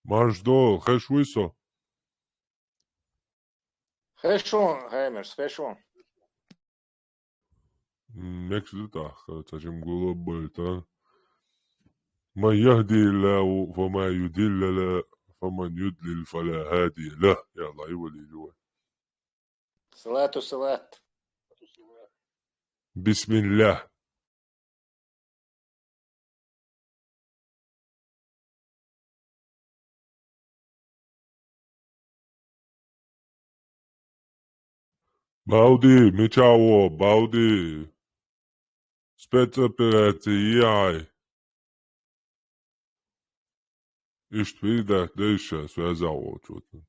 Marjdo, хорошо. Хорошо, Хаймерс, хорошо. Мекситах, تجم глобальта. من يهدي الله فما يضل له فمن يضلل فلا هادي له. يلا يولي جوا. صلاة. بسم الله. Baudi, mi ciao, Baudi. Спецоперация. Ишт видах дыша, связал что-то.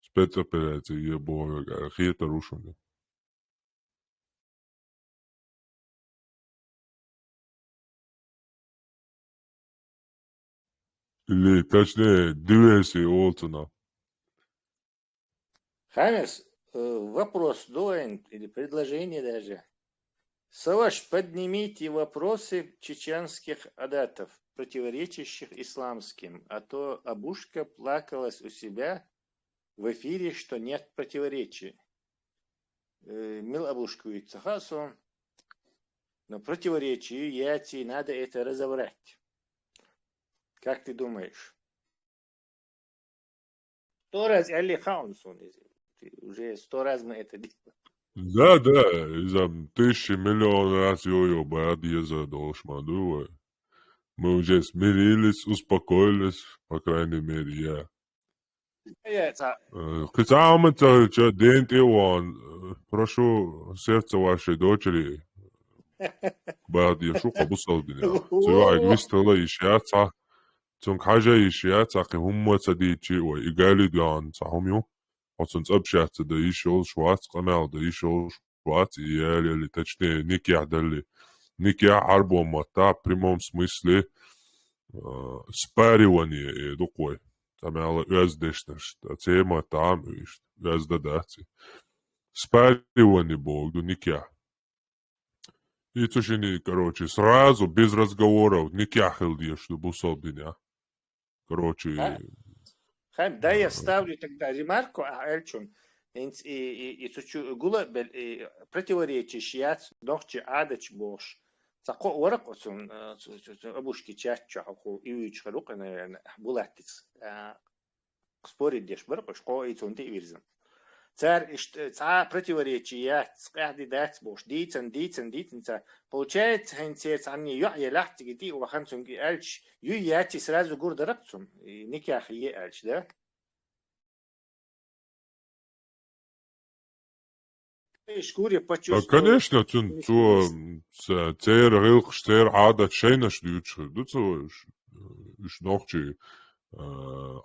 Спецоперация, бога, хита рушена. Или, точнее, диверсии Олтона. Хаймерс, вопрос дуэн или предложение даже. Саваш, поднимите вопросы чеченских адатов, противоречащих исламским, а то Абушка плакалась у себя в эфире, что нет противоречий. Мил Абушку и Цахасу, но противоречию яти надо это разобрать. Как ты думаешь? 100 раз Али Хаунсон, уже 100 раз мы это делаем. Да, из-за 1000 миллион раз йо-йо за должмаду. Мы уже смирились, успокоились, по крайней мере, я. Кицамыца, день Иван, прошу сердце вашей дочери. بعد يشوق بصودنا سواء ويستلا يشياتا تون حاجة يشياتا قي هم تديتشي وإيجالي ديان صحوميو وتون تبشات دا يشول شوات قنال دا يشول شوات إيالي اللي تشني نيكي عدالي نيكي عربو ماتا прямом смысле спаривание докой там ала özdешнеш тема там özdадати спаривание бог никя. И точнее, короче, сразу, без разговоров, не кяхал чтобы особенно. Короче... Хайм, да я ставлю тогда ремарку, Эльчун, и гула противоречащий ногче адач бош. Сако орак отсун абушки чача аку ивич харука, наверное, булатиц. Спорить деш барак, шко и цунти вирзан. Царь противоречия, скажи дать бош, дитен, получается, хенцец, они я лахти гити, у ханцун эльч, яти сразу гурда ракцун, никях е эльч, да? Шкуре почувствовал. Конечно, цер рилх, штер ада чейнаш дючх, дуцоваш, уж ногче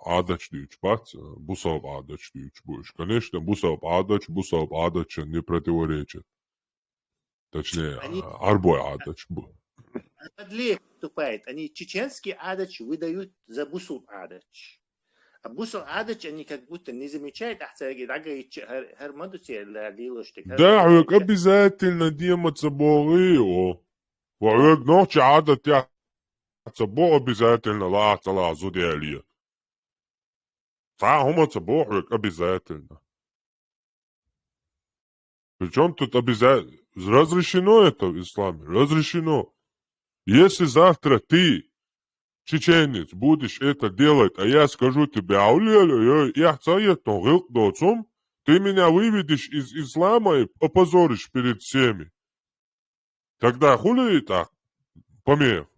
адач дюч бат, бусов адач дюч будешь. Конечно, бусов адач не противоречит. Точнее, арбой адач был. Подлег вступает. Они чеченский адач выдают за бусул адач. А бусул адач они как будто не замечают, да, обязательно демот соборы, وعيق نوش عادة تبو обязательно لا تلا زوديالية. هم تبوحك обязательно. Причем тут обязательно... Разрешено это в исламе, разрешено. Если завтра ты, чеченец, будешь это делать, а я скажу тебе, ты меня выведешь из ислама и опозоришь перед всеми. Тогда хули так, помер.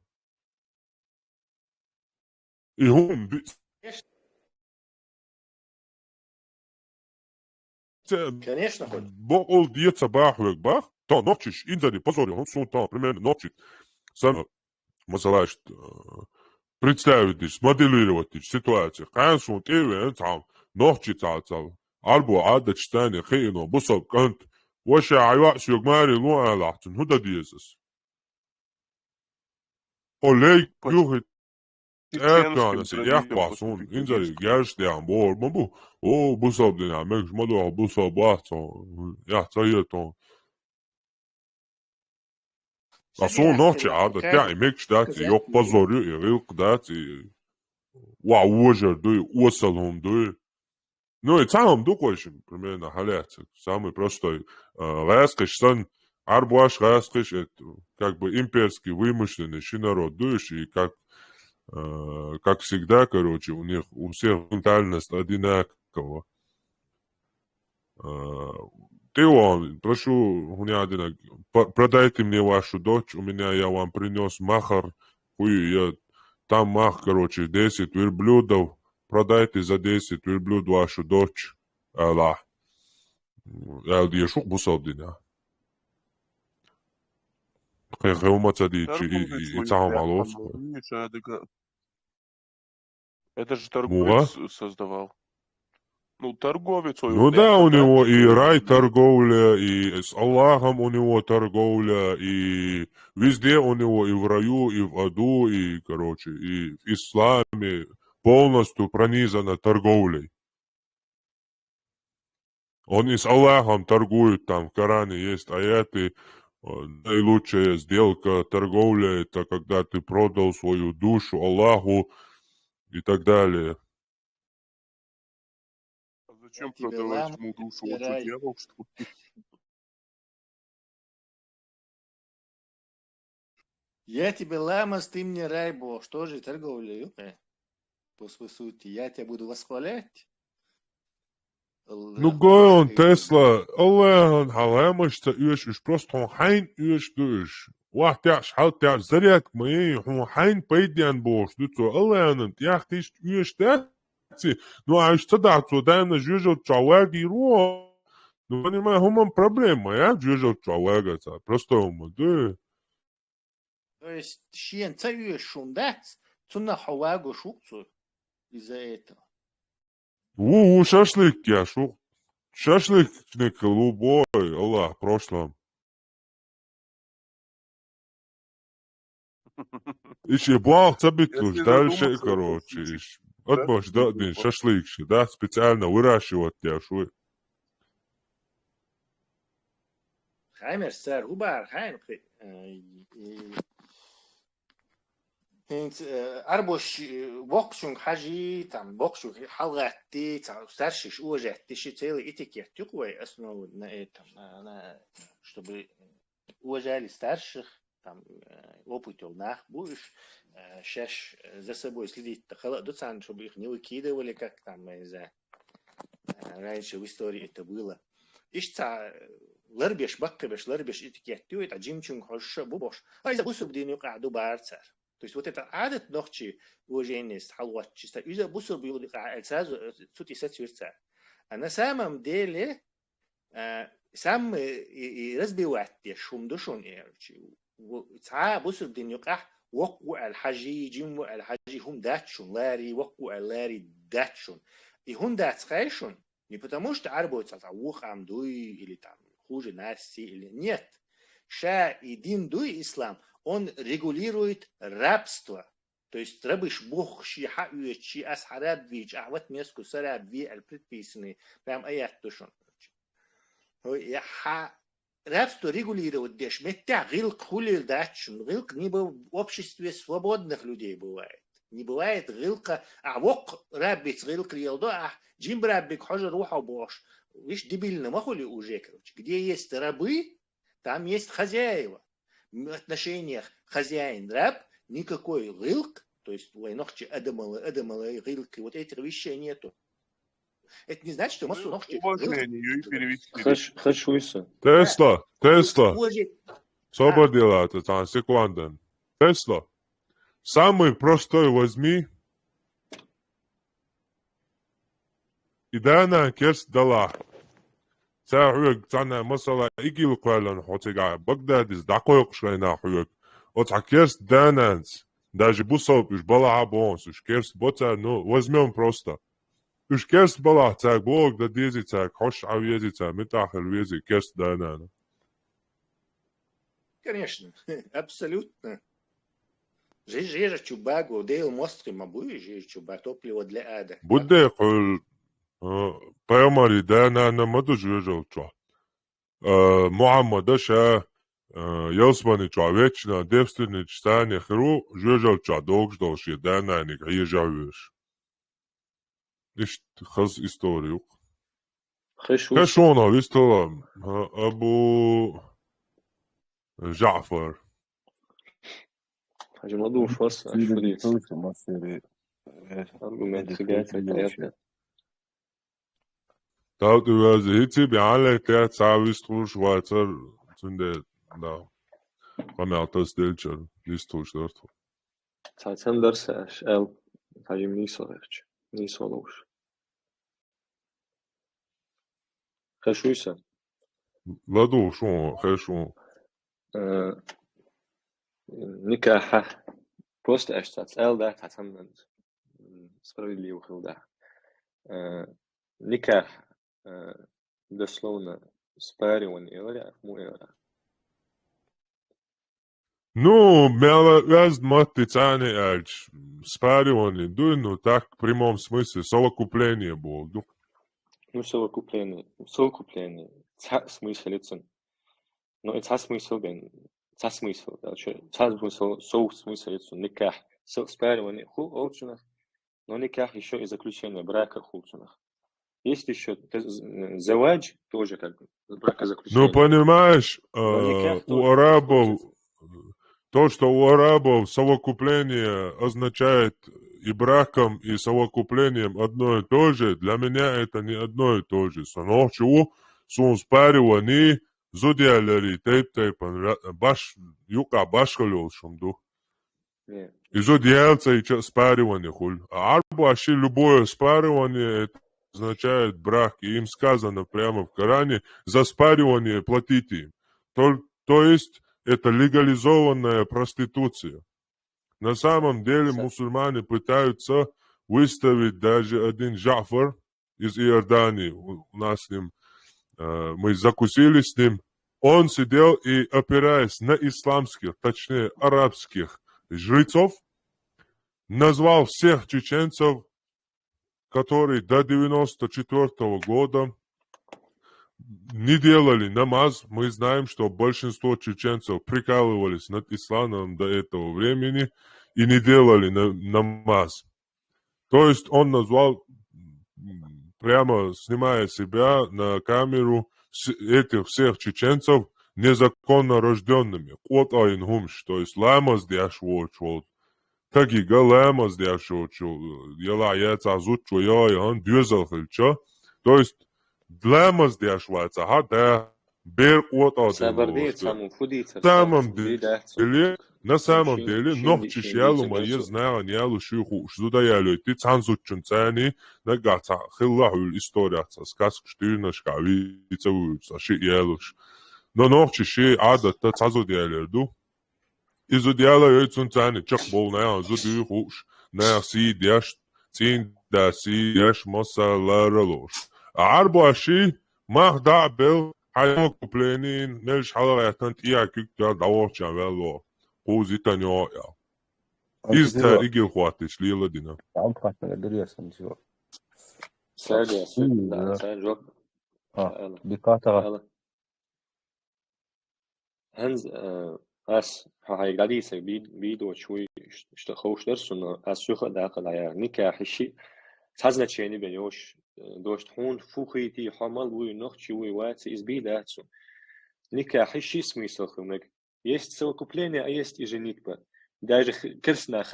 И он... Конечно. Бог деца бахвек бах, то ночиш, инзари позорил, он сон там, примерно ночит. Сам, масалаш, представить, смоделировать ситуацию. Конечно, ты там, ночит там, альбо ада читание, хейно, бусов, кант, وش عيوات شو جماري لو على لحتن هدا ديزس olej juhit etkäänesi jähpasun inzari järjestään bor mabu o busabdina meks madu busabahto jähtsaieton asun noche ada tai meks dati yok pazoru yok dati ужер дуй, осалом дуй. Ну и самым дукошим, примерно, халяцик, самый простой. Гаскаш сан, арбуаш гаскаш, это как бы имперский вымышленный шинарод дуешь, и как всегда, короче, у всех ментальность одинакова. Ты он, прошу, Гунядина, продайте мне вашу дочь, у меня я вам принес махар, я там мах, короче, 10 верблюдов, продайте за 10 верблюд вашу дочь. Аллах. Я шук бусалдина. И цаам алос. Это же Муга? торговец создавал. Ну, торговец. Ну да, у него и рай торговля, и с Аллахом у него торговля, и везде у него, и в раю, и в аду, и, короче, и в исламе полностью пронизано торговлей. Он и с Аллахом торгует, там в Коране есть аяты, наилучшая сделка, торговля, это когда ты продал свою душу Аллаху и так далее. А зачем продавать ему душу? Он что, дьявол, что ли? Я тебе ламас, ты мне рай, Бог. Что же торговля, по сути, я тебя буду восхвалять. Ну гоон Тесла, Аллахан халамашта уж просто он хайн душ. Вахтяш халтяш заряд мы, он хайн пойдян бош, дуцо Аллахан тяхтиш дати. Ну а что дацо, дай на жужел чаваги ро. Ну понимаю, хуман проблема, я жужел чавага, просто он, да. То есть, щен цаюешь шундать, цуна хавагу шукцу из-за этого. Шашлык я шук. Шашлычник голубой, Аллах, в прошлом. Еще бал цабитуш, дальше, короче. Отбаш, да, шашлык, да, специально выращивать я шуй. Хаймер, сэр, губар, хайм. Арбош бокшун хажи, там бокшу халгатти, там старшиш уважать, ши целый этикет такой основу на этом, чтобы уважали старших, там опыт нах будешь, сейчас за собой следить, чтобы их не выкидывали, как там раньше в истории это было. Ишца ларбеш баккабеш ларбеш этикет, это джимчун хош бубош, а из-за бусуб диню каду барцар. То есть вот это адет нохчи уважение халват чисто. Из-за бусур бьют сразу сути сетверца. А на самом деле сам и разбивать те шум душон эрчи. ца бусур динюка وقو الحجي جيمو الحجي هم داتشون لاري وقو اللاري داتشون и هم датскайшун не потому что арбуется ух амдуй или там хуже наси или нет. Ша и дин дуй ислам он регулирует рабство. То есть рабыш бог шиха уечи асхараб вич, а вот меску сараб ви предписанный прям аят тушон. Рабство регулирует деш. Метя гилк хулил датчун. Гилк не в обществе свободных людей бывает. Не бывает гилка, а вок раббиц гилк риелдо, а джим раббик хожа руха бош. Видишь, дебильно махули уже, короче. Где есть рабы, там есть хозяева. В отношениях хозяин-раб никакой гилк, то есть войнохчи адамалы, гилки, вот этих вещей нету. Это не значит, что массу нохчи... Хочу. Тесла. Свободила, это там, секундан. Тесла. Самый простой возьми. И дана керс дала. ساعوك تانا مثلا إيجي لقالن حوتيجا بغداد دقوق شينا حوك وتعكرس دانانس даже бусов уж бала бонс уж керс бота ну возьмем просто уж керс бала так бог да дези так хош авези так метахел вези керс данана. Конечно, абсолютно. Жижа чубагу дейл мостри мабуи жижа чуба топливо для ада. Будде кол Паймари данана маду жижа чо. Мухаммад ша Ясмани чо вечно девственный чтание хру жижа чо догждал ши дананик ежавиш. إيش خز إستوريو خش وش خشونا ليستوام أبو جعفر حاجة موضوع فرصة Siri di أشفريت Tulsi, ma Siri argument di خجات Tulsi حياتنا Taut über sie Hitze alle der Zahlistru Schweizer sind der da kann er das Delcher Listru dort تعتم درسش أو تعجم نيسوهرش نيسولوش خش ويسا Lado schon خشون نكاح بوست أشتات أل ده تعتم سبرلي وخل ده نكاح دسلونا سباري ون إيورا مو إيورا Nu, mjela mati cani elč, spari oni, dujnu tak primom smisli, sovakupljenje bodu. Ну совокупление ца смысл лицен но ца смысл бен ца смысл ца смысл смысл лицен никах спаривание ху олчунах но никах еще и заключение брака хулчунах есть еще завадж тоже как бы бракозаключение. Ну, понимаешь, никах у тоже арабов, получается. то, что у арабов совокупление означает и браком, и совокуплением одно и то же, для меня это не одно и то же. Санохчу, сун спаривани, зудиалери, тейп-тейпан, баш, юка башкалёл шумду. И зудиалца и спаривание хуль. А арбу аши любое спаривание, это означает брак, и им сказано прямо в Коране, за спаривание платите им. То есть, это легализованная проституция. На самом деле мусульмане пытаются выставить даже один Джафар из Иордании. У нас с ним, мы закусили с ним. Он сидел и, опираясь на исламских, точнее арабских жрецов, назвал всех чеченцев, которые до 94 года не делали намаз. Мы знаем, что большинство чеченцев прикалывались над исламом до этого времени и не делали намаз. То есть он назвал, прямо снимая себя на камеру, этих всех чеченцев незаконно рожденными. Кот айнгумш, то есть ламаз диашвочвол. Тагига ламаз диашвочвол. Яла яца зутчо яян дюзалхилча. То есть ламаз диашваца, да, бер кот айнгумш. На самом деле, нохчиш ялу майя знала нялу шиху, шзуда ялу, ти цанзучун цани, нагата, хиллахул историята, сказк штирнашка, вицавуца, ши ялуш. Но нохчиши адата цазуд ялерду, изуд яла йойцун цани, чак бол наян, зуд юхуш, наян си дяш, цин да си дяш масаларалош. Арбу аши, мах да бел, хаймо купленин, нельш халаятан тия кюкта даворчан вело. Позитание я. Из тарики хватит лила дина. Там хватит дурьясан чего. Садя, да, садя. بقاطعة. هنز أس هاي قديسة بيدو شوي اشتخوش درسنا أس شو داخل على نكاح الشيء تزنت شيء بينوش دوشت هون فوقيتي حمل وينخ شوي واتس إز بيداتسو نكاح الشيء اسمه سخمك есть совокупление, а есть и женитьба. Даже крестная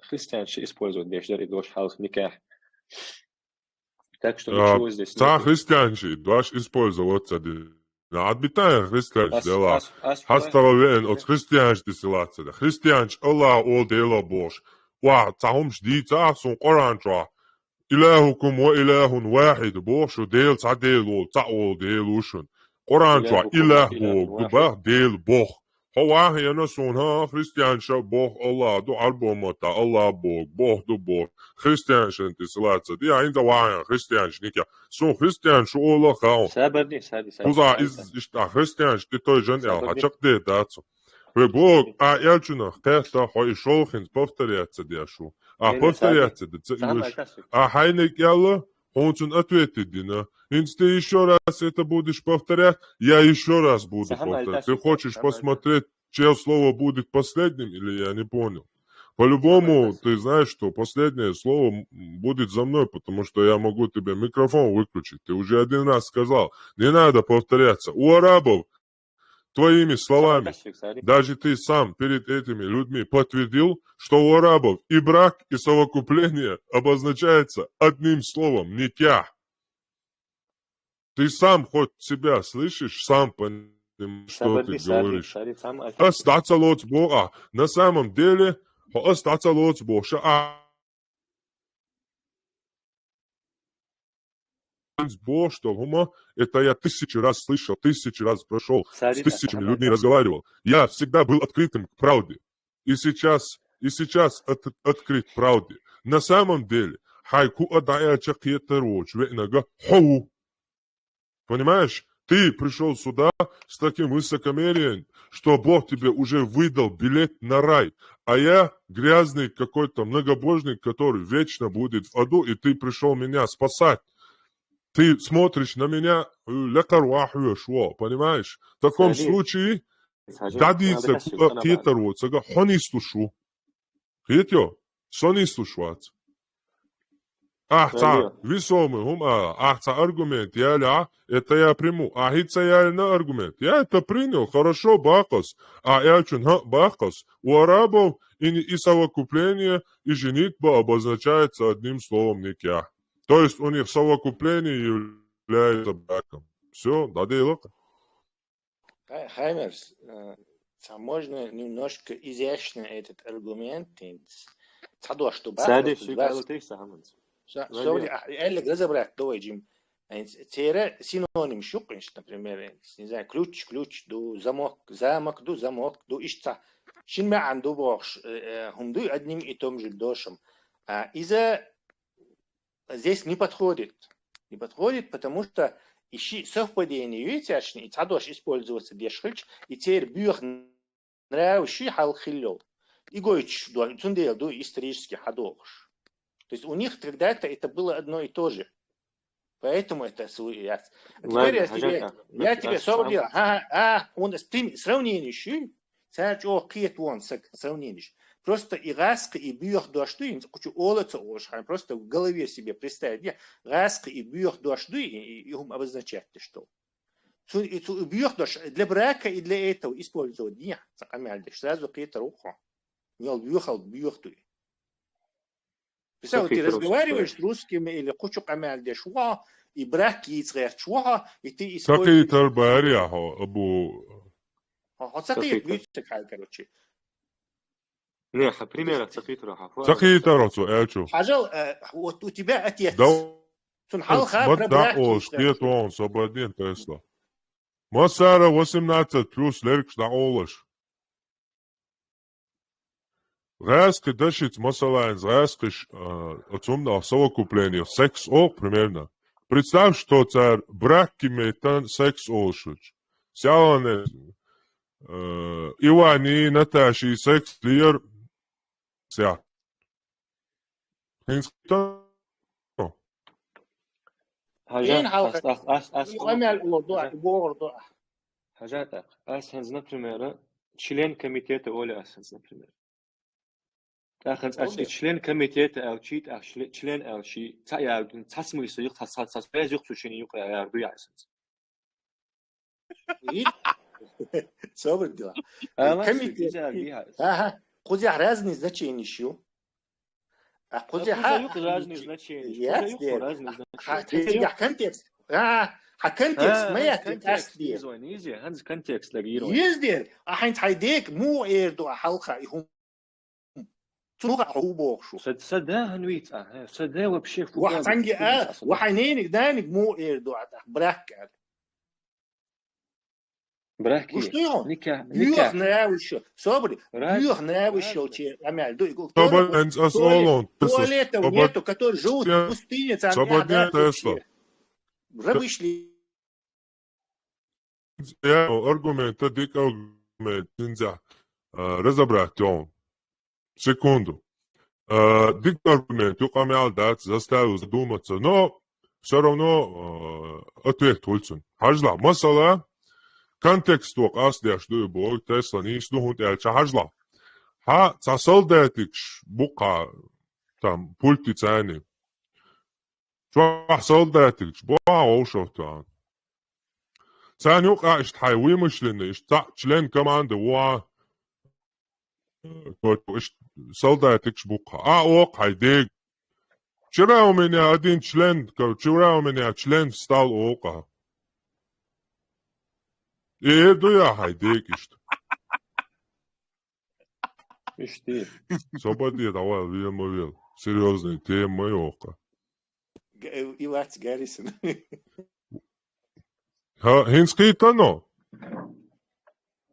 христианство используют даже дош халх никах. Так что ничего здесь нет. Та христианчи, дош использовать цади. На отбитая христианчи дела. Хаставен от христианчи силаться. Христианч Аллах ол дела бош. Ва цахум жди цахсун Коранча. إلهكم وإله واحد بوش ديل تعديل تعول ديلوشن قرآن شو إله بو جباه ديل بوخ هو هي نسون ها خريستيان شو بوخ الله دو عربو متا الله بوخ دو بوخ خريستيان شنتي سلاتة دي عند واعي خريستيان شنيكا سون خريستيان شو الله خاون سابرني سادي وزا إشتا خريستيان شتي توي جن يال هاتشق دي داتسو وبوك يالجونا خيرتا هاي شولخنز повторяться дяшу повторяться хайник ялла он ответит дина если ты еще раз это будешь повторять я еще раз буду повторять ты хочешь посмотреть чье слово будет последним или я не понял По-любому, ты знаешь, что последнее слово будет за мной, потому что я могу тебе микрофон выключить. Ты уже один раз сказал, не надо повторяться. У арабов твоими словами, даже ты сам перед этими людьми подтвердил, что у арабов и брак, и совокупление обозначается одним словом – никях. Ты сам хоть себя слышишь, сам понимаешь, что ты говоришь. Остаться лот Бога. На самом деле, остаться лот Бога. Бог, что гума, это я 1000 раз слышал, 1000 раз прошел, с 1000 людьми разговаривал. Я всегда был открытым к правде. И сейчас открыт к правде. На самом деле, хайку адая чакетароч, венага хоу. Понимаешь? Ты пришел сюда с таким высокомерием, что Бог тебе уже выдал билет на рай. А я грязный какой-то многобожник, который вечно будет в аду, и ты пришел меня спасать. Ты смотришь на меня, понимаешь? В таком случае, дадится какие-то роцага, хонистушу. Видите? Сонистушвац. Ахца, весомый, ахца аргумент, это я приму. Ахица я на аргумент. Я это принял, хорошо, бакос. А я чун, бакос. У арабов и совокупление, и женитьба обозначается одним словом никях. То есть у них совокупление является браком. Все, да, дело. Хаймерс, можно немножко изящно этот аргумент. Элли разобрать дойджим. Тере синоним шукнешь, например, не знаю, ключ, замок, до ишца. Шин анду бохш, хунду одним и том же дошем. Из-за здесь не подходит. Не подходит, потому что ищи совпадение, видите, и цадош использоваться дешхильч, и теперь бьёх нравщи халхиллёл. И гойч, цундел, исторический хадош. То есть у них когда-то это было одно и то же. Поэтому это я. Теперь я тебе собрал, он сравнение щи, царь о кет вон сравнение. Просто и раска, и бьёх дошты, хочу олоца ошхан, просто в голове себе представить, где раска и бьёх дошты, и обозначать что. Бьёх дош для брака и для этого использовать не сакамяльдеш, сразу какие-то рухо. Не бьёхал бьёхту. Представь, ты разговариваешь с русскими или хочу камяльдеш, и брак яйцрэх чуха, и ты используешь... Сакит арбария, абу... Сакит, видите, короче. Не, пример от Сахитра. Сахитарацу, элчу. Хажал, вот у тебя отец. Да, шпиет он, свободен Тесла. Масара 18 плюс леркш на олаш. Рэски дашит масалайн, рэскиш отцумна совокупление, секс ол примерно. Представь, что царь брак имеет секс олшич. Сялане Ивани, Наташи, секс лир. Ся. Институт. Хажата, асхенз, например, член комитета Оля асхенз, например. Ахенз, член комитета Элчит, член Элчи, тасму исуих, тасбез юх сушини юх ярду асхенз. Собр дела. Комитет. Кузя разные значения еще. А кузя разные значения. Контекст. Контекст моя контекст контекст ездер. А хайн хайдек му эрду халха ихум. Цуга хубохшу. Сада нуит. Сада вообще фу. وحنجي وحنينك دانك مو ايردو براك. Браки. Никак. Бьёх нравишься. Собри. Бьёх нравишься. Свободен Тесла. Туалетов нету, которые живут в пустыне. Свободен Тесла. Вышли. Я аргумент, дик аргумент, нельзя разобрать он. Секунду. Дик аргумент, юкамял дать, заставил задуматься, но все равно ответ Тульцин. Хажла, масала, контекст тук асдяш дуй бой, Тесла не иснухут ялча хажла. ца солдатикш бука там пульти цани. Чва солдатикш буа оушотан. Цани ука ишт хайви мышлины, ишт член команды уа ишт солдатикш бука. Ок хайдег. Вчера у меня один член стал ока. И иду я хайдег ишт. Ишти. Свободи, давай, вил. Серьезная тема ока. И Лац Гаррисон. Хинскитано.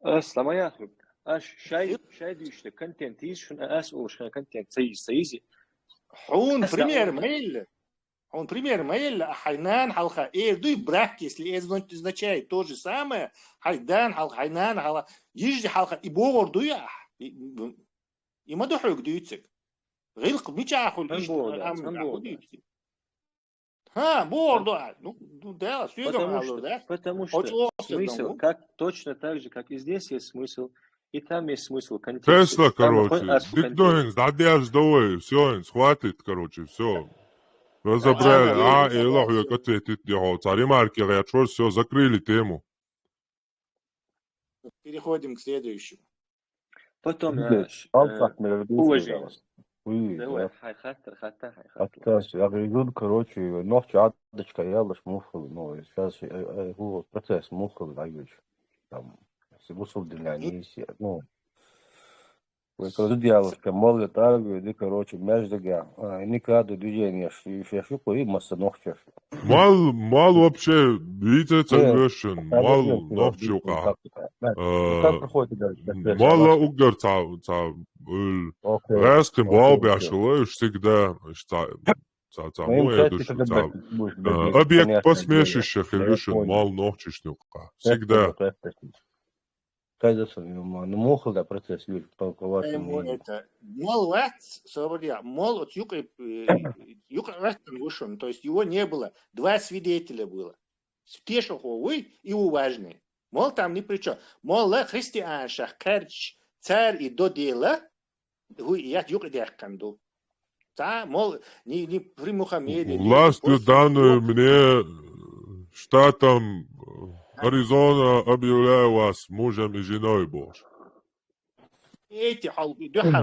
Лама яхлып. Шай дүйшті контент шун улшын контент сайзи. حون пример мейл, хайнан халха эрдуй брак, если означает то же самое, хайдан халха, хайнан халха, ежди халха и богордуй, и мадухук дуйцик. Гилк мичахул ишт. Борду. Ну да, потому что смысл, как точно так же, как и здесь есть смысл, и там есть смысл контекст. Тесла, короче, дикдоинс, дадяж давай, все, хватит, короче, все. Разобрали, Элоху ответит его, ремарки, все, закрыли тему. Переходим к следующему. Потом, уважение. Давай, хай-хаттер. Короче, ночь адочка ялыш мухал, ну, сейчас процесс мухал, даешь, там, усудили, ну, дьяволка, молят, аргию, короче, между никогда движения, я шуку и масса ногчев. Мал вообще, видите, целвешен, мал ногчука. Как проходит это? Мало угар резкий бал бяшил, всегда, объект посмешищах илюшен, мал ногчишнюка. Всегда. Кажется, мухал, да, процесс, Юль, по вашему мнению. Мол, мол, от юка вышел, то есть его не было, 2 свидетеля было. Стешаховый и уважный. Мол, там ни при чем. Мол, христианшах, керч, царь и до дела, я юка дяхканду. Та, мол, не при Мухаммеде. Властью данную мне штатом Аризона объявляю вас мужем и женой Божьим. Эти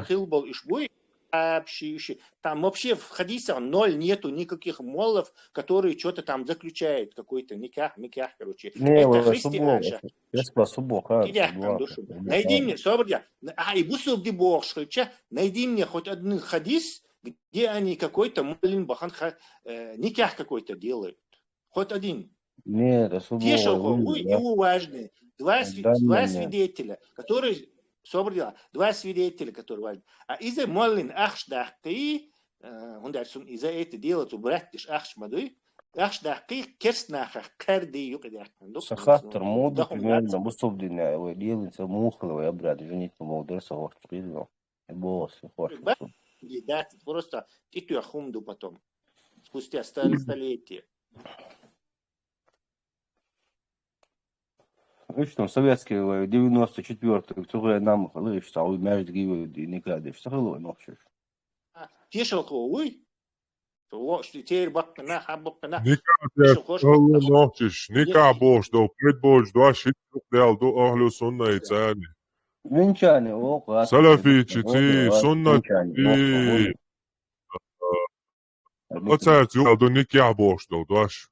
хилбол ишбуй, там вообще в хадисе 0 нету никаких молов, которые что-то там заключают, какой-то никах, короче. Это христианша. Найди мне, и бусубди Бог, найди мне хоть один хадис, где они какой-то молин бахан никах какой-то делают. Хоть один. Нет, Тешаховый и уважный. 2 свидетеля, которые... Два свидетеля, которые важны. А из-за молин ахшдахки, из-за это дело, то братиш ахшмадуй, ахшдахки керснахах карди юкадяхтан. Сахаттер моду, примерно, бусубдиня, делается мухлого, я брат, женить по молдерса, вот, придумал. Босс, да, просто титу ахумду потом, спустя столетия. Что советский 94-й, который нам лишь а у меня гивы никогда что было ночью. Тешелковый, то что теперь бакна, хабакна. Никак бош, до предбош, до шит, до ахлю сунна и цани. Венчане, о, салафичи, сунна и оцарц юл до никак бош, до даш.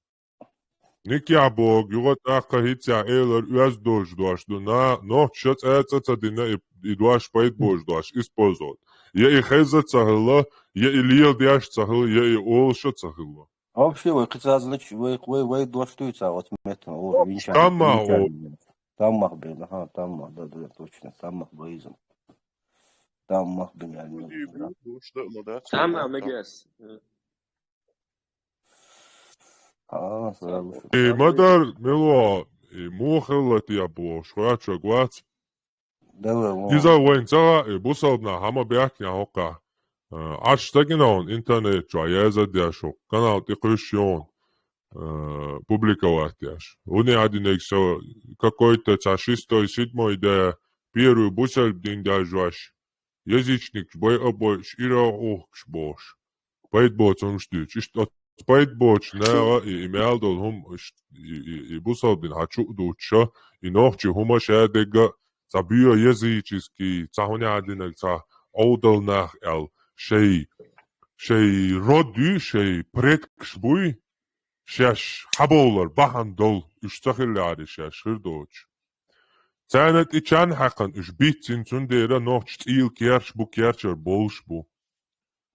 Никак бог, югот ака хитя элер уяздош дош, до на ночь это дина и дош предбош дош использовать. Я и хеза цахла, я и лил дяш цахла, я и олша цахла. Вообще, вы значит, вы доштуете, вот метно, о, венчане. Таммах, блин, ага, таммах, да, точно, таммах боизм. Таммах, блин, Таммах, мегас. И мадар, мило, и мухалат я бош, хуача гвац. Иза войнца, и бусалдна, хама бяхня хока. Аж тагинаун, интернет, чуа, я задяшу, канал тикрющион. Публиковать яш. Уни один какой-то 6-й, 7-й, да первую бусаль день дяжваш. язычник бой обоч ира охш бош. Байт боч он штуч. Ишт байт боч на и мелдол хум и бусалдин хачу дуча и нохчи хума шадега забио языческий цахунядинак ца оудалнах эл شي ردي شي بريتكش بوي شاش حبولر بحن دول اشتغل على شاش هردوش تانت اتشان حقن اش بيتسين تنديرا نوش تيل كيرش بو كيرشر بولش بو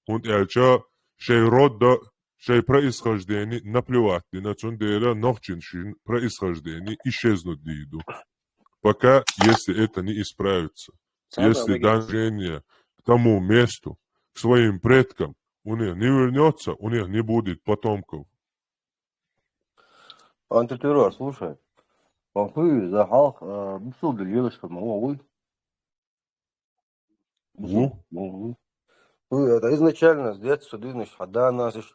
هند الچا شي رد شي происхождение наплевательно تنديرا нохчин шин происхождение исчезнут диду пока если это не исправится если движение к тому месту к своим предкам у них не вернется, у них не будет потомков. Антитеррор, слушай. Похуй за халк, бусул делилось, что могу. Это изначально с детства дынешь, а нас ишь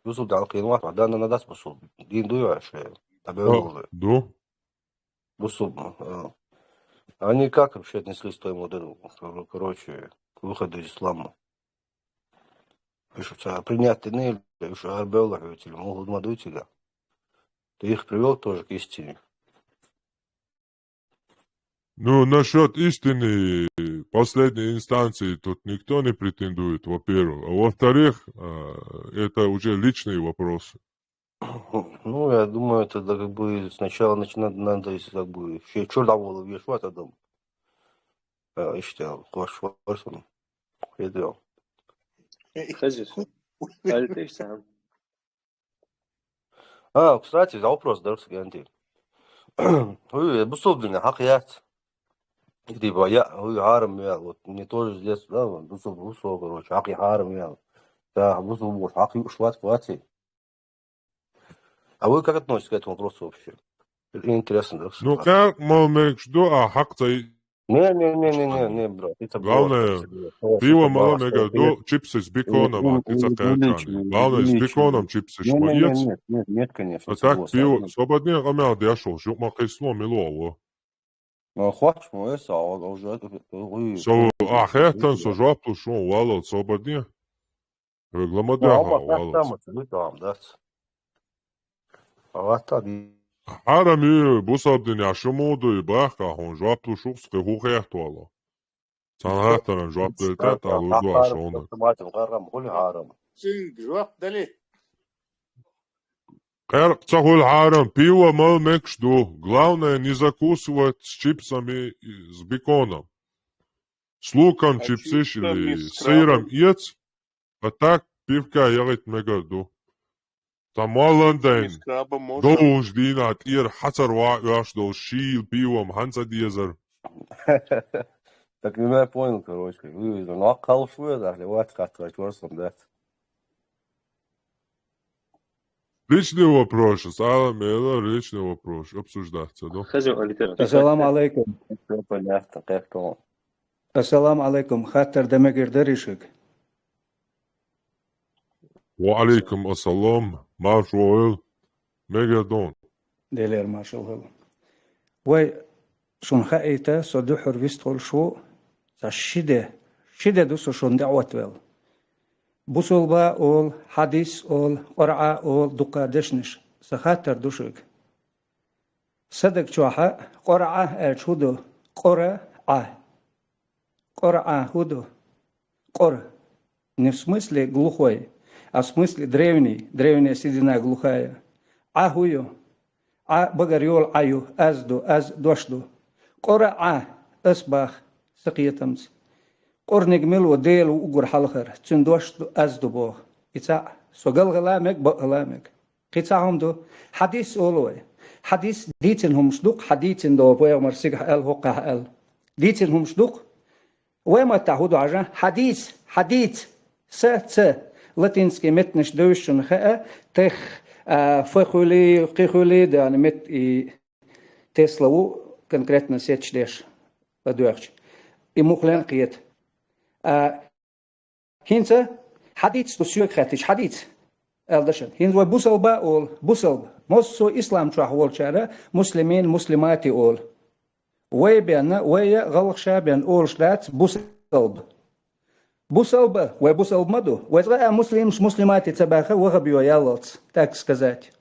бусул дал кинуат, а на нас бусул. Дин дуешь, табеллы. Да. Бусул. Они как вообще отнеслись к твоему дыру? Короче, к выходу из ислама. Принятый Нель, арбеологи, могут мадуйте. Ты их привел тоже к истине. Ну, насчет истины последней инстанции тут никто не претендует, во-первых. А во-вторых, это уже личные вопросы. Ну, я думаю, это как бы сначала начинать надо, если как бы что давало вешать, а там işte koşvarsın. Ediyor. Кстати, за вопрос, да, Ганди. Бусул блин, хакият. Типа я харам я, вот не тоже здесь, да, бусул, короче, хаки харам я. Да, бусул вот хаки ушлат хватит. А вы как относитесь к этому вопросу вообще? Интересно, да? Ну как, мол, что, хак-то... Не, брат. Главное, пиво мало мега, чипсы с беконом, а ты закачаны. Главное, с беконом чипсы шмаец. Нет, конечно. А так пиво, свободнее ромял дешел, что макисло милово. Хочешь, мой, а уже... Хэтан, сожаплю, что валал, свободнее. Регламадяха валал. Харами бусабдин яшмоду и баха хон жаплу шукс хухехтуала. Санхатаран жаплу тата лудва шона. Цахул харам пиво мал мекшду. Главное не закусывать с чипсами с беконом. С луком чипсиш или с сыром ец. А так пивка ягать мегаду. Тамаландайн, доуж динат ир хасар вааш до шил пивом ханса дизер. Так я понял, короче. Вы на калфу да, вот как чёрством, да. Личный вопрос, это личный вопрос, обсуждаться, да? Ассаламу алейкум. Понятно, как-то. Ассаламу алейкум, хаттар демегердеришек. وعليكم السلام مارشال ميجادون ديلير مارشال وي شون خايتا صدوحر فيستول شو شدة دوسو شون دعوت ويل بوصل أول حديث أول قرعة أول دقادشنش سخاتر دوشك صدق شوحة قرعة أشهدو قرعة هدو не в смысле глухой, а в смысле древняя седина глухая. Ахую, багарьол аю, азду, дошду. Кора асбах, сакиятамс. Корник милу дейлу угур халхар, цундошду азду бог. Ица согал галамек, багаламек. Кицаамду, хадис олой. حديث ديتنهم صدق حديث دو بويا مرسيق ال هوقه ال ديتنهم صدق وما تعهدوا عجان حديث س لاتينسكي متنش دوشن خا تخ فخولي قيخولي да мет и теславу конкретно сечдеш подуяч и мухлен قيت хинца حديث тусюк хатиш حديث الدشن هين بوسلبا أول بوسلب موسو إسلام شو أحوال شارع مسلمين مسلماتي أول ويبين ويا غلق شابين أولشلات بوسلب بوسلب وبوسلب مدو ويتغى مسلمش مسلمات تباخه وغبيو يالوت так сказать.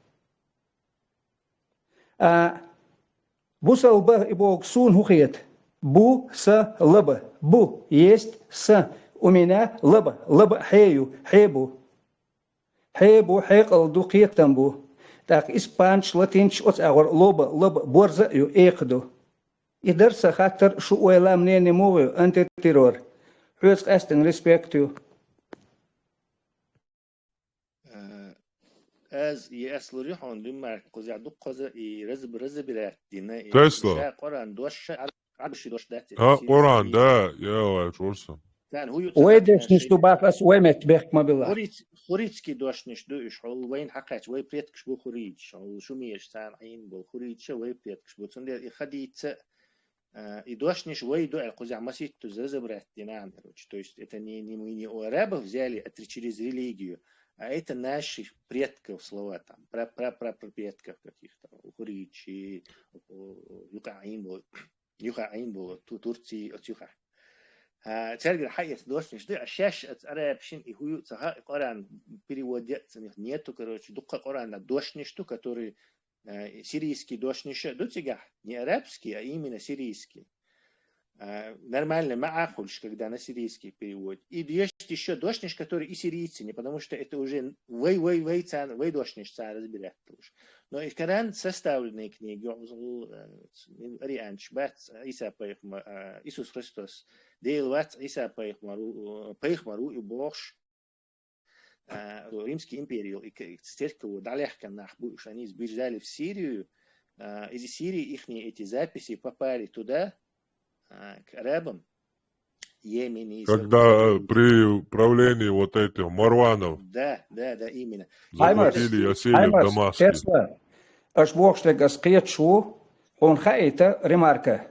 بوسلب ибог сун хухет бу с лб бу есть с у меня лб حيو حيبو حيبو حيقل دو قيتن بو так испанч латинч от агор лб борза ю экдо يدرس خاطر شو ولا منين مو انت تيرور حوس قاستن ريسبكتو از ياسلو ريحون دمار قزع دو قزا رز برات دينا تسلا قران دوش عبش دوش دات قرآن ده يا شورسن كان هو ويدش نشتو باقس ويمت بيك ما بالله خوريتسكي دوش نشدو اش وين حقات وي بريتكش بو خوريج شو ميش تاع عين بو خوريج وي بريتكش بو تندير خديت идошниш войду алкузя масит ту забратина, то есть это не мы не у арабов взяли это через религию, а это наших предков слова там, предков каких-то, хуричи, юхаим было, Турции от юха. Церковь хайет дошниш, да, шаш от арабшин и хую цаха Коран переводится нету, короче, духа Корана дошниш, который сирийский дошниш, дотига не арабский, а именно сирийский. Нормально маахульш, когда на сирийский перевод. И есть еще дошниш, который и сирийцы, не потому что это уже вей дошниш царь разбирать тоже. Но и Коран составленные книги, Иисус Христос, дейлват Иса Пейхмару и Богш, Римский империю и церковь далеко нахбуш, они сбежали в Сирию, из Сирии их эти записи попали туда, к арабам, Йемене. Когда при правлении вот этих Марванов. Да, именно. Захватили и осели в Дамаске. Аж Богштега скетчу, он хаита ремарка.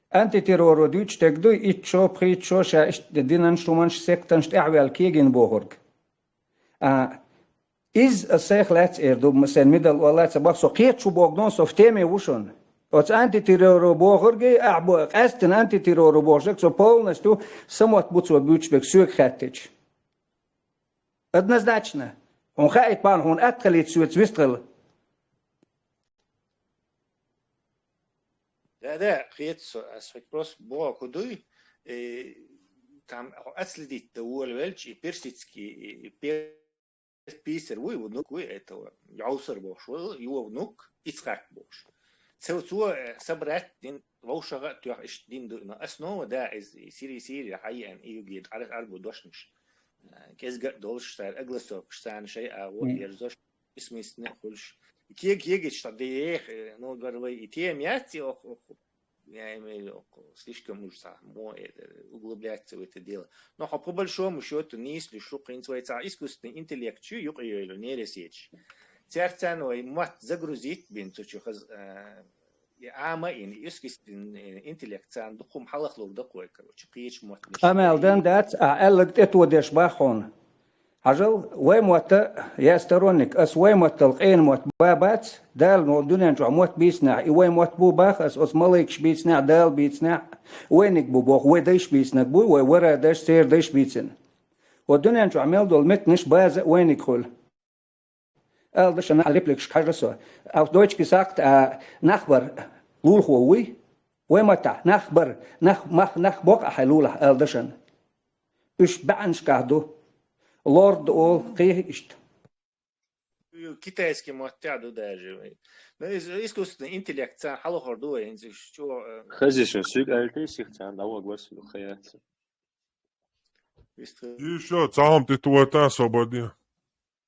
Антитеррору дючтег ду итчо притчо ша динан штуманш сектанш эвел кеген богорг. Из сех лец эрду مثلا ميدل ولا تبص قيت شو بوغدون سوفتيمي وشون от антитеррору богорги або астен антитеррору божек со полностью самот буцо бючбек сюк хаттич однозначно он хайт пан он откалит сюц вистрел да قيت вопрос богудуй там отследить того вельчи персидский Писер, вы внук этого Яусер Бош, его внук Ицхак Бош. Целцу собрать дин волшага тюриш дин на основа да из Сирии хайен и югид арбу дошниш. Кезгар долш стар агласов штан шей а вот ерзош смысне хульш. Киегит что де но говорю и те мяти я имею слишком уж углубляться в это дело. Но по большому счету не если что называется искусственный интеллект, чью юqaylo нейросеть. Церцаной мат загрузить бинцучу ама ин искусственный интеллект цан духум халахлук дакой, короче, кич мат. Амелдан дат аллак этодеш бахон. Ажал ويموت يا سترونك اس ويموت القين موت بابات دال نو دنيا جو موت بيسنا ويموت بو باخ اس ملك بيسنا دال بيسنا وينك بو بوخ وديش بيسنا بو ورا داش سير ديش بيسن ودنيا جو عمل دول متنش باز وينك خل ال دش انا ريبليك شكارسو auf deutsch gesagt nachbar lul howi ويموت nachbar nach bok حلوله ال دشن اش بعنش كادو Лорд ол киишт. Китайский мотяду даже. Но искусственный интеллект цан халохорду инзи что. Хазишин сюк альтисих цан давал гласу хаяц. Еще цам ты туата свободи.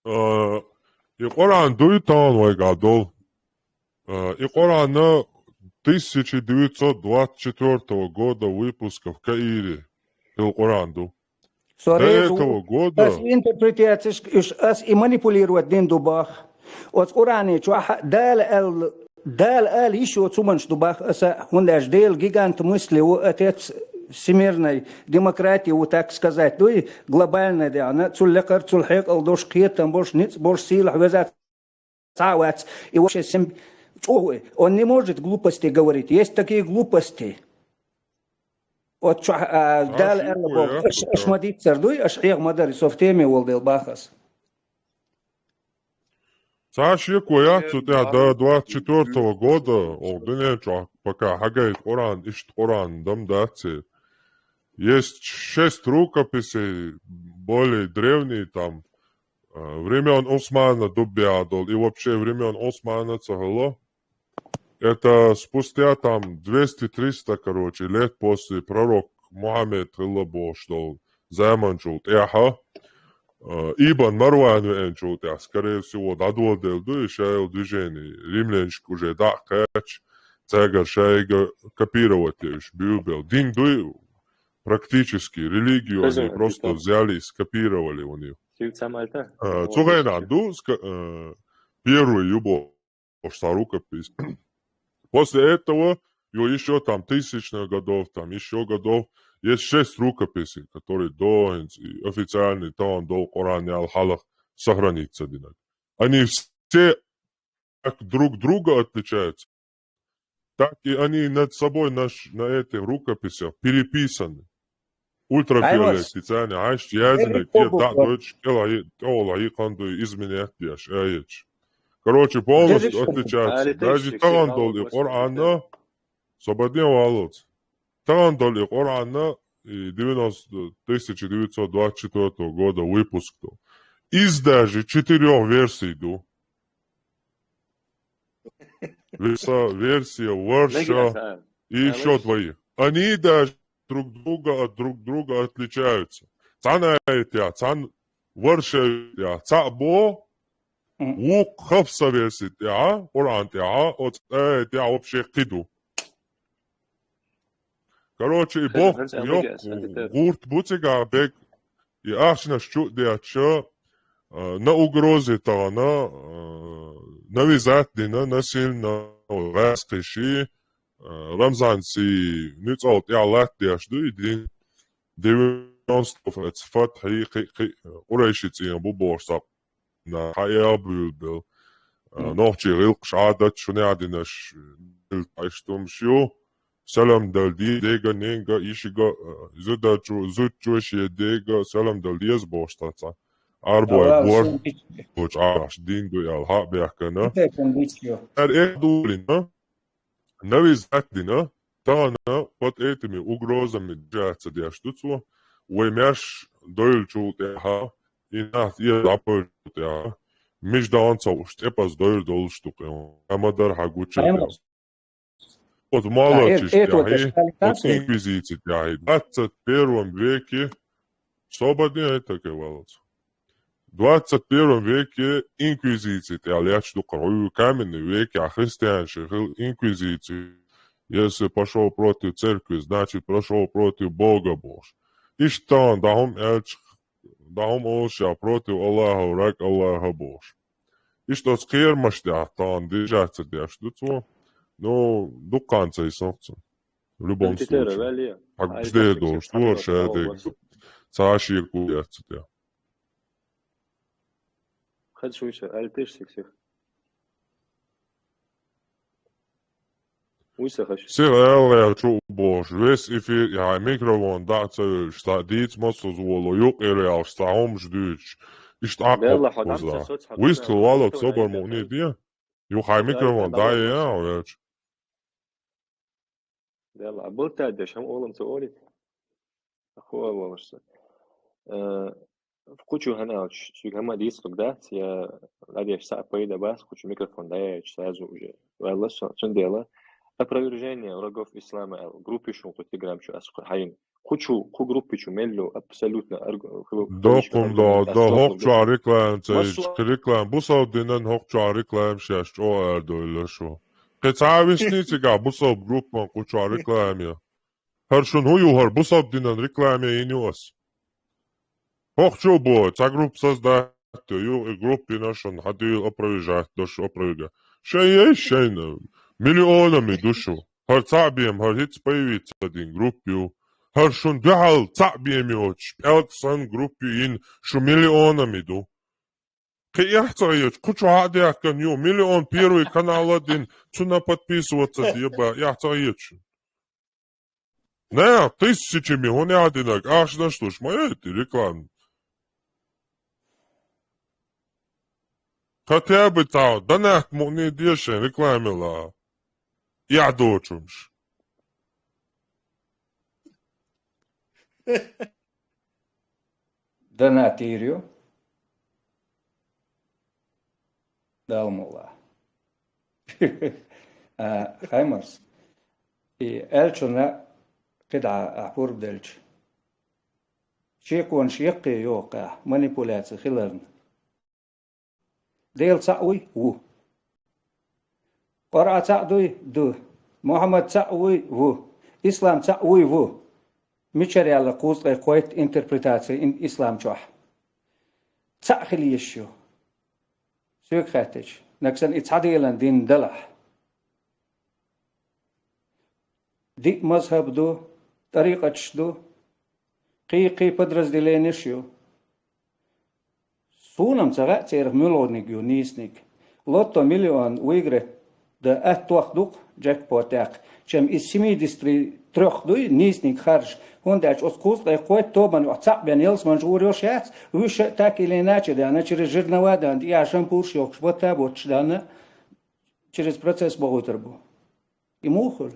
И Коран дуйтан вайгадол. И Коран 1924 года выпуска в Каире. Был Коран ду. До этого года интерпретация и манипулировать дин дубах. От Коране дал еще цуманш дубах аса хундаш дел гигант мысли у отец всемирной демократии, вот так сказать, ну и глобальная да, она цуллекар цулхек алдош киетам больше ниц больше сил хвезат цавац и вообще Он не может глупости говорить. Есть такие глупости. Вот дал Элбог, Ашмадит Сардуй, Ашриях Мадари, в теме Волдел Бахас. Саши Куяцу до 24 года, Олденеча, пока Хагайт Оран, Ишт Оран, Дамдаци. Есть 6 рукописей, более древние там, времен Османа Дубиадол и вообще времен Османа Цагало. Это спустя там 200-300, короче, лет после пророк Мухаммед Хиллабо, что заманчул Яха, Ибн Марван венчул, скорее всего, додводил до еще движение. Римлянчик уже дакач, цегар шайга копировать бил. Дин дуй практически религию они просто взяли и скопировали у них. Цугайна ду первый юбо рукопись. После этого еще там 1000 годов, там еще годов, есть 6 рукописей, которые до официальный тон, до Корана Аль-Халах сохранится. Они все друг друга отличаются, так и они над собой на этих рукописях переписаны. Ультрафиолет, специально, язык, дочь, изменять, короче, полностью отличаются. Даже Тарандол и Корана, свободен волос. Тарандол и Корана 1924 года выпуск. Из даже 4 версий. Версия, Варша и еще 2. Они даже друг друга отличаются. Цан Варша, Цабо, Ук хавса версия, Коран, от вообще киду. Короче, Бог гурт буцега бег и ашна щут деача на угрозе тана навизат дина насильно раскиши Рамзанси нюцот я лат деашду и 90% фатхи урайшици буборсап на хаябул нохчи рилк шадат шунядинаш айштум шо Salam daldi dega nenga ishiga zutchushi dega salam daldias bostaca. Arboy bor boch arash dindu yal ha beakana. Edulina navizatina tana pot etimi ugrozami džaca djaštucu uemjaš doilčult ha inat apolčult miš danca uštepas doil dolštuke. Amadar haguča. Вот молодежь, вот инквизиция, в 21 веке, свободнее это говорится. В 21 веке инквизиция, я что в каменный век, а христианская инквизиция, если пошел против церкви, значит пошел против Бога Божьего. И что, дахом олша против Аллаха, рак Аллаха Божьего. И что скермаш, там держаться, что Ну, до конца и солнца. В любом случае. Побеждает должно, что Саши куяться. Хочу еще, альтышься всех. Сирэл я чубош. Весь эфир, я микрофон даться, что дить мосу зволо, юг или что он ждешь. И что акко куза. Выстыл валот собор муни дия. Юг хай микрофон да я, يلا قبلت قديش هم أولم تقولي أخوه والله Вкучу ганач, сюгама диск дать, я надеюсь, что поеду бас, кучу микрофон даешь сразу уже. Велла, что дело? Опровержение врагов ислама, группе шум, кто тиграм, что асхаин. Кучу группе чумелю абсолютно. Докум да хокчу реклам, реклам, бусов динен хокчу реклам, шесть о эрдойле шо. Кецавишницега бусов группа кучу рекламе. Харшун хуюхар бусов динен рекламе инюас. Хокчу бо, ца групп создать, ю группе нашон хадил опровержать, дош опровержать. Шей миллионами душу. Хар цабием, хар хиц появится один группе. Харшун бяхал цабием йоч, пялксан группе ин, шу миллионами ду. Я цаешь, кучу адиакан ю, миллион первый канал один, цуна подписываться, деба, я цаешь. Не, тысячами, он не одинак, аж на что ж, моя это реклама. Хотя бы там, да не дешевле рекламила. Я дочумш. Donatīriju Dalmulā. Haimars. Elčuna قطعة أحبور بدلج. شيكون شيقي يوقع مانيبولاتي خلرن. ديل تسعوي و. قرأ تسعدوي دو. محمد تسعوي و. إسلام تسعوي و. ميشاري على قوس قويت انتربريتاتي إن إسلام جوح. تسعخلي يشيو. سوق خاتج. نكسن إتحادي إلان دين دلح. دي مذهب دو طريقة دو قي بدرس ديلينيشيو سونم تغا تيرخ ملونيك يو نيسنيك لوتو مليون ويغري دا اتوخ دوق جاك بوتاق چم اسمي ديستري تروخ دوي نيسنيك خارج هونداچ اسكوس قوت توبن واتساب بين يلس منجور يوشات وش تاكي ليناچ دا انا через жирновада и ашам пурш يوكش бота бочч дана через процесс боготербу и мухол.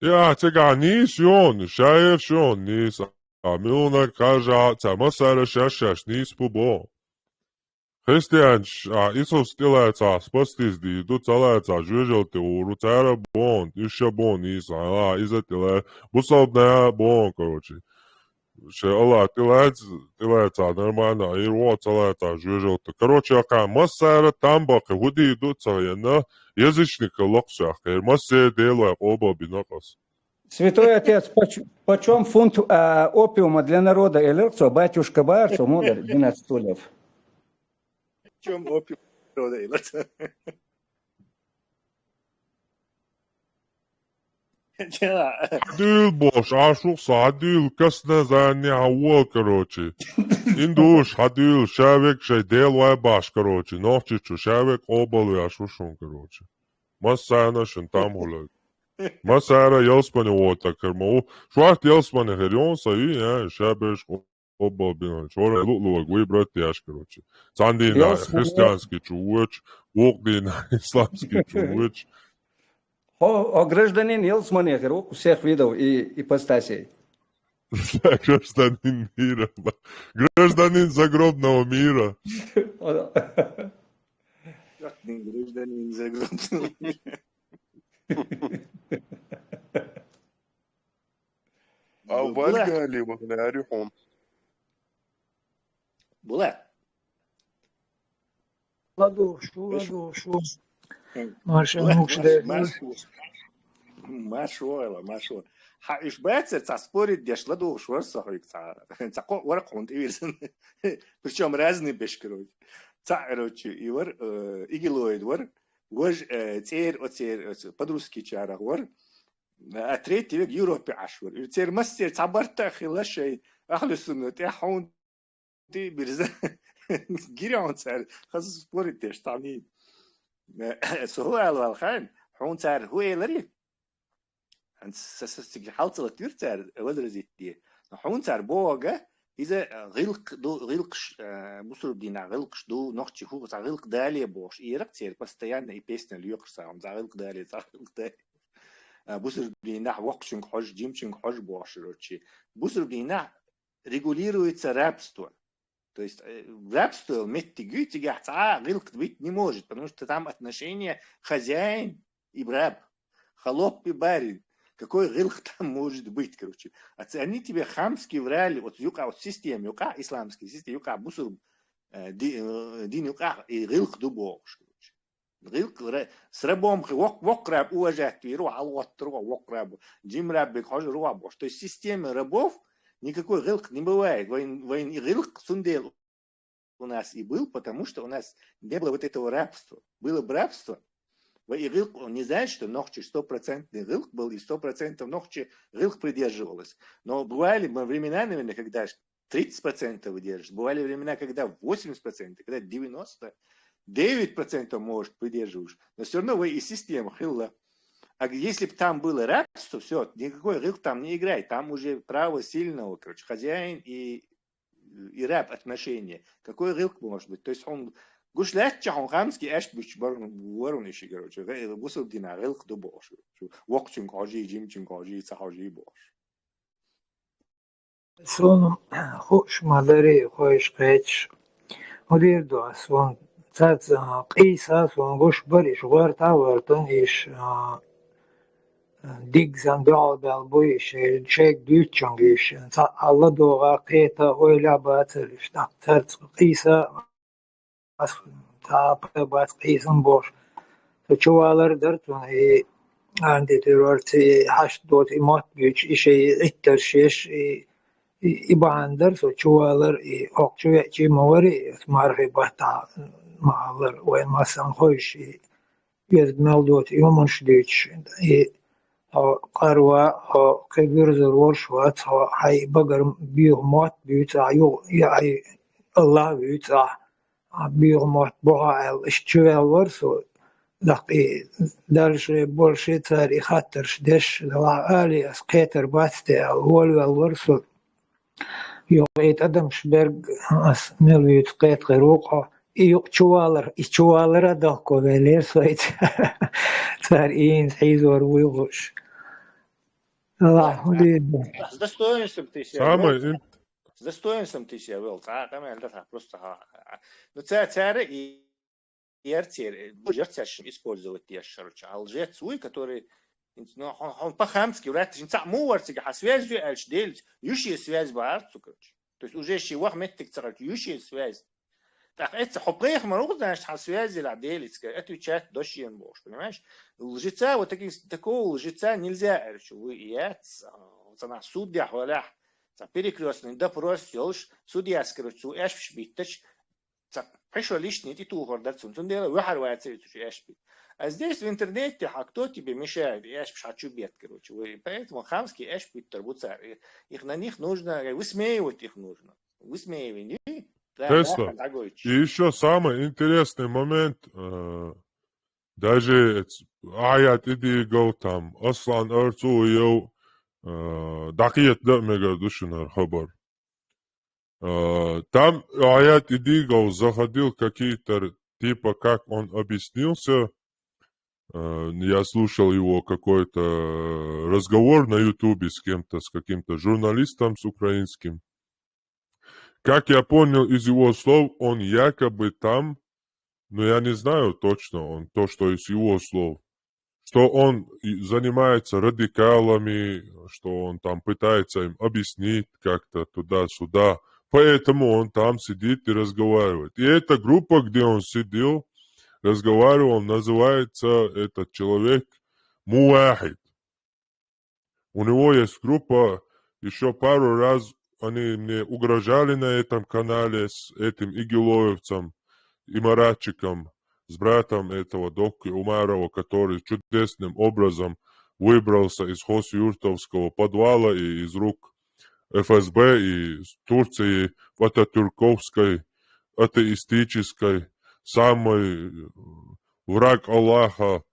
Ja, tega nis on, šaješ on, nis. A milna kaža, cama sara šašaš, nis pubo. Hristianš, a Isus stilēcās pastizdīdu, calēcā žužote uru, cēra bon, išā bon, nis, a izatilē, busalbnē bon, koroči. Še Allah tilēcā, normāna, ir o calēcā žužote. Koroči, a kā masāra tambaka, hudīdu, caljana, язычника локшаха, и массе делает оба бинокос. Святой Отец, почем фунт опиума для народа элекцо, батюшка Барцо, мудар, 12 лев? Почем опиум для народа элекцо? Дил бош, ашу садил, касна зане ауа, короче. Индуш, хадил, шавек, шай делай баш, короче. Нохчичу, шавек, обалу, ашу шун, короче. Масана шун там гулаг. Масара елспане ота, кармау. Шварт елспане херион, саи, шабеш, обал, бина. Чора, лутлуа, гуи, брат, яш, короче. Цандина, христианский чувыч, вокдина, исламский чувыч. О гражданин Елсманехер, у всех видов и ипостасей. Гражданин мира. Гражданин загробного мира. Гражданин загробного мира. А в Альгале Вагнарюхом. Була. Ладошу. Маша, Машу. Иш бэцэр спорит деш ладошу варсахик цако ворق хунт ивирсэн. Причем разные бешкерой. Короче, и вор игилоид вор гож цер по-русски чарах вор. А третий век Европе ашвор. И цер мастер цабарта хилашей ахлюсуну те хунт ты бирза. Гирян цер хас спорит деш тани. سهوال والخان حون صار هو يلري أنت سستيج حالت لكتير صار ودر زيتيه حون صار بوجا إذا غلقش بصر دينا غلقش دو نقطة هو صار غلق دالي بوش إيرك صار بس تيان يبيسنا اليوكس عم صار غلق دالي بصر دينا وقشنك حج جيمشنك حج بوش روتشي بصر دينا регулируется рабство. То есть в рабство меттигюти гахца гилк быть не может, потому что там отношения хозяин и раб, холоп и барин. Какой гилк там может быть, короче. Они тебе хамски врали, вот юка, вот система, юка исламский, система, юка бусур, дин юка и гилк дубош. Гилк с рабом, вок раб уважать, и руа, вок раб, джим раб, руа бош. То есть система рабов, никакой гилк не бывает. Войн гилк сундел у нас и был, потому что у нас не было вот этого рабства. Было бы рабство, И Рылк, он не знает, что Нохчи 100% Рылк был, и 100% Нохчи Рылк придерживалась. Но бывали времена, наверное, когда 30% выдерживает. Бывали времена, когда 80%, когда 90%, 9% может придерживаешь. Но все равно вы и система хилла. А если бы там было рабство, все, никакой рылк там не играет. Там уже право сильного, короче, хозяин и раб отношения. Какой рылк может быть? То есть он гушлятча, он хамский эшбич воруниши, короче. Гусул дина рылк до бош. Вокчун кажи, джимчун кажи, цахажи бош. سون خوش مادری خوش قیچ مدیر دو سون تات قیسا سون گوش بریش غورتا ورتون ایش دیگ زن بیال بویش چک دوچنگیش تا الله دوغا قیتا اویلا باترش تات قیسا تا بات قیسن boş تو çuvaları dertun عندي دلوقتي 8 مات büyük işe itterşeş İban derso çuvalar okçu ve çimaveri marifata mağlar ve masan hoş yüz meldot yomuş diç قاروا كبير زرور شوات هاي بقر بيو موت بيوتا يعني الله بيوتا بيو موت بقى الاشتوال ورسو لقي دارش بولشي تاريخات ترشدش لوا آلي اسقيتر باتستي هو الورسو يوقيت أدم شبرق ملويت قيت غروقه çuvalara da koveler soyt tar in hayzor uyuş Allah С достоинством ты себя вел. С достоинством ты себя вел. Просто. Ну, царь и ярцер, ярцершим использовать те шароча. А лжец уй, который он по-хамски, врать, что муарцик, а связью альш делить, ющая связь баарцу, короче. То есть уже щевах меттик царать, ющая связь. Так, это хопрех марух, знаешь, а связи ла делить, отвечать дощен бож, понимаешь? Лжеца, вот такого лжеца нельзя, короче, вы яц, на судьях, валях, перекрестный допрос, делаешь, судья, короче, эшпиш биттач, пришел лишний, и ту гордаться, он делал, выхарвается, эшпиш. А здесь в интернете, а кто тебе мешает? Я ж хочу бед, короче. Поэтому хамские эшпит тарбуцар. Их на них нужно, высмеивать их нужно. Высмеивание. Тесла. И еще самый интересный момент, даже аят идигал там, аслан арцу йоу, дакият да мега душинар хабар. Там аят идигал заходил какие-то, типа как он объяснился. Я слушал его какой-то разговор на Ютубе с кем-то, с каким-то журналистом, с украинским. Как я понял из его слов, он якобы там, но я не знаю точно, то, что из его слов, что он занимается радикалами, что он там пытается им объяснить как-то туда-сюда. Поэтому он там сидит и разговаривает. И эта группа, где он сидел, разговаривал, называется этот человек Муахид. У него есть группа, еще пару раз они мне угрожали на этом канале с этим игилоевцем, имаратчиком, с братом этого Докки Умарова, который чудесным образом выбрался из Хос-Юртовского подвала и из рук ФСБ и Турции в ататюрковской, атеистической, самый враг Аллаха,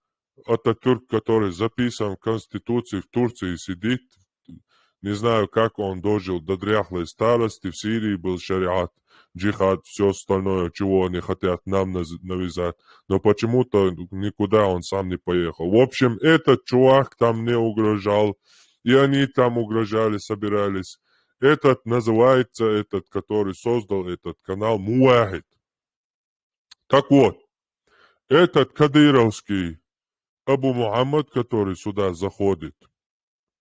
Ататюрк, который записан в Конституции в Турции, сидит. Не знаю, как он дожил до дряхлой старости. В Сирии был шариат, джихад, все остальное, чего они хотят нам навязать. Но почему-то никуда он сам не поехал. В общем, этот чувак там не угрожал. И они там угрожали, собирались. Этот называется, этот, который создал этот канал, Муахид. Так вот, этот кадыровский Абу Мухаммад, который сюда заходит,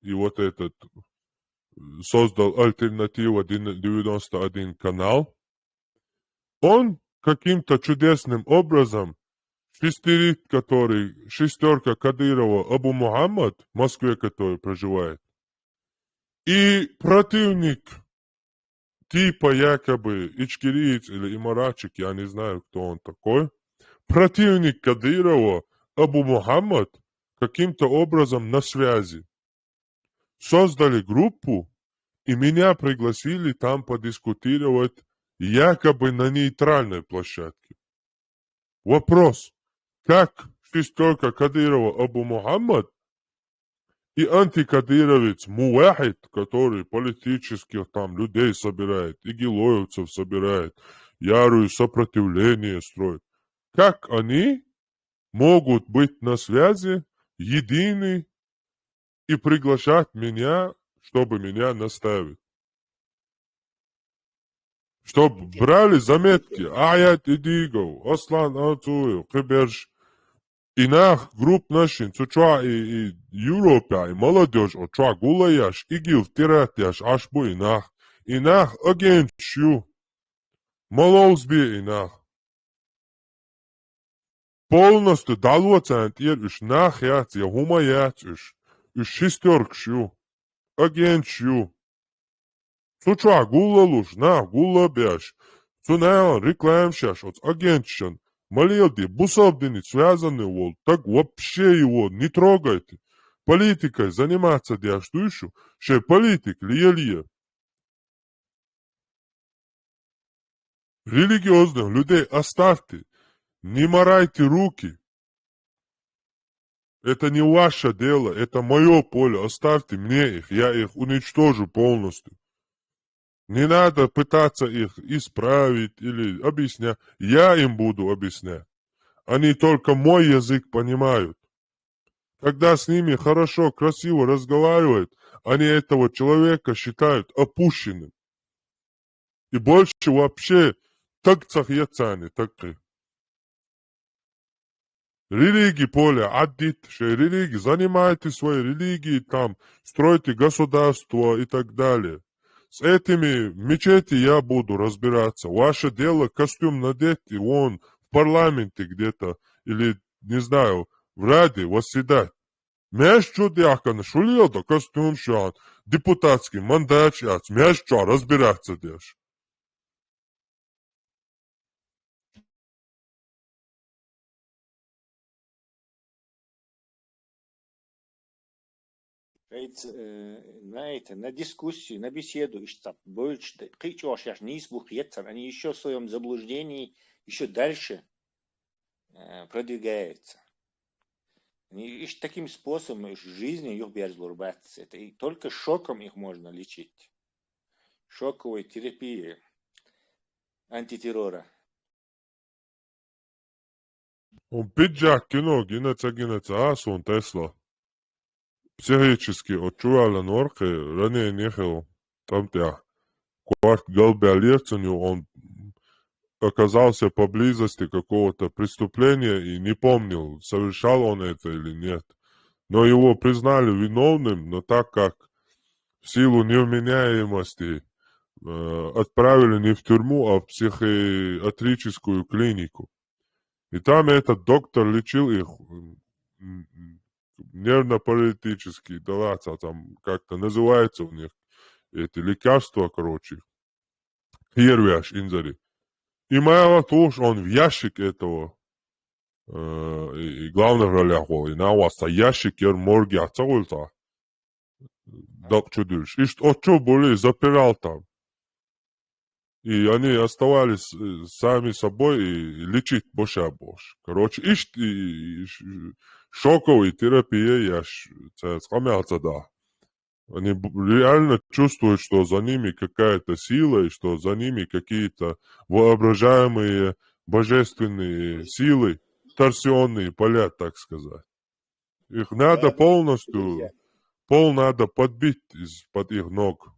и вот этот создал альтернативу 91 канал, он каким-то чудесным образом шестерка Кадырова Абу Мухаммад в Москве, который проживает, и противник типа якобы ичкириец или имаратчик, я не знаю, кто он такой, противник Кадырова Абу Мухаммад каким-то образом на связи. Создали группу, и меня пригласили там подискутировать якобы на нейтральной площадке. Вопрос, как шестерка Кадырова Абу Мухаммад и антикадыровец Муахид, который политических там людей собирает, игилоевцев собирает, ярую сопротивление строит, как они могут быть на связи, едины и приглашать меня, чтобы меня наставить? Чтоб брали заметки, Аят Идигов, Аслан Ацуев, Кыберж, и нах групп нашин, цучуа и Европа, и молодежь, очуа гулаяш, игил тиратяш, ашбу и нах агенчу, молоузби и нах. Полностью далвацент ир уж нах яц, я хума яц уж шестеркшу, агенчу. Цучуа гулалуш, нах гулабяш, цунаян рекламшаш, от агентшан. Малелди, бусовдини связаны вол, так вообще его не трогайте. Политикой заниматься дяштуйшу, что политик лие-лие. Религиозных людей оставьте, не морайте руки. Это не ваше дело, это мое поле, оставьте мне их, я их уничтожу полностью. Не надо пытаться их исправить или объяснять. Я им буду объяснять. Они только мой язык понимают. Когда с ними хорошо, красиво разговаривают, они этого человека считают опущенным. И больше вообще так цахьяцаны, так. Религии поле, аддит, религии, занимайтесь своей религией, там, стройте государство и так далее. С этими мечети я буду разбираться. Ваше дело костюм надеть и вон в парламенте где-то, или, не знаю, в Раде восседать. Мяш чо дяхкана, шулил да костюм шан, депутатский мандат шац, мяш чо разбираться деш. Знаете, на дискуссию, на беседу, и что больше, не слухается, они еще в своем заблуждении еще дальше продвигаются. И таким способом в жизни их берзлурбаться. Это и только шоком их можно лечить. Шоковой терапией антитеррора. Он пиджак кино, гинеца, асон Тесла. Психически отчувала норке, ранее нехел, там тя. Кварт галбялерценю, он оказался поблизости какого-то преступления и не помнил, совершал он это или нет. Но его признали виновным, но так как в силу невменяемости отправили не в тюрьму, а в психиатрическую клинику. И там этот доктор лечил их нервно-паралитические, да, там как-то называется у них эти лекарства, короче. Хервяш инзари. И моя туш, он в ящик этого и главных ролях был. И на вас ящик ер морги отцовался. Так чудишь. И что были, запирал там. И они оставались сами собой и лечить больше. Короче, и шоковая терапия, я схамялся, да. Они реально чувствуют, что за ними какая-то сила, и что за ними какие-то воображаемые божественные силы, торсионные поля, так сказать. Их надо полностью, надо подбить из-под их ног,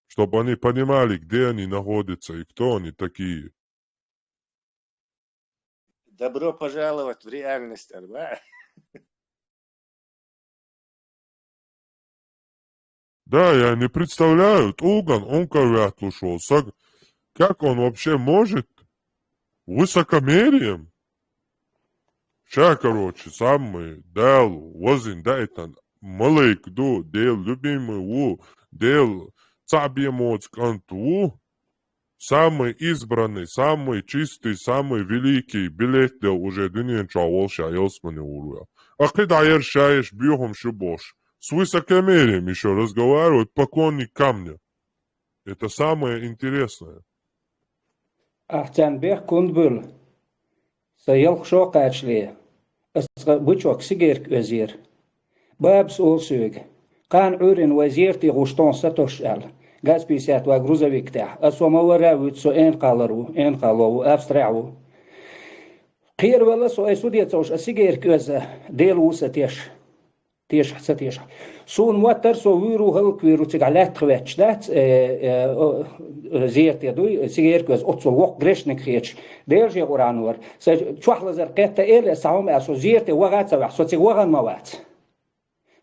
чтобы они понимали, где они находятся и кто они такие. Добро пожаловать в реальность, да? Да, я не представляю, Туган, он ковят ушел. Как он вообще может высокомерием? Ща, короче, самый дел, возин, да, это малык, ду, дел, любимый, у, дел, цабьемоц, канту, самый избранный, самый чистый, самый великий билет дел уже дыненча волша елсмани уруя. А когда ершаешь бьехом шибош, с высокомерием еще разговаривают поклонник камня. Это самое интересное. Ахтян бех кундбул. Sayıl şok açlığı. Bıçak sigerk özür. Babs olsuyg. Kan ürün vaziyeti guşton satoş el. Gaz pisat ve gruzavik tah. Asoma warawit so en qalavu abstravu. Qir wala so esudiyat soş sigerk özü del usa تيش حسا تيش سون موتر سو ويرو هلك ويرو تقالات خواتشلات زيرت يدوي سيجير كوز أتصل وق غريشنك خيتش ديرجي قرانور شوحلا زرقيتا إير ساهم أسو زيرت وغات سوح سو تيج وغان موات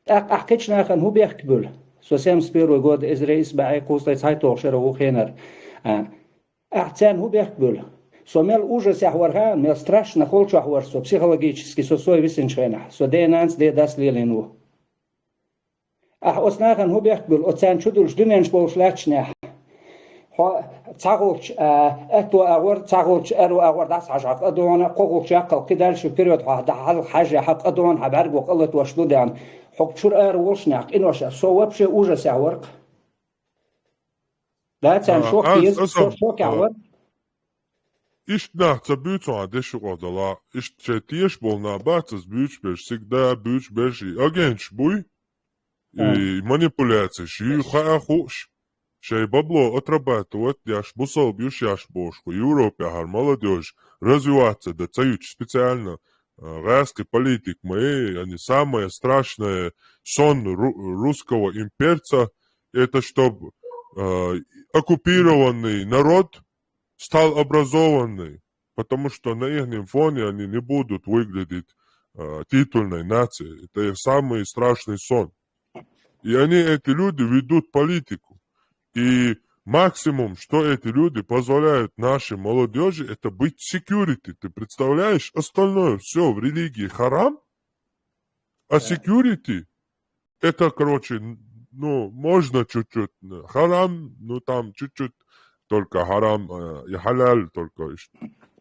أحكيتش ناخن هو بيحكبل سو سام سبيرو يقول إزرائيل بعي قوستا هاي توخشر وخينر أحتان هو بيحكبل سو ميل ужас أحورها ميل страшно холчу أحور سو психологически سو سوي висенчвена سو دي نانس دي داس ليلينو أسناغن هو بيحكبل أتسان شدولش دنينش بولش لاتشنح تاغولش أتو أغور تاغولش أرو أغور داس عجاق أدونا قوغولش يقل كدالش بيريود حاجة حق أدوان حبارقو قلت وشدودان حق شور أرو ولشنح إنوش سو وبشي ужас أحورق لا تسان شوك يز شوك أحور Иштнахца бюцуа дешугадала, иштче тиеш болна бацас бючбеш, всегда бючбеш и агенч буй, и манипуляции, ши хаахуш, шей бабло отрабатывать, яш бусол бьюш яш бошку, Европе гар молодежь развиваться, да цаюч специально, райский политик моей, они самое страшное сон русского имперца, это чтобы оккупированный народ стал образованный, потому что на их фоне они не будут выглядеть титульной нацией. Это их самый страшный сон. И они, эти люди, ведут политику. И максимум, что эти люди позволяют нашей молодежи, это быть security. Ты представляешь? Остальное все в религии харам, а security, это, короче, ну, можно чуть-чуть. Харам, ну, там чуть-чуть. Только харам и халяль, только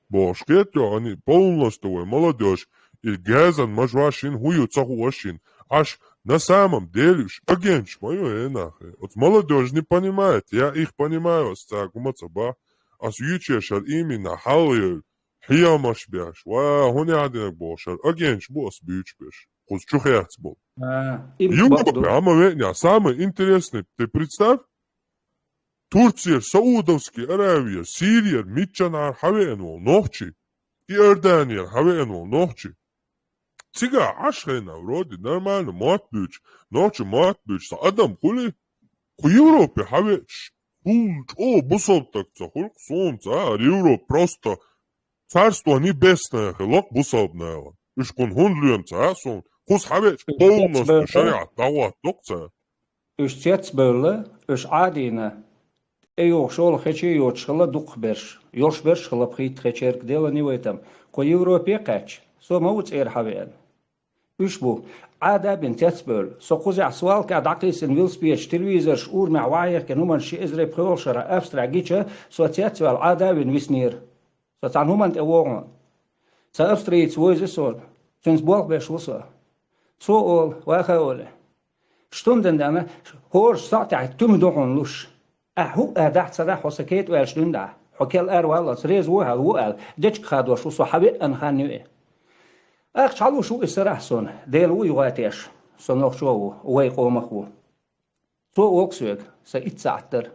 бошкетё, они полностью молодежь, и газан мажвашин, хую цахуашин, аж на самом деле, агенч мою нахуй. Вот молодежь не понимает, я их понимаю, стагумацаба, а с ючешар именно халью, хиямаш бяш, ва хуни адинак бошар, агенч бос бючбеш, хуз чухерц был. Европе, ама самое интересное, ты представь, Турция, Саудовская Аравия, Сирия, Митчанар, Хавенвол, Нохчи, Иордания, Хавенвол, Нохчи. Сега, ашхайна, вроде, нормально, матбюч, Нохчи, матбюч, адам хули, в Европе, Хавеч, о, бусов так-то, хулк, солнце, Европа просто царство небесное, хилок бусовное, ишкун хундлюемца, сон, хус Хавеч, полностью шариат, дават, докца. Уж цец было, уж адина. Эйо шол хечи йочхла духберш. Йошберш хла бхит хечерк дела не в этом. Ко Европе кач. Со мауц эрхавен. Ушбу عادة بنتسبل سقوز عسوال كعدقيسن ويلسبيش تلفزيش اور معواير كنومن شي ازري بخولشرا افسترا جيتشا سو تسبل عادة بنويسنير سو تان هومن تاوون سا افستريتس ويزسون سنس بولك بيش وصا سو اول واخاول شتوندن دانا هور ساعتع تمدون لوش هو دحت صدح وسكيت واشتون ده حكيل والله سريز وهل وقال ديتش خادوش وصو حبي ان خانيو اخ شالو شو اسرحسون ديلو يغاتيش سنوخ شو وي قومخو سو اوكسوك سا اتساعتر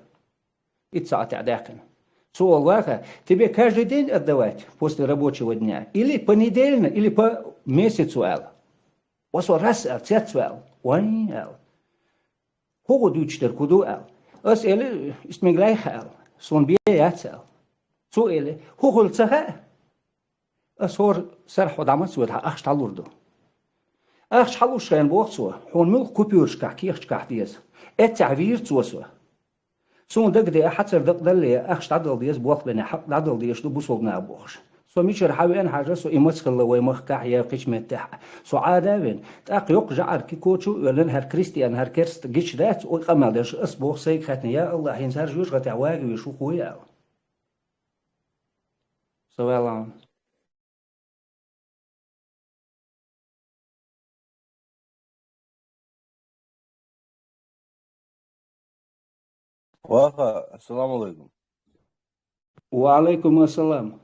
داكن سو الواقع тебе каждый день отдавать после рабочего дня или понедельно или по месяцу وصو راس تسوال وين هو دوچتر كدو اسئله اسم gleich سون بياتسال سؤال هو قلتها أصور سرح ودعمت سويتها أخش تعلوردو أخش حلو شين بوقسوا هون مل كوبيورش كاكيخش كاحديز التعبير توسوا سون دق دي حتى دق دلي أخش تعدل ديز بوقت بني حق تعدل ديش دو بوصلنا بوخش سو ميشر حاوي أن حاجة سو إمسخل لوي مخ كاحيا قيش متاح سو عادة بين تاق يوق جعر كيكوتشو ولن هر كريستيان هر كرست جيش دات وقمال ديش أسبوخ سيك خاتني يا الله ينسار جوش غتعواقي ويشو خويا سوالان Vaha, assalamu alaikum. وعليكم السلام.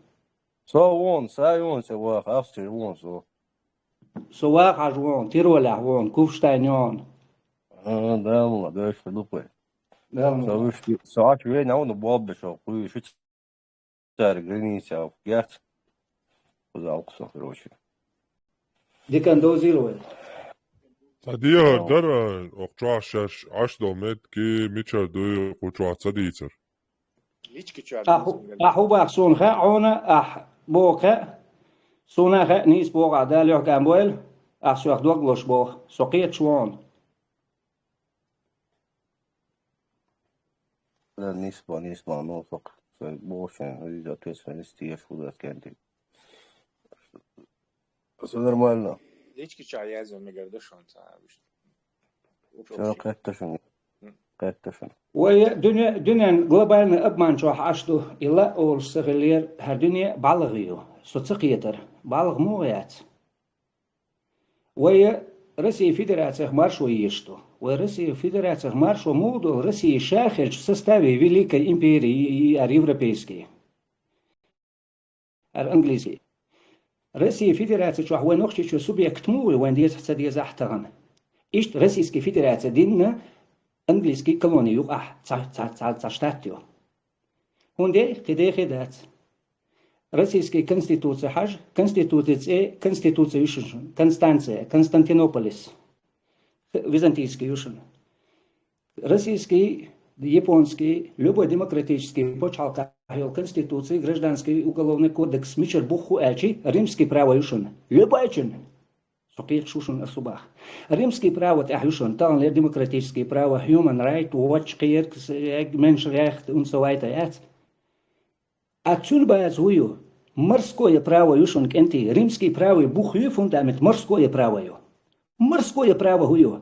So won, sai won se vaha, after won so. سواق عجوان تيرول عوان كوفشتاينيون. Да, ну, да, что лупай. Да. So actually now the Bob show, we should start granice of gas. Залкусов, короче. ديكان دوزيلوي. تدير درا أقطعش 10 متر كي ميتشر دوي قطع صديتر. ليش كتشار أحو باخ سونخا عونا أح بوكا سونخا نيس بوغا داليو كامبويل أح سوخ دوغلوش بوغ سوقيت شوان. Да, не спал, но только больше ответственности я шуду открыть. Все нормально. ليش كتشار يازو مقردشون Все как-то. ويا دنيا глобальный обман شو حاشتو إلا أول سغلير هالدنيا بالغيو سوتسقيتر بالغ موغيات ويا Россия Федерация маршо ешто. В России Федерация маршо моду России шахель в составе Великой империи и европейской. Английский. Россия Федерация чё хуй нохчи чё субъект мули вен диез хцадиез захтаган. Ишт Российская Федерация динна английский колонию ца штатью. Хунде хидат. Российская конституция хаж, конституция юшин, Констанция, Константинополис, византийский юшин. Российский, японский, любой демократический почалка конституции, гражданский уголовный кодекс, мичер буху элчи, римский право юшин. Любой чин. Соких шушин асубах. Римский право юшин, там демократические права, human right, watch, menschenrecht und so weiter. Отсюда зую морское право юшунг энти римский право бухю фундамент морское право. Морское право гую.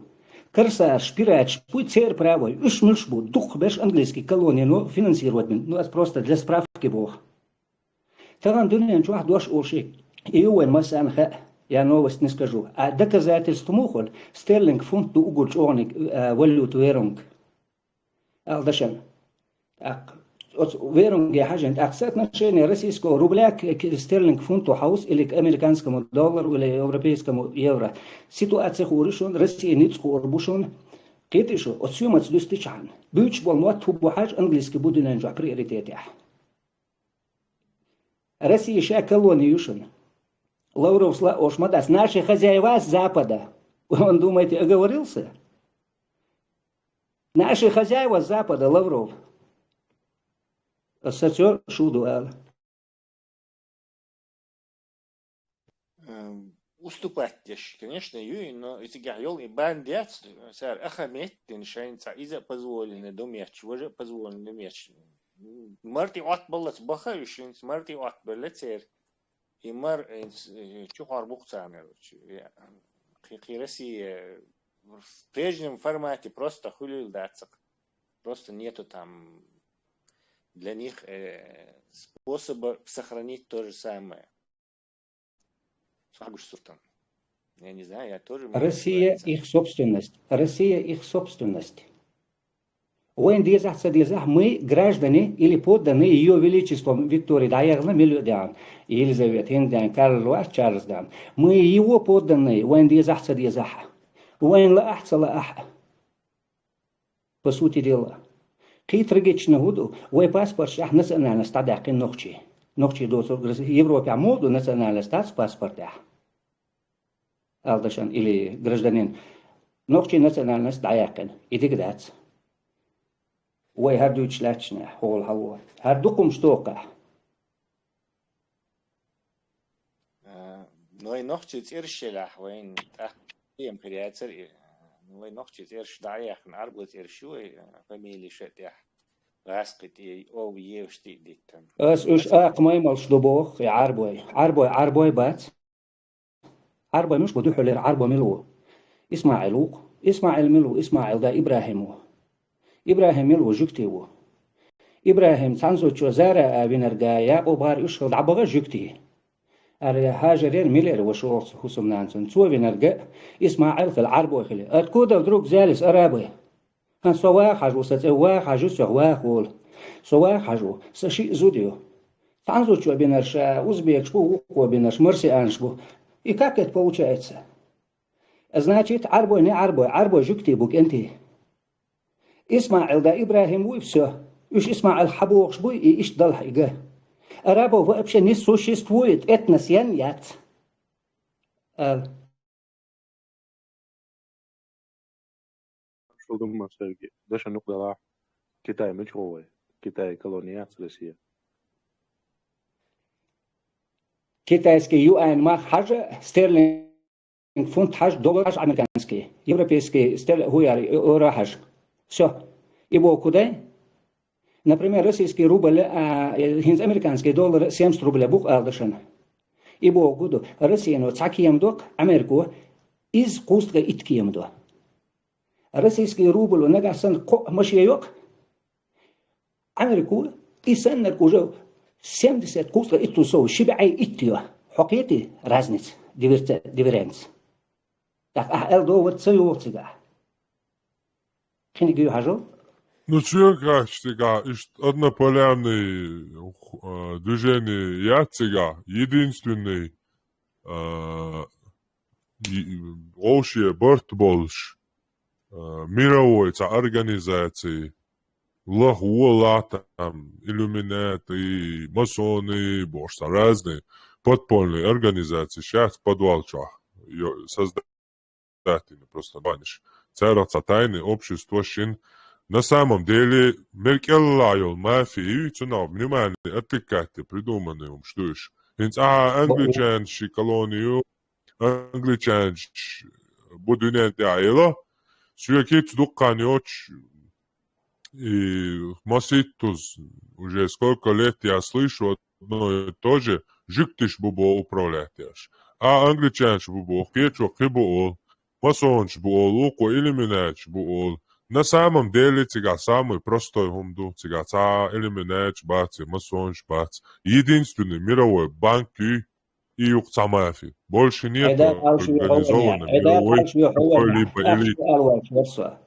Корсар, шпирач, пуйцер право, ушмылшбу, дух беш английский колония, но финансировать, ну это просто для справки бог. Таран дунен чуах дош ушик. И уэн масанха, я новость не скажу. А доказательство мухоль, стерлинг фунт ду угульч оник валюту верунг. Алдашен. Währung гехажент, соотношение российского рубля к стерлинг-фунту хаус или к американскому доллару или европейскому евро. Ситуация хуришон, Россия ницку орбушон, кетишо, отсюмац дустичан. Бюч волнуат тубухаж английский будиненжу приоритете. Россия ша колонию. Лавров Ошмадас, наши хозяева с Запада. Он, думаете, оговорился? Наши хозяева с Запада, Лавров. Ассоциор шудуал. Уступать, конечно, но если говорил и бандят, сэр, ахамет, теншайнца, из-за позволены думать, чего же позволено думать. Марти отбылась бахающий, марти отбылась, и мар чухар бухцамер. Россия в прежнем формате просто хулил дацак. Просто нету там для них способа сохранить то же самое. Я не знаю, я тоже... Россия их собственность. Россия их собственность. Мы граждане или подданные Ее Величеством Виктории Даягна Милюдян, Елизавет Хиндян, Карл Луаш Чарльздан. Мы его подданные. По сути дела. Кей трагично гуду, уай паспорт шах национальность стадак и ногчи. Ногчи до Европе моду национальность статус паспорта. Алдашан или гражданин. Ногчи национальность даякен. Иди гдац. Уай хардуч лачна, хол хавор. Хардукум штока. Ну и ногчи циршелах, уай им приятель. Noi nog steeds eerst daar een arbeid eerst familie zit ja rasket over je steeds dit dan. Is أقمي مالشدوبوخ يا عربوي بات عربوي مش بدو حلير عربوي ملو إسماعيل ملو إسماعيل دا إبراهيم ملو جكتيو إبراهيم تنزوج وزارة بنرجايا وبار يشغل عبغة جكتي هاجرين ميلر وشورت حسم نانسن سو بنرجع إسماعيل في العرب وخلي أتكودا دروك زالس أرابي كان سوا حاجو ستوا حاجو سوا خول سوا حاجو سشي زوديو تنزوج بنرشا أوزبيك شبو وبنرش مرسي أنشبو и как это получается? Значит, арбой не арбой, арбой жукти бук энти. Исмаил да Ибрахим и все. Уж Исмаил хабух шбуй и иш дал хайга. Арабов вообще не существует, этнос нет. شو ضمن سرقي داش النقطة راح كتاي مجهوة كتاي كولونيات سلسية Китайский юань мах хаже стерлинг фунт хаж доллар хаж американский. Европейский стерлинг хуяри эuro хаж. Все. Его куда? Например, российский рубль, американский доллар 70 рублей бух алдашан. Его году Россия цакием док, Америку из кустка иткием до. Российский рубль нагасан машиёк, Америку и сеннер уже 70 кустка иттусов, шибай иттио. Хокети разниц, дифференц. Так, элдо вот цеёцига. Книги хажу? Ну, что кажется, однополярное движение яцига, единственный общий бортболш мировой организации, лахуалата, иллюминаты, масоны, бошта, разные подпольные организации, сейчас в подвалчах создатели, просто банишь. Царятся тайны общества шин. На самом деле, Меркель мафии, цена, внимание, отвлекайте, придуманные что ж. Англичанши колонию, англичанши будунет яйло, сюекит дуканёч, и маситус, уже сколько лет я слышу одно и то же, жиктиш бубо управлятяш. А англичанши бубо, кечо кибуол, масонш буол, уко иллюминач буол. На самом деле, тебя самый простой хумду, тебя ца иллюминач бац, масонш бац. Единственный мировой банк и юкца мафии. Больше нет организованной мировой какой-либо элиты.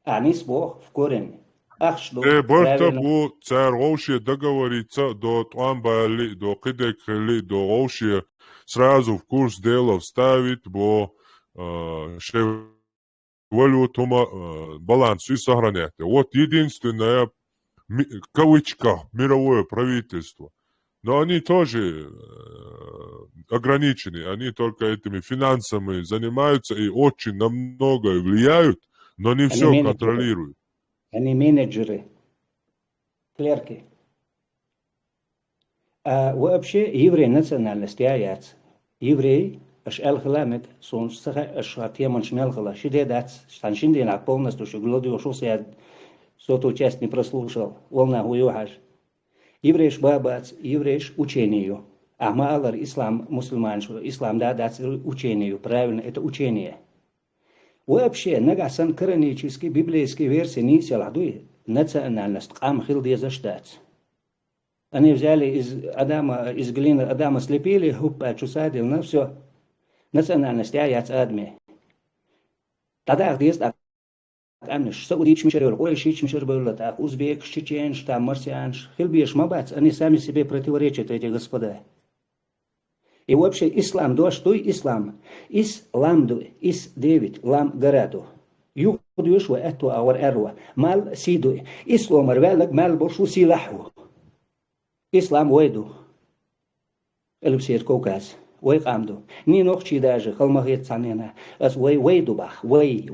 Анис бог в корень. Борта бу царовшие договориться до Туамбали, до Кидекли, до Ровшие сразу в курс дела вставить, бо валюту баланс и сохранять. Вот единственная кавычка мировое правительство. Но они тоже ограничены, они только этими финансами занимаются и очень на многое влияют, но не все контролируют. Они менеджеры, клерки. А вообще еврей национальности аяц. Еврей аш элхламет сонс саха аш атьяман шмелхала. Шидедац, штаншиндина полностью, что глодио шоса я сотую часть не прослушал. Волна хуюхаш. Еврейш бабац, еврейш учению. А малар ислам мусульманшу, ислам дадац учению. Правильно, это учение. Вообще, нагасан коранический библейский версии не селадуй национальность, ам хилди заштац. Они взяли из глины Адама слепили, хупа чусадил, на все. Национальность аяц адми. Тогда есть амниш, саудич мишерил, ойшич мишерил, так, узбек, чеченш, там, марсианш, хилбиш, мабац, они сами себе противоречат, эти господа. И вообще ислам, дуаштой ислам, исламду, ис девять, лам гараду. Юдуш ва эту ауар эрва, мал сиду, исломар велак мал боршу силаху. Ислам вейду. Элюсир Кавказ, вей камду. Ни нохчи даже, халмахет санена, ас вейду бах, вей.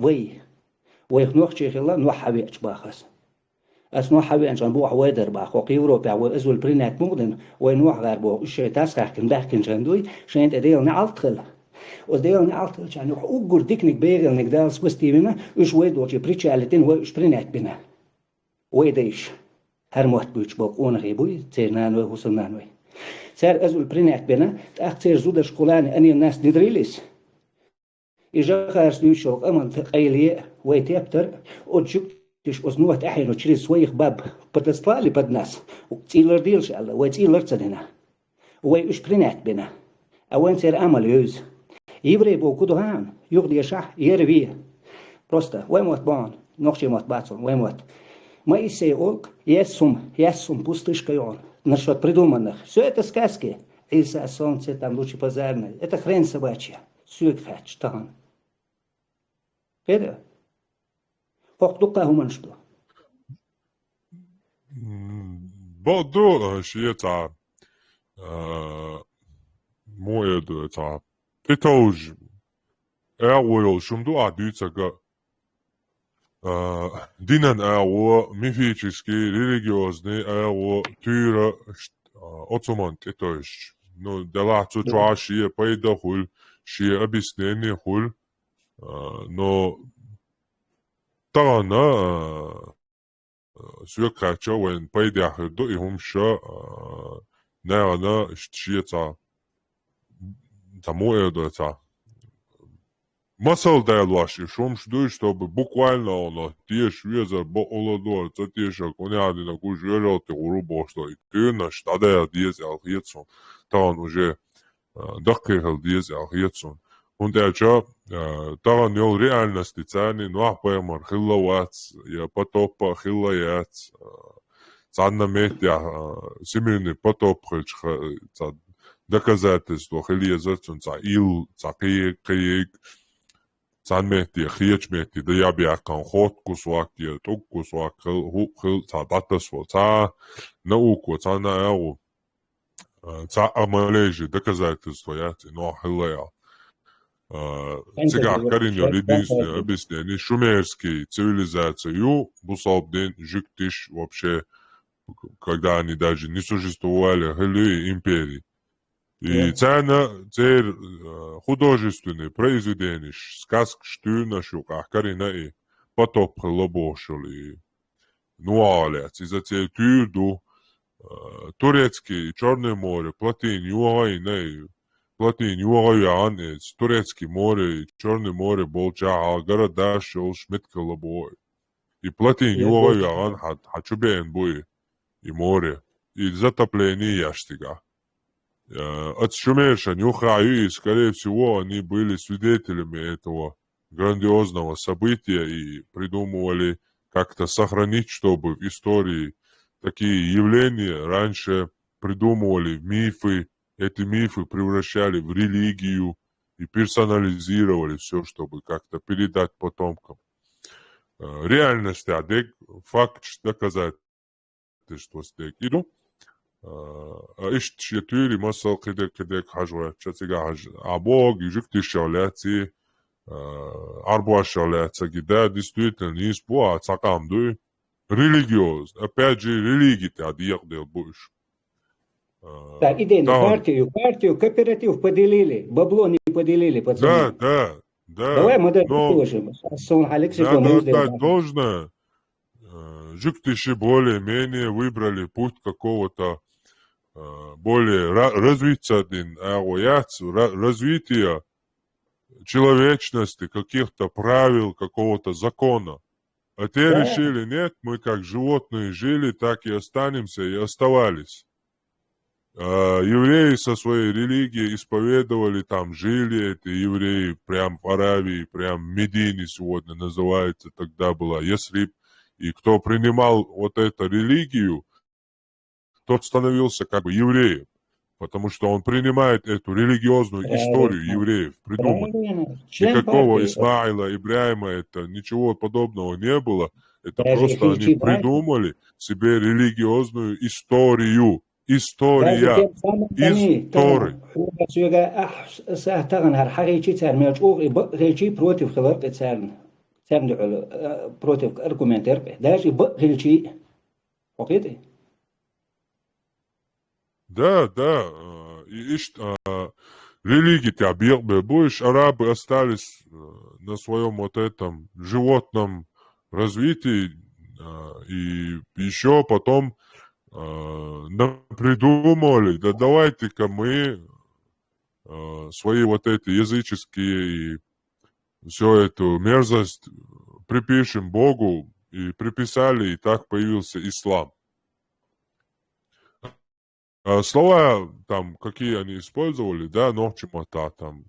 Вейх нохчи хила, нохавеч бахас. أسمع حبي أنشان بوح ويدر باخو قيوروبا وإزول برينات مودن وينوح غاربو الشيء تاسخاكن باكن شندوي شين تديل نعالتخل وديل نعالتخل شان يوح أقر ديكنك بيغل نقدال سوستي بنا وش ويدو شي بريتشالتين وش برينات بنا ويديش هر موحت بيوش بوك اونغي بوي تيرنانوي وصلنانوي سار أزول برينات بنا تأختير زودر شقولاني أني الناس ندريليس إجا خارس نيوشوك أمان تقايلية ويتيبتر وجبت Тиш узнавать ахину через своих баб подослали под нас. Цилер дилш алла, уай цилер цадина. Уай уж принять бина. А уай цер амал юз. Еврей был кудухан, югди шах, ерви. Просто, уай мот бан, нохчи мот бацун, уай мот. Моисей олк, яссум, пустышкой он. Насчет придуманных. Все это сказки. Иса, солнце, там лучше позарное. Это хрень собачья. Сюкхач, штан. Это? Фоктука гуман что? Бодо шиета моеду это. Это уже. Эвойл шумду адуцага. Динан эво мифический, религиозный эво тюра отсумант это есть. Ну, дела цучуа шие пайда хуль, шие объяснение хуль. Но тана сюкача вен пайда хурду и хумша наверное шиета тамоеду это. Масал дайлаши, шум жду, чтобы буквально оно тешь везер бо оладор, це теш коняди на куж вежал ты урубо что и ты на штада диез алхиетсон, та он уже даккехал диез алхиетсон. Он тяча та он нел реальности цани, ну ахпаймар хиллавац, я потопа хиллаяц, цанна метя симирный потоп хыльч, ца доказательство хиллиезерцон, ца ил, ца кеек, Sanmeti, Hiachmeti, the Yabiakan, Hot Kuswaki, Tokuswak, Hil, Tadataswa, Ta, Nauko, Tana Eo, Ta Amaleji, доказательства, яти, но Хилея. Сега, Кариньо, единственное объяснение, шумерские цивилизацию, Бусалбден, Жиктиш, вообще, когда они даже не существовали, Хилеи империи. И цена художественный произведение, сказка штуна шука, карина и потоп лобошили. Нуалец, из-за цей тюрду турецкий Черное море, плотин югайна, плотин югайанец, турецкий море, Черное море, болча, города шел шметка лобой. И плотин югайан хачубен бой, и море, и затопление яштига. От Шумерша, Нюхаю, и, скорее всего, они были свидетелями этого грандиозного события и придумывали как-то сохранить, чтобы в истории такие явления раньше придумывали мифы, эти мифы превращали в религию и персонализировали все, чтобы как-то передать потомкам. Реальность, факт доказательство, стек. Иду. إيش تشيتوري مسال كده حجوة شتيجا حج عبوق يجيك تشالاتي عربوا شالاتي كده ديستويت النيس بوا تساقام دوي ريليجيوز опять же религии адиях дел будешь. Так, идейно, партию, кооператив поделили, бабло не поделили, пацаны. Да. Давай мы даже положим. Да, должно. Жиктиши более-менее выбрали путь какого-то более развития человечности, каких-то правил, какого-то закона. А те решили, нет, мы как животные жили, так и останемся, и оставались. Евреи со своей религией исповедовали, там жили эти евреи, прям в Аравии, прям в Медине сегодня называется, тогда была Ясриб. И кто принимал вот эту религию, тот становился как бы евреем, потому что он принимает эту религиозную историю евреев, придуманную. Никакого Исмаила, Ибраима, это ничего подобного не было. Это просто они придумали себе религиозную историю. История. История. Против аргументов, даже б-речи. Окей? Да. И религии-то объекты больше, арабы остались на своем вот этом животном развитии, и еще потом придумали, да давайте-ка мы свои вот эти языческие и всю эту мерзость припишем Богу, и приписали, и так появился ислам. Слова там, какие они использовали, да, нохчимота, там,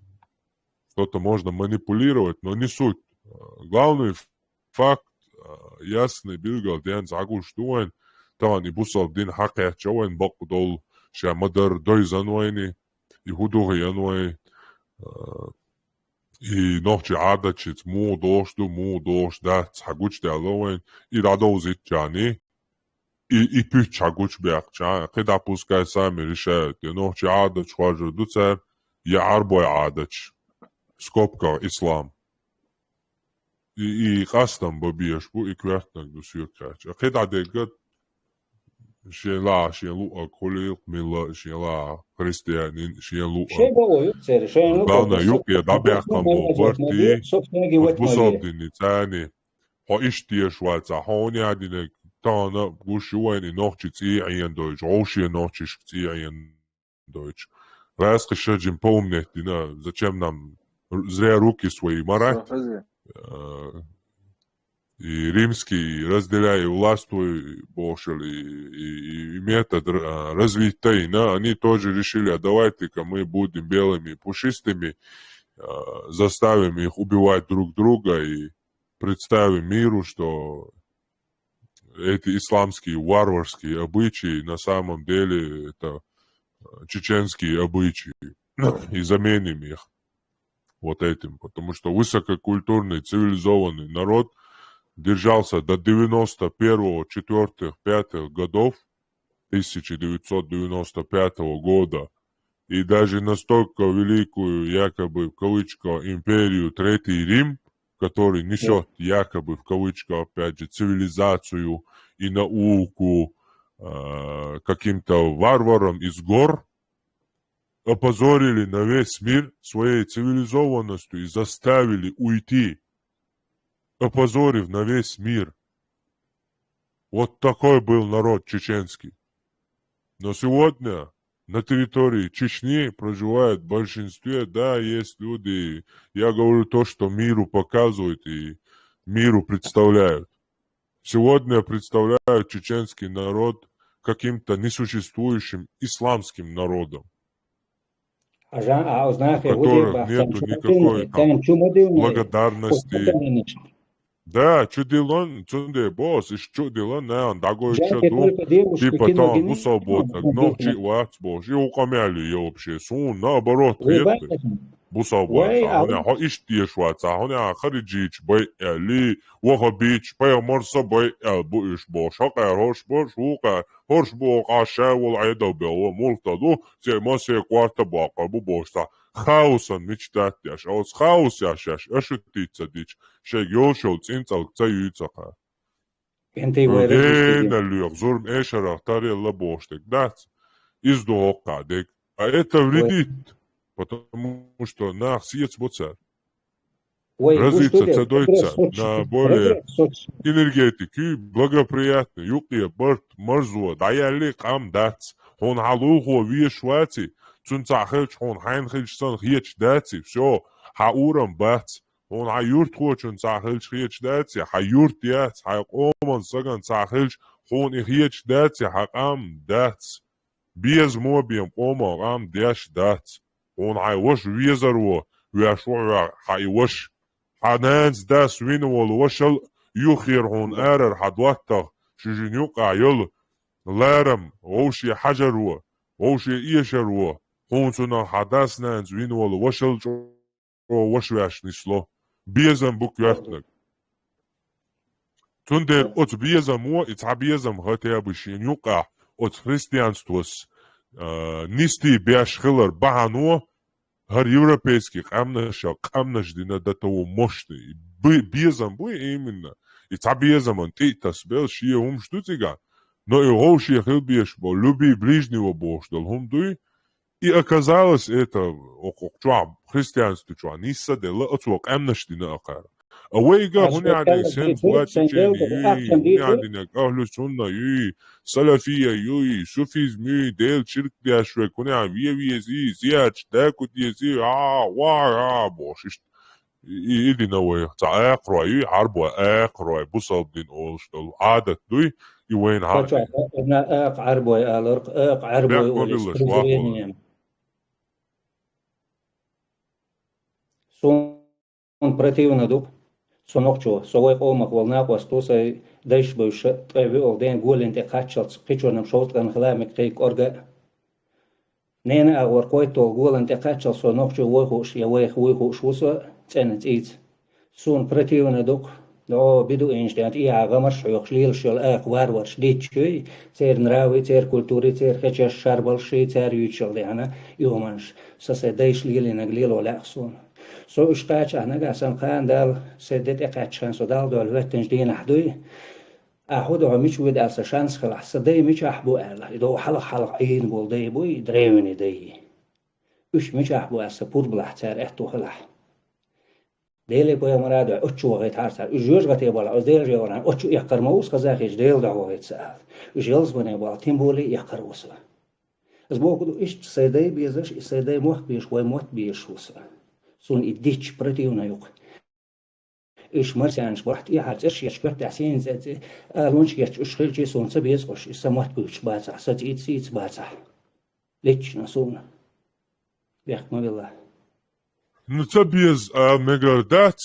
что-то можно манипулировать, но не суть. Главный факт, ясный, билгалден, загуштуэн, там, и бусалдин хакет, чоэн, бакудол, шамадар, дойзануэни, и худугиянуэй, и нохчи адачит, му дош, да, цагуч дэлоэн, и радоузит джани, и пич цагуч бяхча, кеда пускай сами решают, и нохчи адач хважу дуцер, я арбой адач, скобка, ислам. И кастам бабиеш бу, и квертнак до сюркач. А кеда дегат, шен луа колил, мила, шен христианин, шен луа. Главное, юкия дабяхам бобарти, бусобдини цани, ха иштия швайца, хони адинек, тана гушуэни нохчи цияен дойч, ошия нохчиш цияен дойч. Раз кишаджим помнить, зачем нам зря руки свои марать, и римский, разделяя властвуй, бошел, и метод развития, они тоже решили, а давайте-ка мы будем белыми, пушистыми, заставим их убивать друг друга и представим миру, что эти исламские варварские обычаи на самом деле это чеченские обычаи, и заменим их вот этим, потому что высококультурный, цивилизованный народ держался до 91-го, 4-х, 5-х годов, 1995 года, и даже настолько великую, якобы, в кавычках, империю Третий Рим, который несет, якобы, в кавычках, опять же, цивилизацию и науку каким-то варварам из гор, опозорили на весь мир своей цивилизованностью и заставили уйти, опозорив на весь мир. Вот такой был народ чеченский. Но сегодня на территории Чечни проживает в большинстве, да, есть люди, я говорю то, что миру показывают и миру представляют. Сегодня представляют чеченский народ каким-то несуществующим исламским народом, у которых нету никакой там благодарности. Да, чудилон, чунде босс, и чудилон, он дагой чаду, типа там, ну, свободно, но чивац босс, и укамяли я вообще, сун, наоборот, веты, бусаваца, хоня, иштия шваца, хоня, хариджич, бай, эли, вахабич, бай, марса, бай, буиш босс, хака, хош босс, хука, хош босс, ашевал, айда бела, мултаду, те масе кварта бака, бубошта, хаосан мечтать яш, а вот хаос яш, ашутица дич, шег ёшол цинцал цаюйцаха. Гена люк, зурм эшарах тарелла боштек, дац, из дуокадек, а это вредит, потому что на съец боцар. Развиться цедойца на более энергетики, благоприятный, юкия, барт, марзуа, даяли кам дац, он халухо виешвати, цунцахельч, он хайнхельч сан хьеч даци, все, хаурам бац. Он аюрт хочен цахельч хьеч даци, хаюрт яц, хайкоман саган цахельч, он их хьеч даци, хакам дац. Без мобием кома гам дяш дац. Он хайвош визарво, вяшуа хайвош. Хананс дас винвол вошел юхир он эрер хадваттах, шижинюк айол, ларам, оуши хажарво, оуши иешарво, хонсуна хадас нанс винвол вошел вошвяш нисло. Безам буквятнак. Тундер от безам о, ица безам хотя бы шинюка от христианствос нисти бяш хилар бахано, гар европейский камнаш дина до того мощный. Безам бу именно. Ица безам он титас бел шия умштутига. Но и гоши хилбеш бо люби ближнего бождал хумдуй. И оказалось это христианство чуа ниса дела отвок амнаштина акара. Авейга хуняди сен фуатичени юи, хуняди ахлу сунна юи, салафия юи, суфизм юи, дел чирк диашвек, хуня вие зи, зияч, декут ези, ва, бошиш. إيدي نوي تعاق رأي عربو آق رأي بوصل دين أولشتل عادة دوي يوين عادي Kaçak na ak arboy alır, ak arboy بيحكوا olis. بالله شواح والله Krizreniyem. Son противно дуп. Сонокчо, совой омак волна постусай дайш бывши, тайви олден гуленте качалц, пичорнам шолткан хламик кейк орга. Нена агор който гуленте качал сонокчо войхуш, я войхуш уса, ценец иц. Сон противно дуп. No, bidu instant i agamar shuyuq shlil shul aq warwar shlitchuy, cer nrawi, cer kulturi, cer hecha sharbal shi, cer yutshul dehana, yomansh, sa day shlil in aglil ola son. So ishqach ana gasan khan dal sedet iqachan so dal dal wetten din ahdui. Ahud عميش ود ألس شانس خلاص صدق مش أحبو أله إذا حلق عين بول داي بوي دريوني داي وش مش أحبو ألس بور بلحتار إحتو خلاص ديلي بويا مرادو أتشو وغيت هارتار وجوج غتي بالا أزديل جيوران أتشو يقر موس قزاخيش ديل دا وغيت سأل وجيلز بني بالا تيمبولي يقر وسا از بوكدو إشت سيداي بيزش سيداي موح بيش وي موت بيش وسا سون إديتش برتيونا يوق إيش مرسانش بوحت إيحات إرش يشكوت تحسين زيت آلونش يتش أشخيل جي سون سبيز قش إسا موت بيش باتح ستيت سيت باتح ليتش نسونا بيحكم بالله نتبيز مقردات